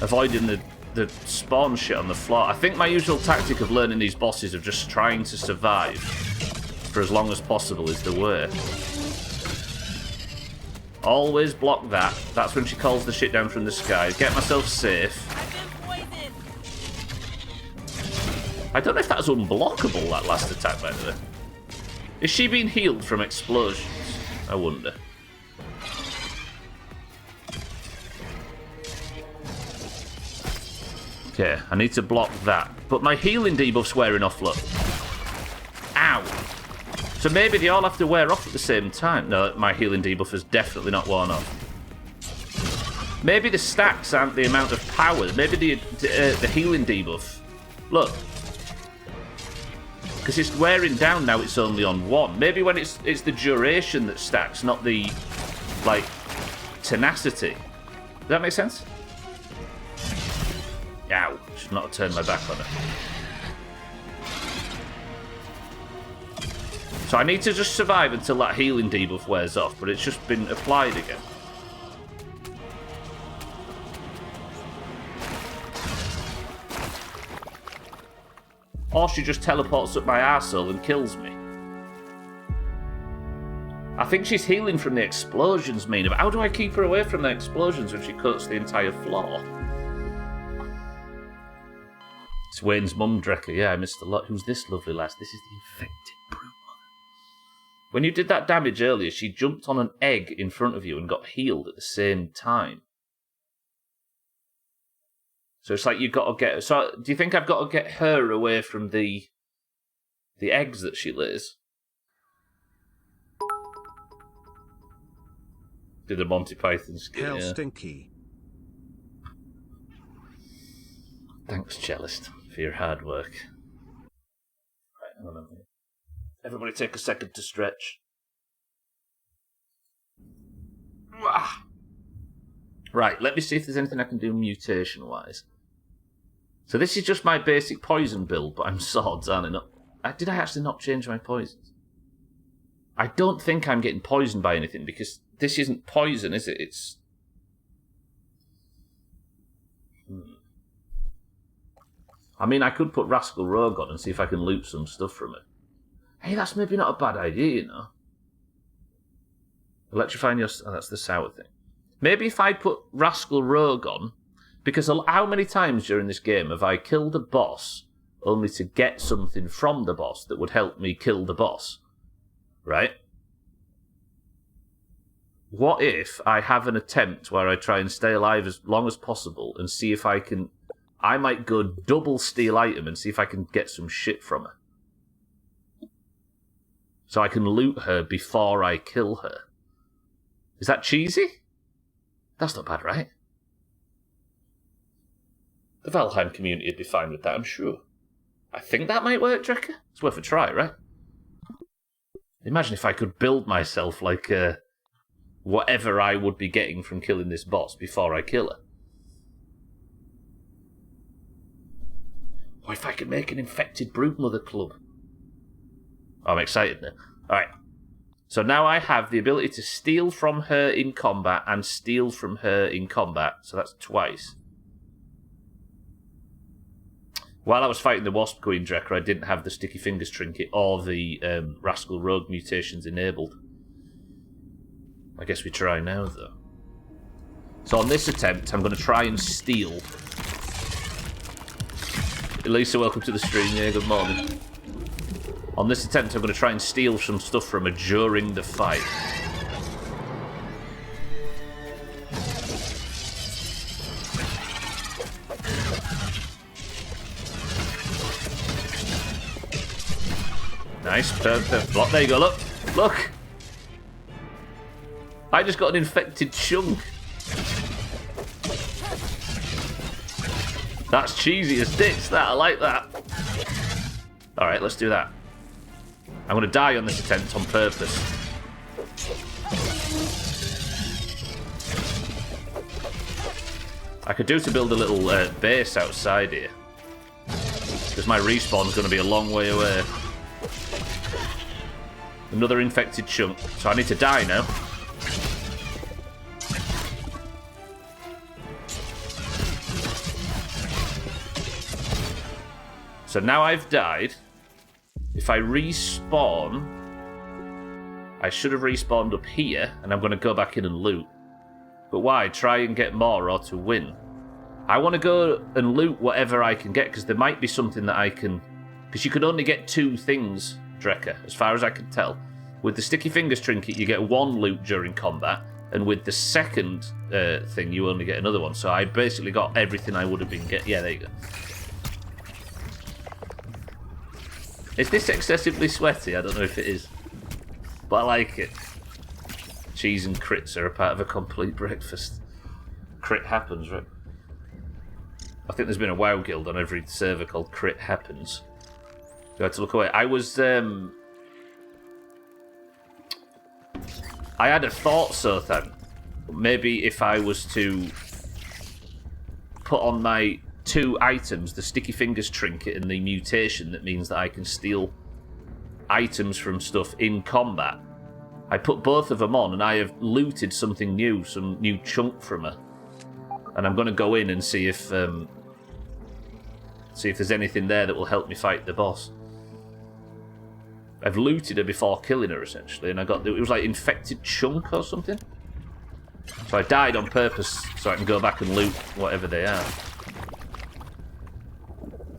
avoiding the spawn shit on the floor. I think my usual tactic of learning these bosses of just trying to survive for as long as possible is the way. Always block that. That's when she calls the shit down from the sky. Get myself safe. I don't know if that's unblockable, that last attack, by the way. Is she being healed from explosions? I wonder. Okay, I need to block that. But my healing debuff's wearing off, look. Ow! So maybe they all have to wear off at the same time. No, my healing debuff has definitely not worn off. Maybe the stacks aren't the amount of power. Maybe the healing debuff. Look. Because it's wearing down now, it's only on one. Maybe when it's the duration that stacks, not the, like, tenacity. Does that make sense? Ow. Should not have turned my back on her. So I need to just survive until that healing debuff wears off, but it's just been applied again. Or she just teleports up my arsehole and kills me. I think she's healing from the explosions, Mina, but how do I keep her away from the explosions when she coats the entire floor? It's Wayne's mum, Drecker. Yeah, I missed a lot. Who's this lovely lass? This is the infected broodmother. When you did that damage earlier, she jumped on an egg in front of you and got healed at the same time. So it's like you've got to get... So do you think I've got to get her away from the eggs that she lays? Did a Monty Python skit, Hell yeah. stinky. Thanks, Cellist, for your hard work. Right, hang on a minute. Everybody take a second to stretch. Right, let me see if there's anything I can do mutation-wise. So this is just my basic poison build, but I'm swords, aren't I? Did I actually not change my poisons? I don't think I'm getting poisoned by anything, because this isn't poison, is it? It's... I mean, I could put Rascal Rogue on and see if I can loot some stuff from it. Hey, that's maybe not a bad idea, you know. Electrifying your... Oh, that's the sour thing. Maybe if I put Rascal Rogue on, because how many times during this game have I killed a boss only to get something from the boss that would help me kill the boss? Right? What if I have an attempt where I try and stay alive as long as possible and see if I can... I might go double steal item and see if I can get some shit from her. So I can loot her before I kill her. Is that cheesy? That's not bad, right? The Valheim community would be fine with that, I'm sure. I think that might work, Drecker. It's worth a try, right? Imagine if I could build myself like whatever I would be getting from killing this boss before I kill her. Or if I could make an infected broodmother club. I'm excited now. Alright. So now I have the ability to steal from her in combat and steal from her in combat. So that's twice. While I was fighting the Wasp Queen Drecker, I didn't have the Sticky Fingers trinket or the Rascal Rogue mutations enabled. I guess we try now, though. So on this attempt, I'm going to try and steal. Elisa, welcome to the stream. Yeah, good morning. On this attempt, I'm going to try and steal some stuff from her during the fight. Nice, perfect block. There you go, look. Look! I just got an infected chunk. That's cheesy as dicks, that. I like that. Alright, let's do that. I'm going to die on this attempt on purpose. I could do to build a little base outside here. Because my respawn's going to be a long way away. Another infected chunk. So I need to die now. So now I've died. If I respawn, I should have respawned up here, and I'm going to go back in and loot. But why? Try and get more or to win? I want to go and loot whatever I can get, because there might be something that I can... Because you could only get 2 things, Drekker, as far as I can tell. With the Sticky Fingers trinket, you get 1 loot during combat, and with the second thing, you only get another one. So I basically got everything I would have been getting. Yeah, there you go. Is this excessively sweaty? I don't know if it is. But I like it. Cheese and crits are a part of a complete breakfast. Crit happens, right? I think there's been a WoW guild on every server called Crit Happens. You had to look away. I was... I had a thought, Sothan. Maybe if I was to put on my 2 items, the Sticky Fingers trinket and the mutation that means that I can steal items from stuff in combat. I put both of them on and I have looted something new, some new chunk from her. And I'm going to go in and see if there's anything there that will help me fight the boss. I've looted her before killing her, essentially, and I got... It was like infected chunk or something. So I died on purpose so I can go back and loot whatever they are.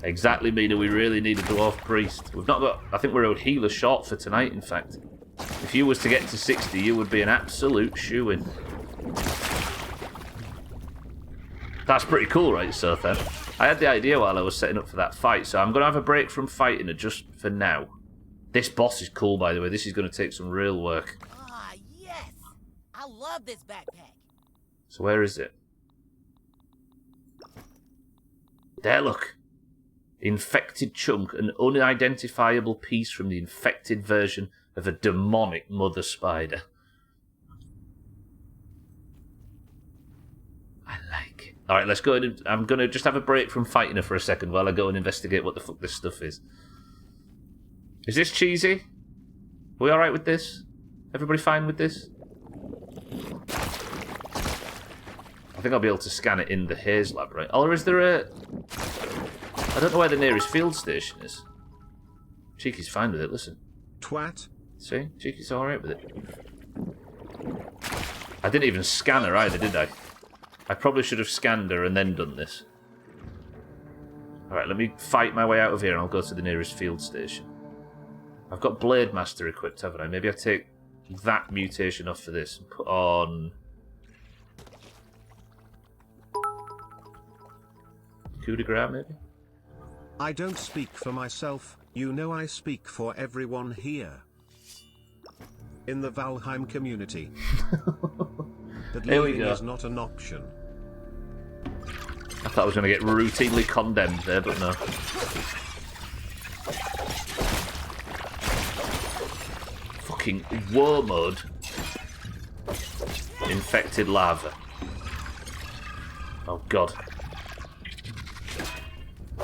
Exactly, Mina, we really need a dwarf priest. We've not got... I think we're a healer short for tonight, in fact. If you was to get to 60, you would be an absolute shoo-in. That's pretty cool, right, Sothan? I had the idea while I was setting up for that fight, so I'm going to have a break from fighting her just for now. This boss is cool, by the way. This is going to take some real work. Ah, yes! I love this backpack. So where is it? There, look. Infected chunk, an unidentifiable piece from the infected version of a demonic mother spider. I like it. Alright, let's go in. I'm going to just have a break from fighting her for a second while I go and investigate what the fuck this stuff is. Is this cheesy? Are we alright with this? Everybody fine with this? I think I'll be able to scan it in the Haze lab, right? Or is there a... I don't know where the nearest field station is. Cheeky's fine with it, listen. Twat. See? Cheeky's alright with it. I didn't even scan her either, did I? I probably should have scanned her and then done this. Alright, let me fight my way out of here and I'll go to the nearest field station. I've got Blade Master equipped, haven't I? Maybe I take that mutation off for this and put on... Coup de grace, maybe? I don't speak for myself, you know I speak for everyone here. In the Valheim community. That leaving is not an option. I thought I was going to get routinely condemned there, but no. Fucking war mode. Infected lava. Oh god.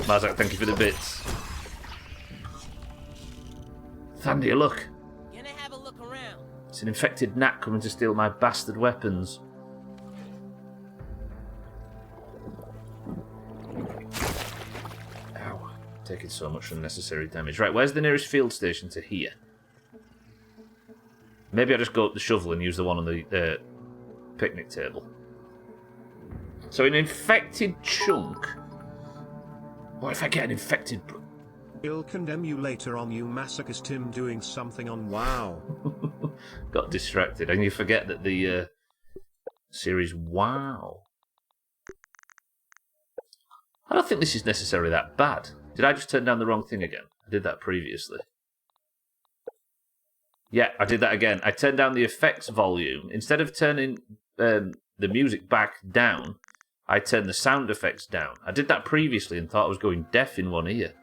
Mazak, thank you for the bits. Thandia, look. Gonna have a look around. It's an infected gnat coming to steal my bastard weapons. Ow. Taking so much unnecessary damage. Right, where's the nearest field station to here? Maybe I just go up the shovel and use the one on the picnic table. So an infected chunk. What if I get an infected... He'll condemn you later on, you masochist him doing something on WoW. Got distracted, and you forget that the series WoW. I don't think this is necessarily that bad. Did I just turn down the wrong thing again? I did that previously. Yeah, I did that again. I turned down the effects volume. Instead of turning the music back down, I turned the sound effects down. I did that previously and thought I was going deaf in one ear.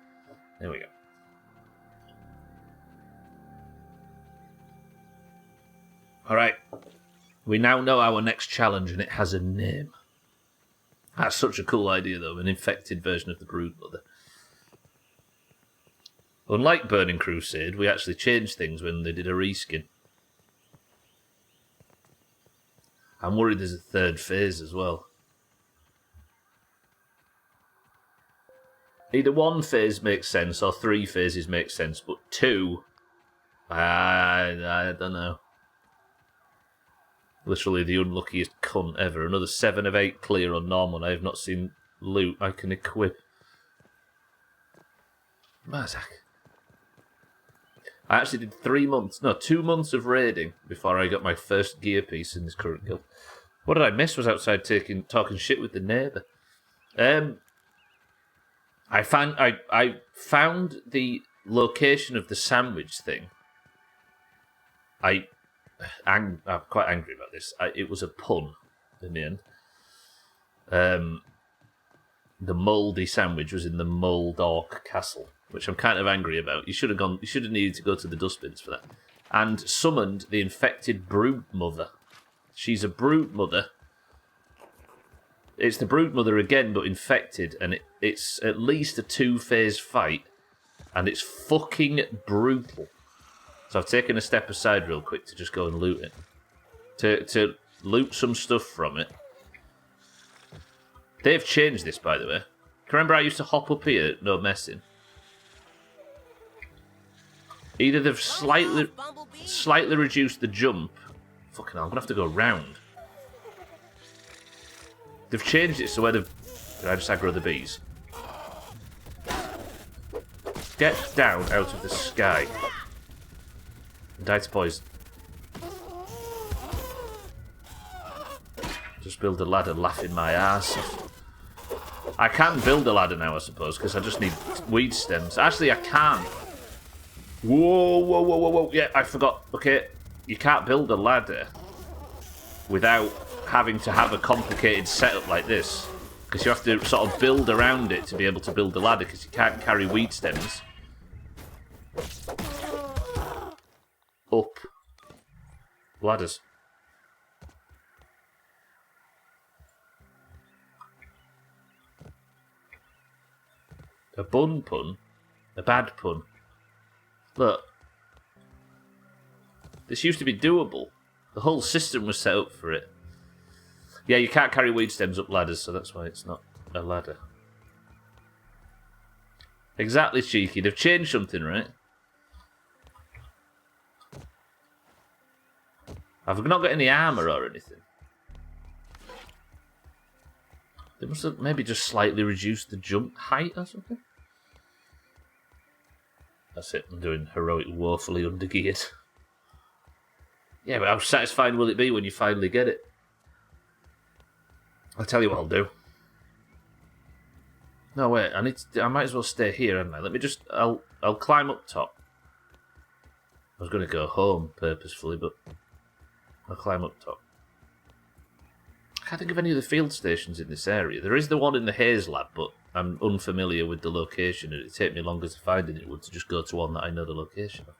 There we go. Alright. We now know our next challenge and it has a name. That's such a cool idea though, an infected version of the Broodmother. Unlike Burning Crusade, we actually changed things when they did a reskin. I'm worried there's a third phase as well. Either one phase makes sense or 3 phases make sense, but 2, I don't know. Literally the unluckiest cunt ever. Another 7 of 8 clear on normal. I have not seen loot I can equip. Mazak. I actually did 2 months of raiding before I got my first gear piece in this current guild. What did I miss? Was outside talking shit with the neighbour. I found the location of the sandwich thing. I'm quite angry about this. It was a pun in the end. The mouldy sandwich was in the Moldork Castle, which I'm kind of angry about. You should have needed to go to the dustbins for that. And summoned the infected Broodmother. She's a Broodmother. It's the Broodmother again, but infected, and it's at least a 2-phase fight, and it's fucking brutal. So I've taken a step aside real quick to just go and loot it. To loot some stuff from it. They've changed this, by the way. Can you remember I used to hop up here, no messing? Either they've slightly reduced the jump. Fucking hell, I'm going to have to go round. They've changed it so where they've... Did I just aggro the bees? Get down out of the sky. Die to poison. Just build a ladder, laughing my ass off. I can build a ladder now, I suppose, because I just need weed stems. Actually, I can. Whoa. Yeah, I forgot. Okay, you can't build a ladder without having to have a complicated setup like this. Because you have to sort of build around it to be able to build a ladder, because you can't carry weed stems up ladders. A bun pun? A bad pun? Look. This used to be doable. The whole system was set up for it. Yeah, you can't carry weed stems up ladders, so that's why it's not a ladder. Exactly, cheeky. They've changed something, right? I've not got any armour or anything. They must have maybe just slightly reduced the jump height or something. That's it, I'm doing heroic woefully undergeared. Yeah, but how satisfying will it be when you finally get it? I'll tell you what I'll do. No, wait, I might as well stay here, haven't I? Let me just... I'll climb up top. I was going to go home purposefully, but I'll climb up top. I can't think of any of the field stations in this area. There is the one in the Haze Lab, but I'm unfamiliar with the location, and it'd take me longer to find it would to just go to one that I know the location of.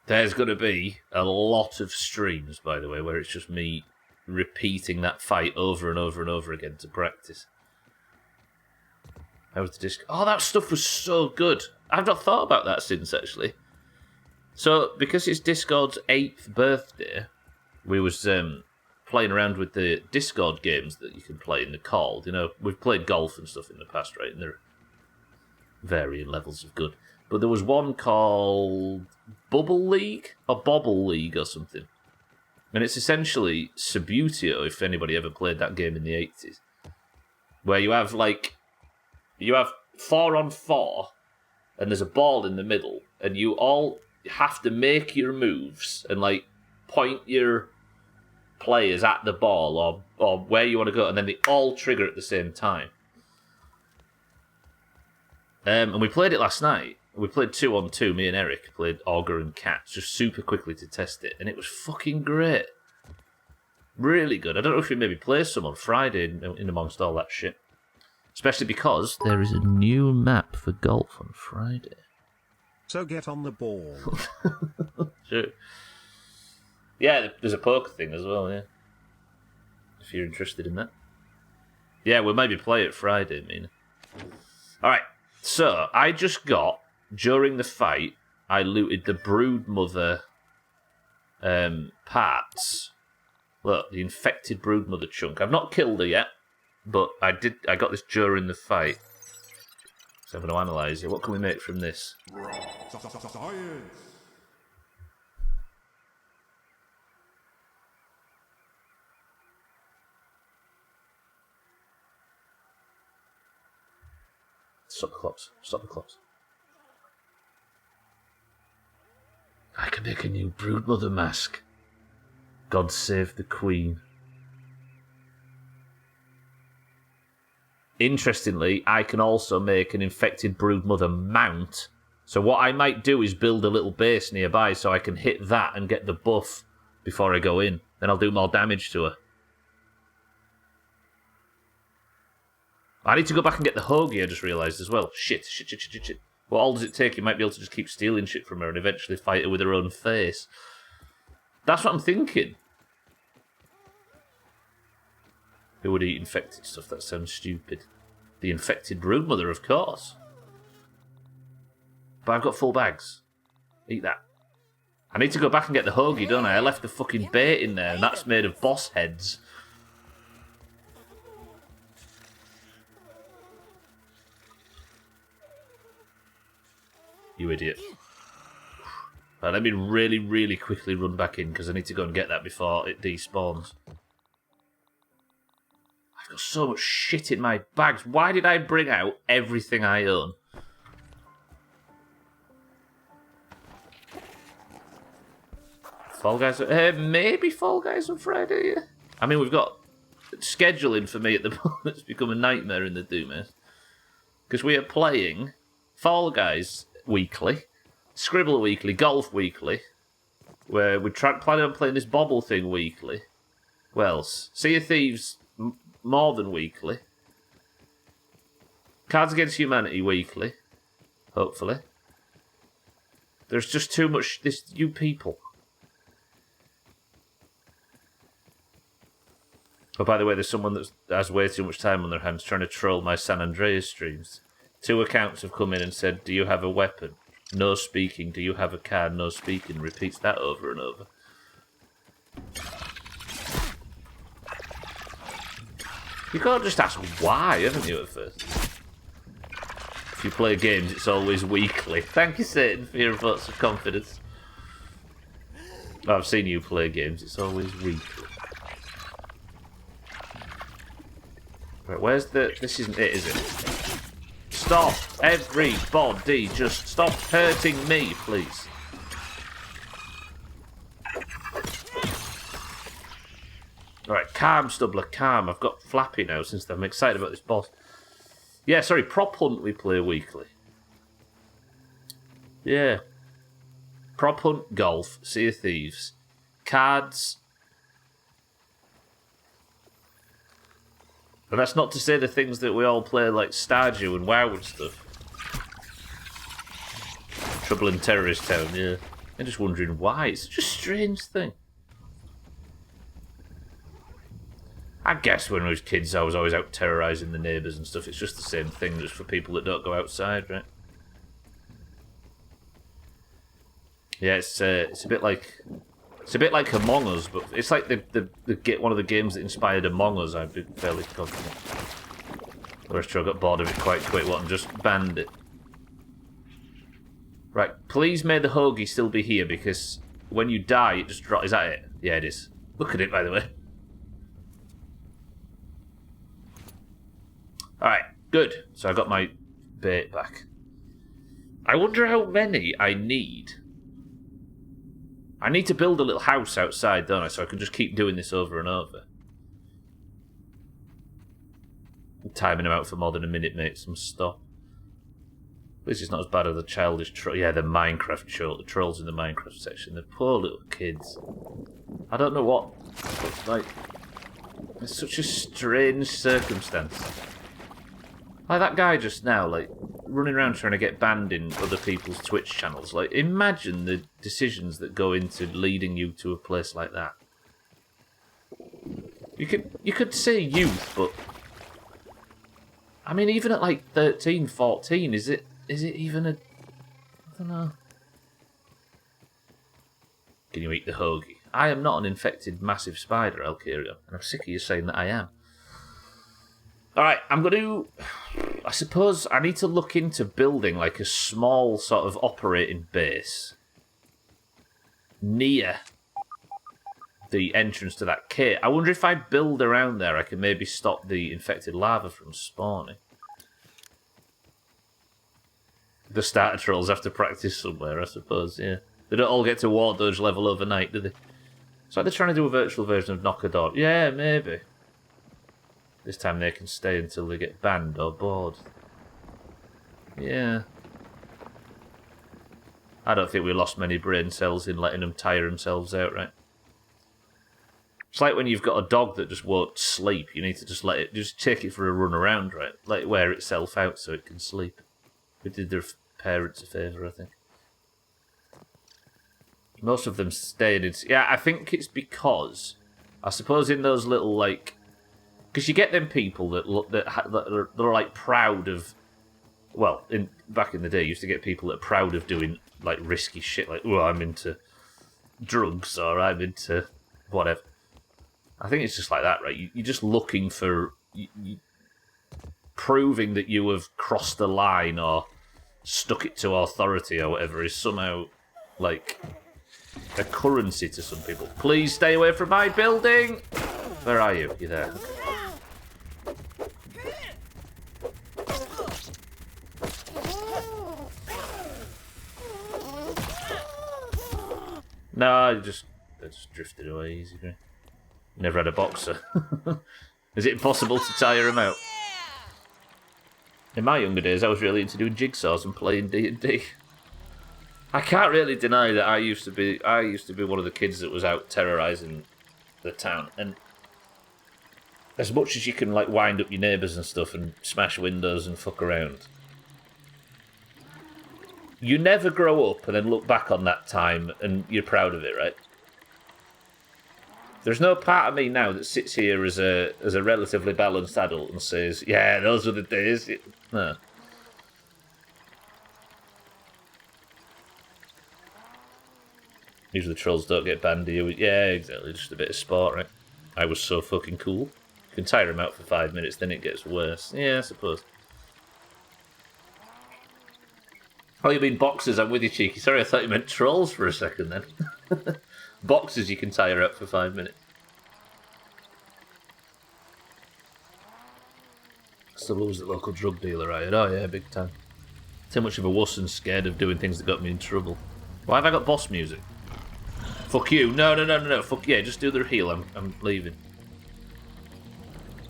There's going to be a lot of streams, by the way, where it's just me repeating that fight over and over and over again to practice. How was the disc? Oh, that stuff was so good. I've not thought about that since, actually. So, because it's Discord's 8th birthday, we was playing around with the Discord games that you can play in the call. You know, we've played golf and stuff in the past, right? And there are varying levels of good. But there was one called Bubble League or Bobble League or something. And it's essentially Subutio, if anybody ever played that game in the 80s. Where you have, 4-on-4, and there's a ball in the middle, and you all have to make your moves and, point your players at the ball or where you want to go, and then they all trigger at the same time. And we played it last night, We played 2-on-2, me and Eric played Augur and Cats, just super quickly to test it, and it was fucking great. Really good. I don't know if we maybe play some on Friday in amongst all that shit. Especially because there is a new map for golf on Friday. So get on the ball. Sure. Yeah, there's a poker thing as well, yeah. If you're interested in that. Yeah, we'll maybe play it Friday, Mina. Alright, so I just got, during the fight, I looted the Broodmother parts. Look, the infected Broodmother chunk. I've not killed her yet, but I got this during the fight. So I'm going to analyse it. What can we make from this? Science. Stop the clocks. Stop the clocks. I can make a new Broodmother mask. God save the Queen. Interestingly, I can also make an infected Broodmother mount. So what I might do is build a little base nearby so I can hit that and get the buff before I go in. Then I'll do more damage to her. I need to go back and get the Hoagie, I just realised as well. Shit. What all does it take? You might be able to just keep stealing shit from her and eventually fight her with her own face. That's what I'm thinking. Who would eat infected stuff? That sounds stupid. The infected Broodmother, of course. But I've got full bags. Eat that. I need to go back and get the Hoagie, don't I? I left the fucking bait in there, and that's made of boss heads. You idiot. Right, let me really, really quickly run back in, because I need to go and get that before it despawns. I've got so much shit in my bags. Why did I bring out everything I own? Fall Guys... maybe Fall Guys on Friday, yeah. I mean, we've got... Scheduling for me at the moment has become a nightmare in the Doomhaus. Because we are playing Fall Guys weekly, Scribbler weekly, Golf weekly, where we're planning on playing this Bobble thing weekly. Well, Sea of Thieves more than weekly. Cards Against Humanity weekly, hopefully. There's just too much... you people. Oh, by the way, there's someone that has way too much time on their hands trying to troll my San Andreas streams. 2 accounts have come in and said, do you have a weapon? No speaking. Do you have a car? No speaking. Repeats that over and over. You can't just ask why, haven't you, at first? If you play games, it's always weekly. Thank you, Satan, for your votes of confidence. I've seen you play games, it's always weekly. Right, where's the... This isn't it, is it? Stop! Everybody, just stop hurting me, please. Alright, calm, Stubbler, calm. I've got Flappy now since I'm excited about this boss. Yeah, sorry, Prop Hunt we play weekly. Yeah. Prop Hunt, Golf, Sea of Thieves. Cards... And that's not to say the things that we all play like Stardew and WoW and stuff. Trouble in Terrorist Town, yeah. I'm just wondering why. It's such a strange thing. I guess when we was kids I was always out terrorising the neighbours and stuff. It's just the same thing, just for people that don't go outside, right? Yeah, it's a bit like... It's a bit like Among Us, but it's like one of the games that inspired Among Us, I'd be fairly confident. Whereas I got bored of it quite quick, and just banned it. Right, please may the Hoagie still be here, because when you die, it just drops. Is that it? Yeah, it is. Look at it, by the way. Alright, good. So I got my bait back. I wonder how many I need. I need to build a little house outside, don't I? So I can just keep doing this over and over. I'm timing them out for more than a minute, mate. Some stop. At least it's not as bad as the childish yeah, the Minecraft troll, the trolls in the Minecraft section. The poor little kids. I don't know what, but, like, it's such a strange circumstance. Like that guy just now, like, running around trying to get banned in other people's Twitch channels. Like, imagine the decisions that go into leading you to a place like that. You could say youth, but I mean, even at like 13, 14, is it even a... I don't know. Can you eat the hoagie? I am not an infected massive spider, Alkirion, and I'm sick of you saying that I am. Alright, I'm going to... I suppose I need to look into building like a small sort of operating base near the entrance to that cave. I wonder if I build around there, I can maybe stop the infected larvae from spawning. The starter trolls have to practice somewhere, I suppose, yeah. They don't all get to War Doge level overnight, do they? So they're trying to do a virtual version of Knock a Door. Yeah, maybe. This time they can stay until they get banned or bored. Yeah. I don't think we lost many brain cells in letting them tire themselves out, right? It's like when you've got a dog that just won't sleep. You need to just let it, just take it for a run around, right? Let it wear itself out so it can sleep. We did their parents a favour, I think. Most of them stayed in... Yeah, I think it's because... I suppose in those little, like... Because you get them people that are like proud of... Well, back in the day, you used to get people that are proud of doing like risky shit, like, oh, I'm into drugs or I'm into whatever. I think it's just like that, right? You're just looking for... proving that you have crossed the line or stuck it to authority or whatever is somehow, like, a currency to some people. Please stay away from my building! Where are you? You're there. No, they just drifted away easy. Never had a boxer. Is it impossible to tire him out? In my younger days, I was really into doing jigsaws and playing D&D. I can't really deny that I used to be one of the kids that was out terrorising the town. And as much as you can like wind up your neighbours and stuff and smash windows and fuck around, you never grow up and then look back on that time and you're proud of it, right? There's no part of me now that sits here as a relatively balanced adult and says, yeah, those were the days. No. Usually trolls don't get banned here. Yeah, exactly. Just a bit of sport, right? I was so fucking cool. You can tire him out for 5 minutes, then it gets worse. Yeah, I suppose. Oh, you mean boxers? I'm with you, cheeky. Sorry, I thought you meant trolls for a second then. Boxers you can tire out for 5 minutes. Stubbler was the local drug dealer, right? Oh yeah, big time. Too much of a wuss and scared of doing things that got me in trouble. Why have I got boss music? Fuck you. No. Fuck yeah, just do the heel. I'm leaving.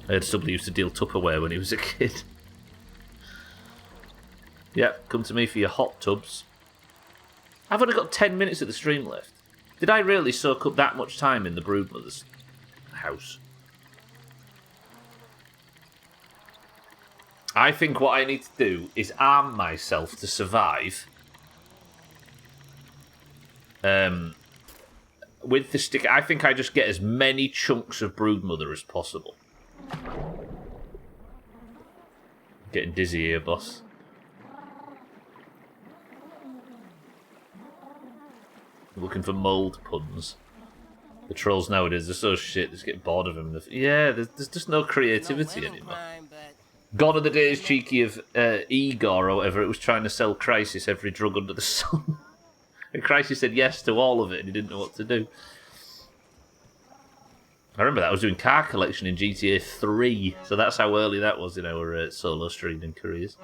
I heard somebody used to deal Tupperware when he was a kid. Yep, come to me for your hot tubs. I've only got 10 minutes of the stream left. Did I really soak up that much time in the Broodmother's house? I think what I need to do is arm myself to survive. With the stick, I think I just get as many chunks of Broodmother as possible. Getting dizzy here, boss. Looking for mould puns. The trolls nowadays are so shit, they just get bored of them. Yeah, there's just no creativity anymore. Gone are the days, cheeky, of Igor or whatever. It was trying to sell Crisis every drug under the sun. And Crisis said yes to all of it and he didn't know what to do. I remember that. I was doing car collection in GTA 3. So that's how early that was in our solo streaming careers.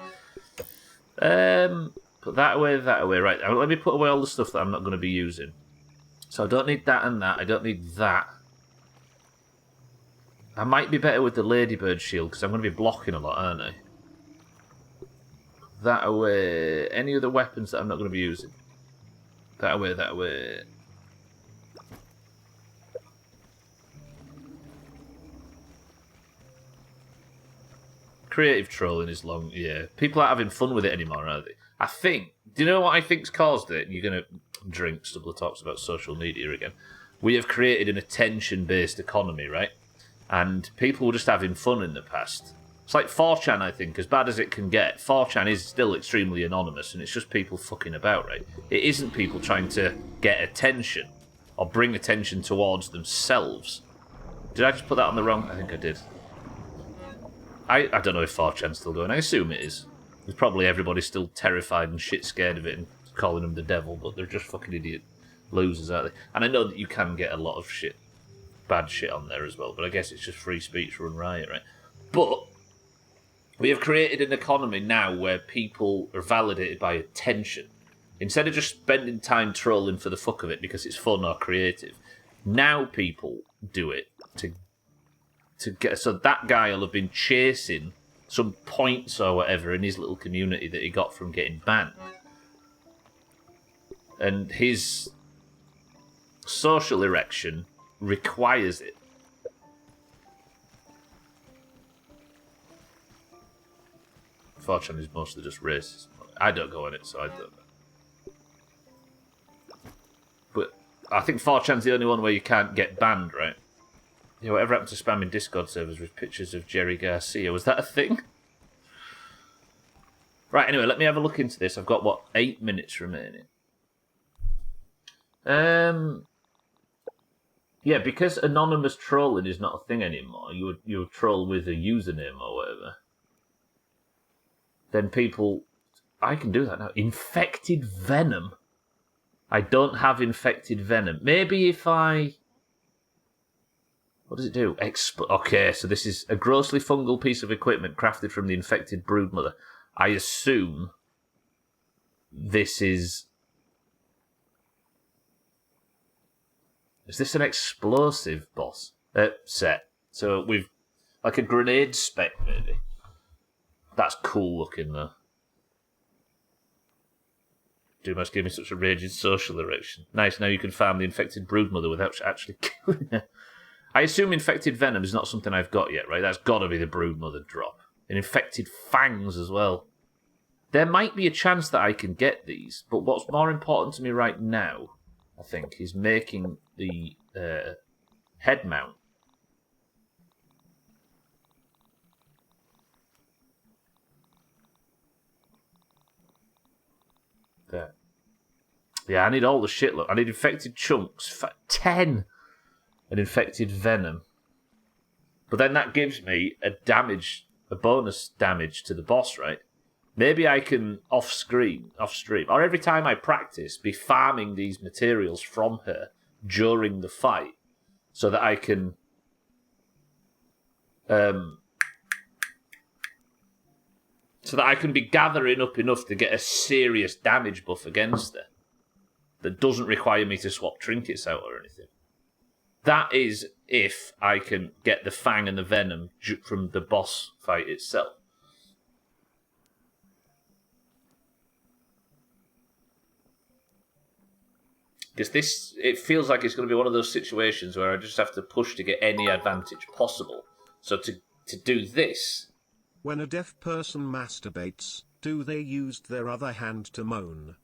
Put that away, Right, let me put away all the stuff that I'm not going to be using. So I don't need that and that. I don't need that. I might be better with the Ladybird shield because I'm going to be blocking a lot, aren't I? That away. Any other weapons that I'm not going to be using? That away, that away. Creative trolling is long, yeah. People aren't having fun with it anymore, are they? I think, do you know what I think's caused it? You're going to drink, Stubbler talks about social media again. We have created an attention-based economy, right? And people were just having fun in the past. It's like 4chan, I think, as bad as it can get. 4chan is still extremely anonymous, and it's just people fucking about, right? It isn't people trying to get attention or bring attention towards themselves. Did I just put that on the wrong? I think I did. I don't know if 4chan's still going. I assume it is. There's probably everybody still terrified and shit scared of it and calling them the devil, but they're just fucking idiot losers, aren't they? And I know that you can get a lot of shit, bad shit on there as well, but I guess it's just free speech run riot, right? But we have created an economy now where people are validated by attention. Instead of just spending time trolling for the fuck of it because it's fun or creative, now people do it to get. So that guy will have been chasing some points or whatever in his little community that he got from getting banned. And his social erection requires it. Fortunately, it's mostly just racist. I don't go on it, so I don't know. But I think 4chan's the only one where you can't get banned, right? You know, whatever happened to spamming Discord servers with pictures of Jerry Garcia? Was that a thing? Right, anyway, let me have a look into this. I've got, 8 minutes remaining. Yeah, because anonymous trolling is not a thing anymore. You would troll with a username or whatever. Then people... I can do that now. Infected venom. I don't have infected venom. Maybe if I... What does it do? Okay, so this is a grossly fungal piece of equipment crafted from the infected broodmother. I assume this is... Is this an explosive boss? Set. So we've... Like a grenade spec, maybe. That's cool looking, though. Doomhaus gave me such a raging social erection. Nice, now you can farm the infected broodmother without actually killing her. I assume infected venom is not something I've got yet, right? That's got to be the broodmother drop. And infected fangs as well. There might be a chance that I can get these, but what's more important to me right now, I think, is making the head mount. There. Yeah, I need all the shit, look. I need infected chunks. 10! And infected venom. But then that gives me a bonus damage to the boss, right? Maybe I can off stream, or every time I practice, be farming these materials from her during the fight, so that I can, be gathering up enough to get a serious damage buff against her that doesn't require me to swap trinkets out or anything. That is if I can get the fang and the venom from the boss fight itself. Because it feels like it's going to be one of those situations where I just have to push to get any advantage possible. So to do this... When a deaf person masturbates, do they use their other hand to moan?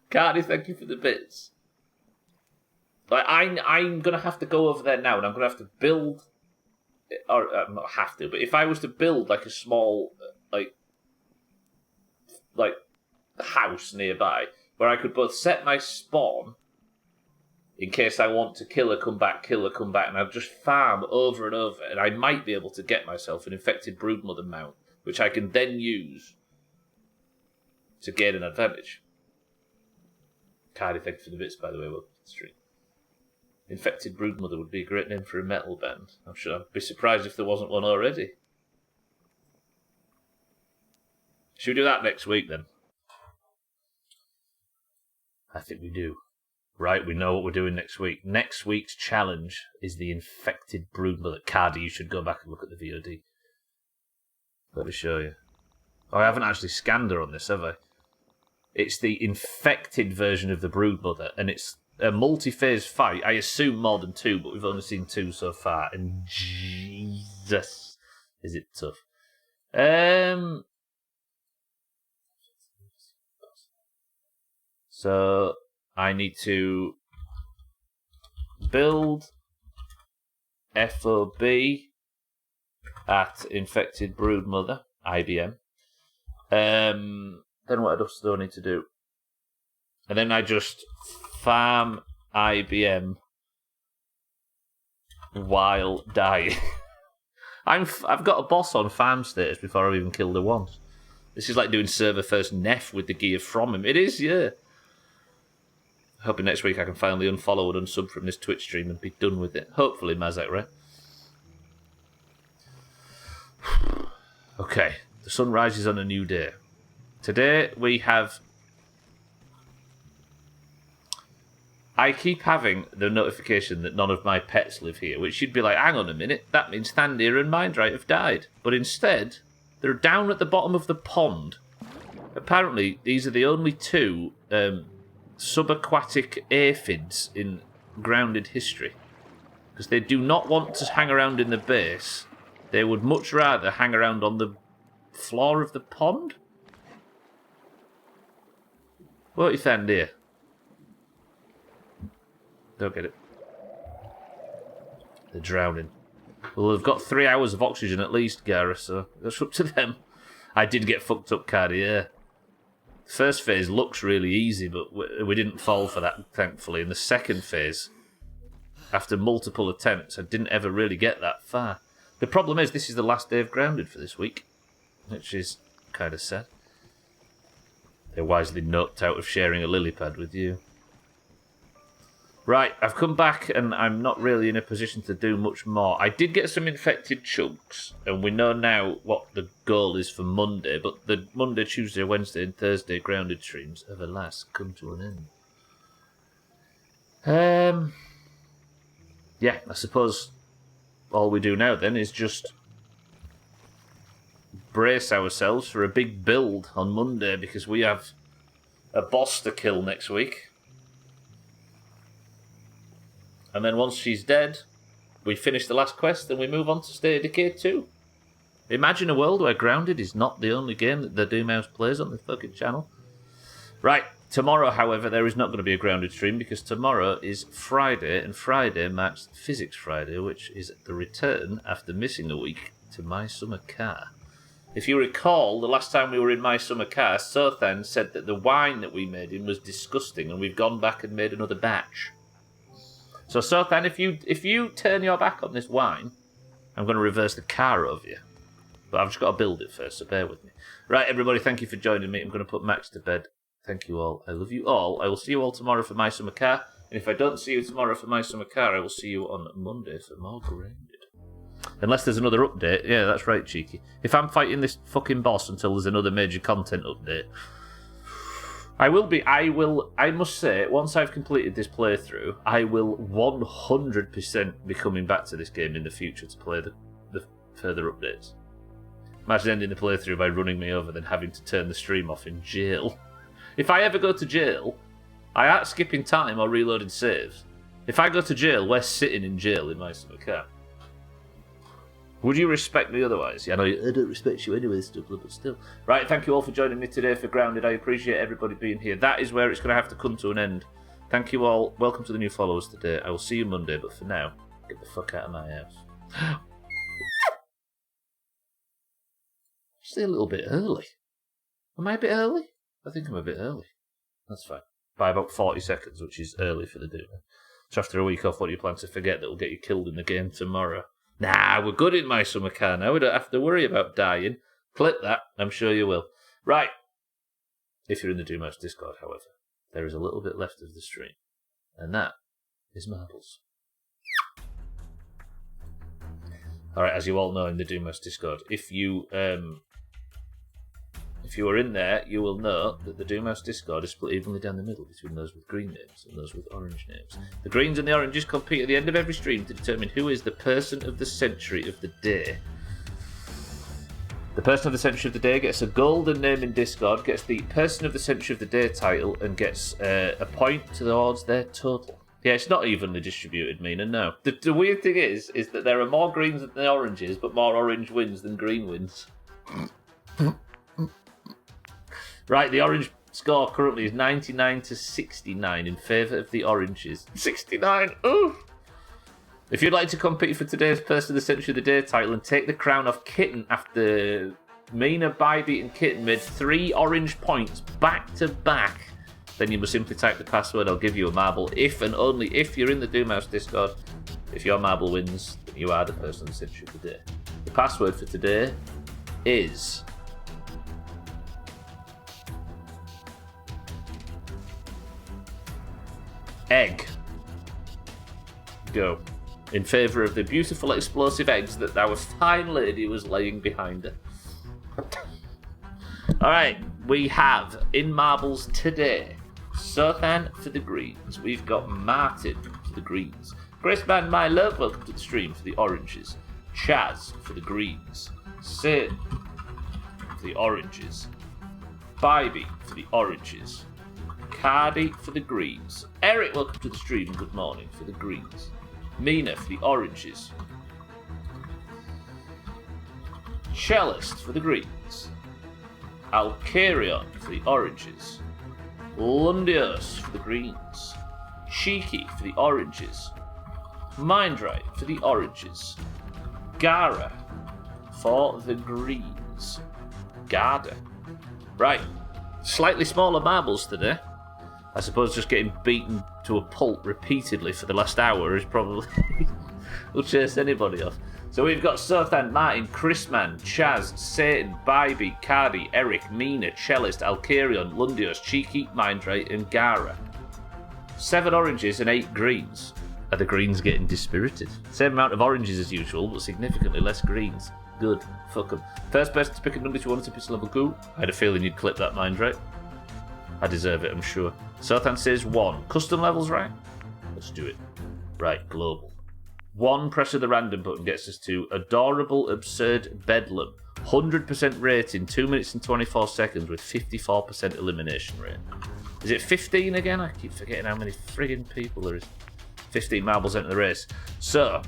Cardi, thank you for the bits. Like, I'm going to have to go over there now, and I'm going to have to build... Or, not have to, but if I was to build, like, a small, like house nearby, where I could both set my spawn, in case I want to kill her, come back, and I'll just farm over and over, and I might be able to get myself an infected broodmother mount, which I can then use to gain an advantage. Cardi, thank you for the bits, by the way, welcome to the stream. Infected broodmother would be a great name for a metal band. I'm sure I'd be surprised if there wasn't one already. Should we do that next week, then? I think we do. Right, we know what we're doing next week. Next week's challenge is the infected broodmother. Cardi, you should go back and look at the VOD. Let me show you. Oh, I haven't actually scanned her on this, have I? It's the infected version of the Broodmother, and it's a multi-phase fight. I assume more than 2, but we've only seen 2 so far, and Jesus, is it tough. So I need to build FOB at infected Broodmother, IBM. Then what else do I need to do? And then I just farm IBM while dying. I've got a boss on farm status before I've even killed her once. This is like doing server first Neff with the gear from him. It is, yeah. Hoping next week I can finally unfollow and unsub from this Twitch stream and be done with it. Hopefully, Mazak, right? Okay, the sun rises on a new day. Today we have... I keep having the notification that none of my pets live here, which you'd be like, hang on a minute, that means Thandir and Mindright have died. But instead, they're down at the bottom of the pond. Apparently, these are the only 2 subaquatic aphids in grounded history. Because they do not want to hang around in the base. They would much rather hang around on the floor of the pond? What do you think, dear? Don't get it. They're drowning. Well, they've got 3 hours of oxygen at least, Gareth, so that's up to them. I did get fucked up, Cardi, First phase looks really easy, but we didn't fall for that, thankfully. In the second phase, after multiple attempts, I didn't ever really get that far. The problem is, this is the last day of Grounded for this week, which is kind of sad. They're wisely noped out of sharing a lily pad with you. Right, I've come back and I'm not really in a position to do much more. I did get some infected chunks, and we know now what the goal is for Monday, but the Monday, Tuesday, Wednesday and Thursday Grounded streams have alas come to an end. Yeah, I suppose all we do now then is just brace ourselves for a big build on Monday, because we have a boss to kill next week. And then once she's dead, we finish the last quest and we move on to State of Decay 2. Imagine a world where Grounded is not the only game that the Doomhaus plays on this fucking channel. Right, tomorrow, however, there is not going to be a Grounded stream, because tomorrow is Friday, and Friday marks Physics Friday, which is the return, after missing a week, to My Summer Car. If you recall, the last time we were in My Summer Car, Sothan said that the wine that we made in was disgusting, and we've gone back and made another batch. So, Sothan, if you turn your back on this wine, I'm going to reverse the car over you. But I've just got to build it first, so bear with me. Right, everybody, thank you for joining me. I'm going to put Max to bed. Thank you all. I love you all. I will see you all tomorrow for My Summer Car. And if I don't see you tomorrow for My Summer Car, I will see you on Monday for more Grounded. Unless there's another update. Yeah, that's right, Cheeky. If I'm fighting this fucking boss until there's another major content update, I must say, once I've completed this playthrough, I will 100% be coming back to this game in the future to play the further updates. Imagine ending the playthrough by running me over, then having to turn the stream off in jail. If I ever go to jail, I aren't skipping time or reloading saves. If I go to jail, we're sitting in jail in My Summer Car. Would you respect me otherwise? Yeah, I know I don't respect you anyway, Stubbler, but still. Right, thank you all for joining me today for Grounded. I appreciate everybody being here. That is where it's going to have to come to an end. Thank you all. Welcome to the new followers today. I will see you Monday, but for now, get the fuck out of my house. Actually, a little bit early. Am I a bit early? I think I'm a bit early. That's fine. By about 40 seconds, which is early for the Doom. So after a week off, what do you plan to forget that will get you killed in the game tomorrow? Nah, we're good in My Summer Car now. We don't have to worry about dying. Clip that. I'm sure you will. Right. If you're in the Doomhaus Discord, however, there is a little bit left of the stream. And that is marbles. Alright, as you all know in the Doomhaus Discord, if you are in there, you will know that the Doomhaus Discord is split evenly down the middle between those with green names and those with orange names. The greens and the oranges compete at the end of every stream to determine who is the person of the century of the day. The Person of the Century of the Day gets a golden name in Discord, gets the Person of the Century of the Day title, and gets a point towards their total. Yeah, it's not evenly distributed, Mina, no. The weird thing is that there are more greens than oranges, but more orange wins than green wins. Right, the orange score currently is 99 to 69 in favour of the oranges. 69, ooh! If you'd like to compete for today's Person of the Century of the Day title and take the crown off Kitten after Mina, Bybee and Kitten made 3 orange points back to back, then you must simply type the password. I'll give you a marble if and only if you're in the Doomhaus Discord. If your marble wins, then you are the Person of the Century of the Day. The password for today is... egg. Go. In favour of the beautiful explosive eggs that our fine lady was laying behind her. Alright, we have in marbles today Sothan for the greens. We've got Martin for the greens. Graceman, my love, welcome to the stream for the oranges. Chaz for the greens. Sid for the oranges. Bybee for the oranges. Cardi for the greens. Eric, welcome to the stream. Good morning for the greens. Mina for the oranges. Cellist for the greens. Alcarion for the oranges. Lundios for the greens. Cheeky for the oranges. Mindright for the oranges. Gara for the greens. Garda. Right. Slightly smaller marbles today. I suppose just getting beaten to a pulp repeatedly for the last hour is probably will chase anybody off. So we've got Sothan, Martin, Chrisman, Chaz, Satan, Bybee, Cardi, Eric, Mina, Cellist, Alcarion, Lundios, Cheeky, Mindray, and Gara. 7 oranges and 8 greens. Are the greens getting dispirited? Same amount of oranges as usual, but significantly less greens. Good. Fuck them. First person to pick a number if you wanted to pistol level go. I had a feeling you'd clip that, Mindray. I deserve it, I'm sure. Sothan says 1. Custom levels, right? Let's do it. Right, global. 1, press of the random button gets us to Adorable Absurd Bedlam. 100% rating, 2 minutes and 24 seconds with 54% elimination rate. Is it 15 again? I keep forgetting how many friggin' people there is. 15 marbles enter the race. So,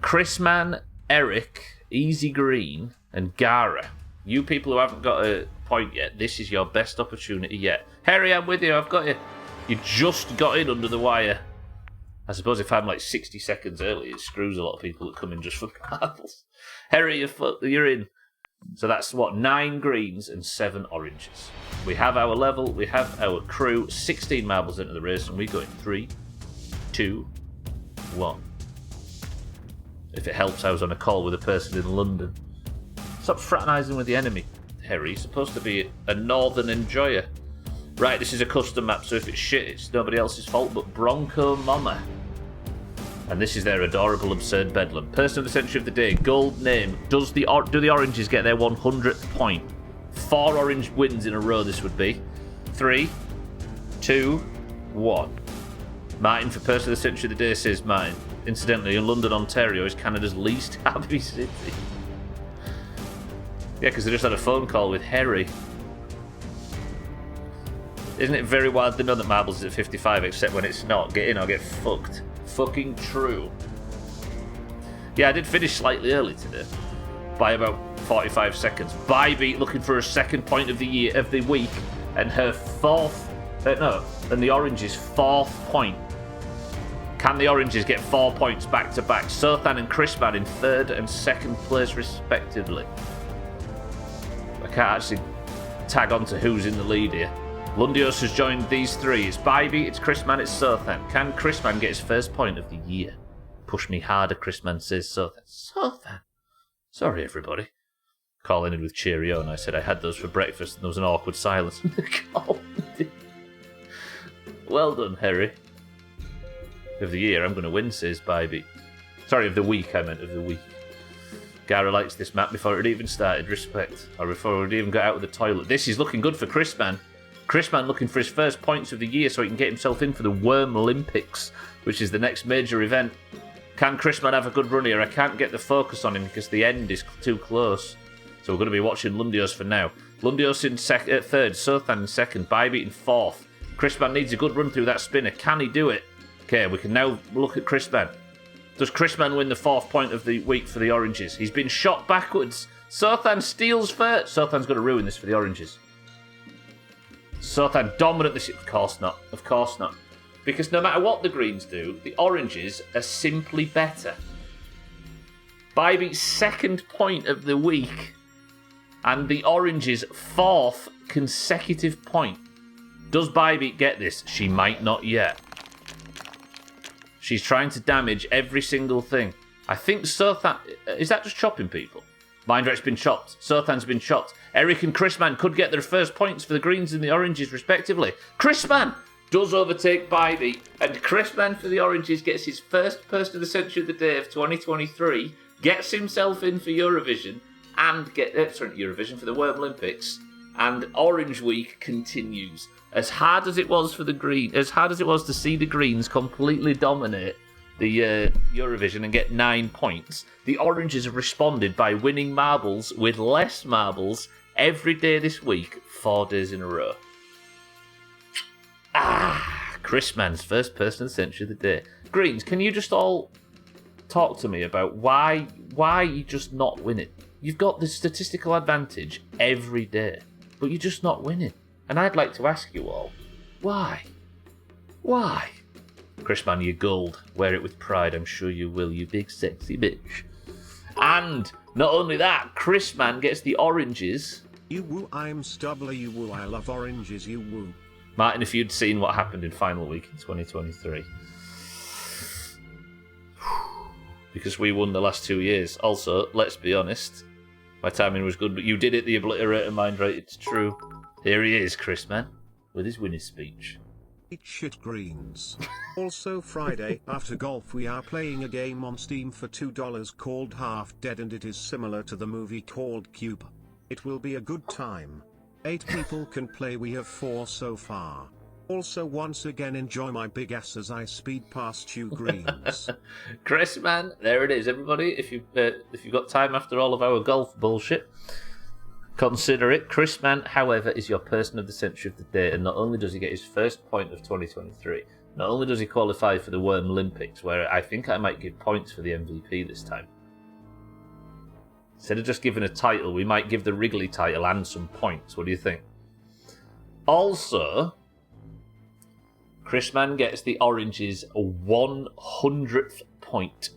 Chrisman, Eric, Easy Green, and Gara. You people who haven't got a point yet, this is your best opportunity yet. Harry, I'm with you, I've got you. You just got in under the wire. I suppose if I'm like 60 seconds early, it screws a lot of people that come in just for marbles. Harry, you're in. So that's what, 9 greens and 7 oranges. We have our level, we have our crew, 16 marbles into the race, and we go in 3, 2, 1. If it helps, I was on a call with a person in London. Stop fraternising with the enemy, Harry. You're supposed to be a northern enjoyer. Right, this is a custom map, so if it's shit, it's nobody else's fault but Bronco Mama. And this is their Adorable Absurd Bedlam. Person of the Century of the Day, gold name. Do the oranges get their 100th point? 4 orange wins in a row this would be. 3, 2, 1. Martin for Person of the Century of the Day says Martin. Incidentally, London, Ontario is Canada's least happy city. Yeah, because I just had a phone call with Harry. Isn't it very wild to know that marbles is at 55, except when it's not? Get in or get fucked. Fucking true. Yeah, I did finish slightly early today. By about 45 seconds. Bybee looking for her 2nd point of the week, and her 4th... and the Orange's 4th point. Can the Oranges get 4 points back to back? Sothan and Chrisman in 3rd and 2nd place respectively. I can't actually tag on to who's in the lead here. Lundios has joined these 3. It's Bybee, it's Chrisman, it's Sothan. Can Chrisman get his 1st point of the year? Push me harder, Chrisman says Sothan. Sothan? Sorry, everybody. Calling in with Cheerio, and I said I had those for breakfast, and there was an awkward silence. Well done, Harry. Of the year, I'm going to win, says Bybee. Sorry, of the week, I meant of the week. Gara likes this map before it even started, respect. Or before it even got out of the toilet. This is looking good for Chrisman. Chrisman looking for his 1st points of the year so he can get himself in for the Worm Olympics, which is the next major event. Can Chrisman have a good run here? I can't get the focus on him because the end is too close. So we're going to be watching Lundios for now. Lundios in third, Sothan in second, Bybeat in fourth. Chrisman needs a good run through that spinner. Can he do it? Okay, we can now look at Chrisman. Does Chrisman win the 4th point of the week for the Oranges? He's been shot backwards. Sothan steals first. Sothan's going to ruin this for the Oranges. Sothan dominant this. Of course not. Of course not. Because no matter what the Greens do, the Oranges are simply better. Bybeat's 2nd point of the week. And the Oranges' 4th consecutive point. Does Bybeat get this? She might not yet. She's trying to damage every single thing. I think Sothan... Is that just chopping people? Mindrat's been chopped. Sothan's been chopped. Eric and Chrisman could get their first points for the Greens and the Oranges, respectively. Chrisman does overtake Bybeat. And Chrisman for the Oranges gets his first Person of the Century of the Day of 2023. Gets himself in for Eurovision. And Eurovision for the World Olympics. And Orange Week continues. As hard as it was for the Green, as hard as it was to see the Greens completely dominate the Eurovision and get 9 points, the Oranges have responded by winning marbles with less marbles every day this week, 4 days in a row. Chris Mann's first Person of the Century of the Day. Greens, can you just all talk to me about why you just not winning? You've got the statistical advantage every day, but you're just not winning. And I'd like to ask you all, why? Why? Chrisman, you gold. Wear it with pride, I'm sure you will, you big sexy bitch. And not only that, Chrisman gets the Oranges. You woo, I'm Stubbler, you woo, I love oranges, you woo. Martin, if you'd seen what happened in final week in 2023. Because we won the last 2 years. Also, let's be honest, my timing was good, but you did it, the obliterator mind right, it's true. Here he is, Chrisman, with his winning speech. Eat shit Greens. Also Friday, after golf we are playing a game on Steam for $2 called Half Dead, and it is similar to the movie called Cube. It will be a good time. 8 people can play, we have 4 so far. Also once again enjoy my big ass as I speed past you Greens. Chrisman, there it is, everybody. If you've got time after all of our golf bullshit, consider it. Chrisman, however, is your Person of the Century of the Day, and not only does he get his first point of 2023, not only does he qualify for the Worm Olympics, where I think I might give points for the MVP this time. Instead of just giving a title, we might give the Wrigley title and some points. What do you think? Also, Chrisman gets the Oranges' 100th point.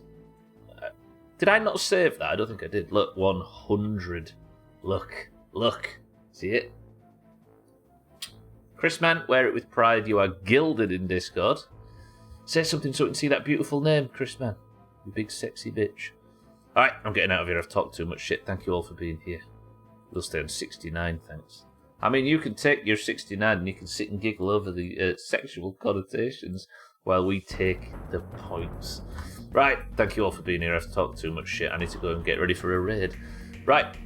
Did I not save that? I don't think I did. Look, 100. Look. See it? Chrisman, wear it with pride. You are gilded in Discord. Say something so we can see that beautiful name, Chrisman. You big sexy bitch. Alright, I'm getting out of here. I've talked too much shit. Thank you all for being here. We'll stay on 69, thanks. I mean, you can take your 69 and you can sit and giggle over the sexual connotations while we take the points. Right, thank you all for being here. I've talked too much shit. I need to go and get ready for a raid. Right.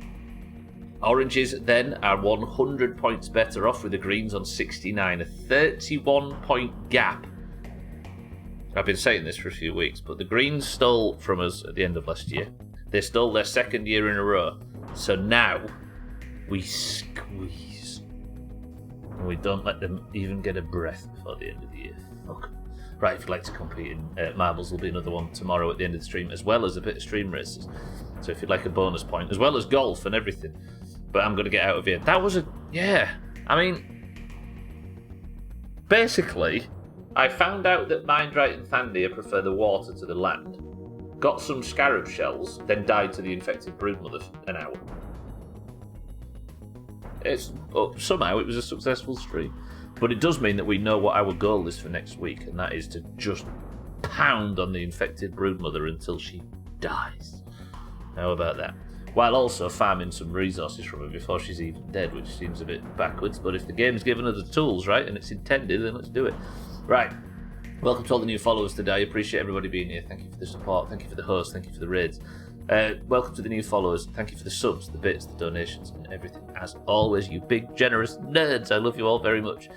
Oranges then are 100 points better off with the Greens on 69, a 31-point gap. I've been saying this for a few weeks, but the Greens stole from us at the end of last year. They stole their 2nd year in a row. So now we squeeze. And we don't let them even get a breath before the end of the year. Fuck. Right, if you'd like to compete in marbles, there'll be another one tomorrow at the end of the stream, as well as a bit of stream races. So if you'd like a bonus point, as well as golf and everything. But I'm going to get out of here. That was I mean, basically, I found out that Mindright and Thandia prefer the water to the land. Got some scarab shells, then died to the infected broodmother for an hour. Somehow it was a successful stream. But it does mean that we know what our goal is for next week, and that is to just pound on the infected broodmother until she dies. How about that? While also farming some resources from her before she's even dead, which seems a bit backwards, but if the game's given her the tools, right, and it's intended, then let's do it. Right. Welcome to all the new followers today. I appreciate everybody being here. Thank you for the support. Thank you for the host. Thank you for the raids. Welcome to the new followers. Thank you for the subs, the bits, the donations, and everything. As always, you big, generous nerds. I love you all very much.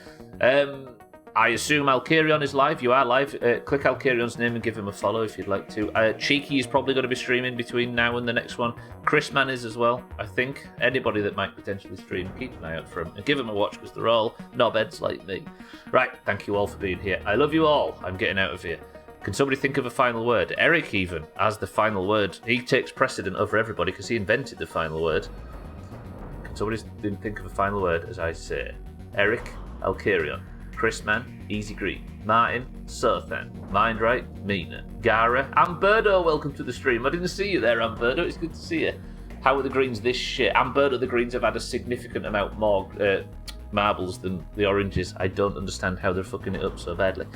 I assume Alkirion is live. You are live. Click Alkirion's name and give him a follow if you'd like to. Cheeky is probably going to be streaming between now and the next one. Chris Man is as well, I think. Anybody that might potentially stream, keep an eye out for him. And give him a watch because they're all knobheads like me. Right, thank you all for being here. I love you all. I'm getting out of here. Can somebody think of a final word? Eric even as the final word. He takes precedent over everybody because he invented the final word. Can somebody think of a final word as I say? Eric, Alkirion. Chris Man, Easy Green, Martin, Sothan, Mind Right, Mina, Gara, Amberto, welcome to the stream. I didn't see you there, Amberto. It's good to see you. How are the greens this shit? Amberto, the greens have had a significant amount more marbles than the oranges. I don't understand how they're fucking it up so badly.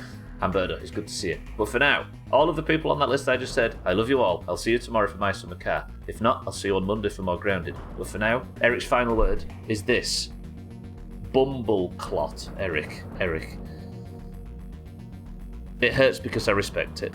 Amberto, it's good to see you. But for now, all of the people on that list I just said, I love you all. I'll see you tomorrow for My Summer Car. If not, I'll see you on Monday for more Grounded. But for now, Eric's final word is this. Bumbleclot, Eric. It hurts because I respect it.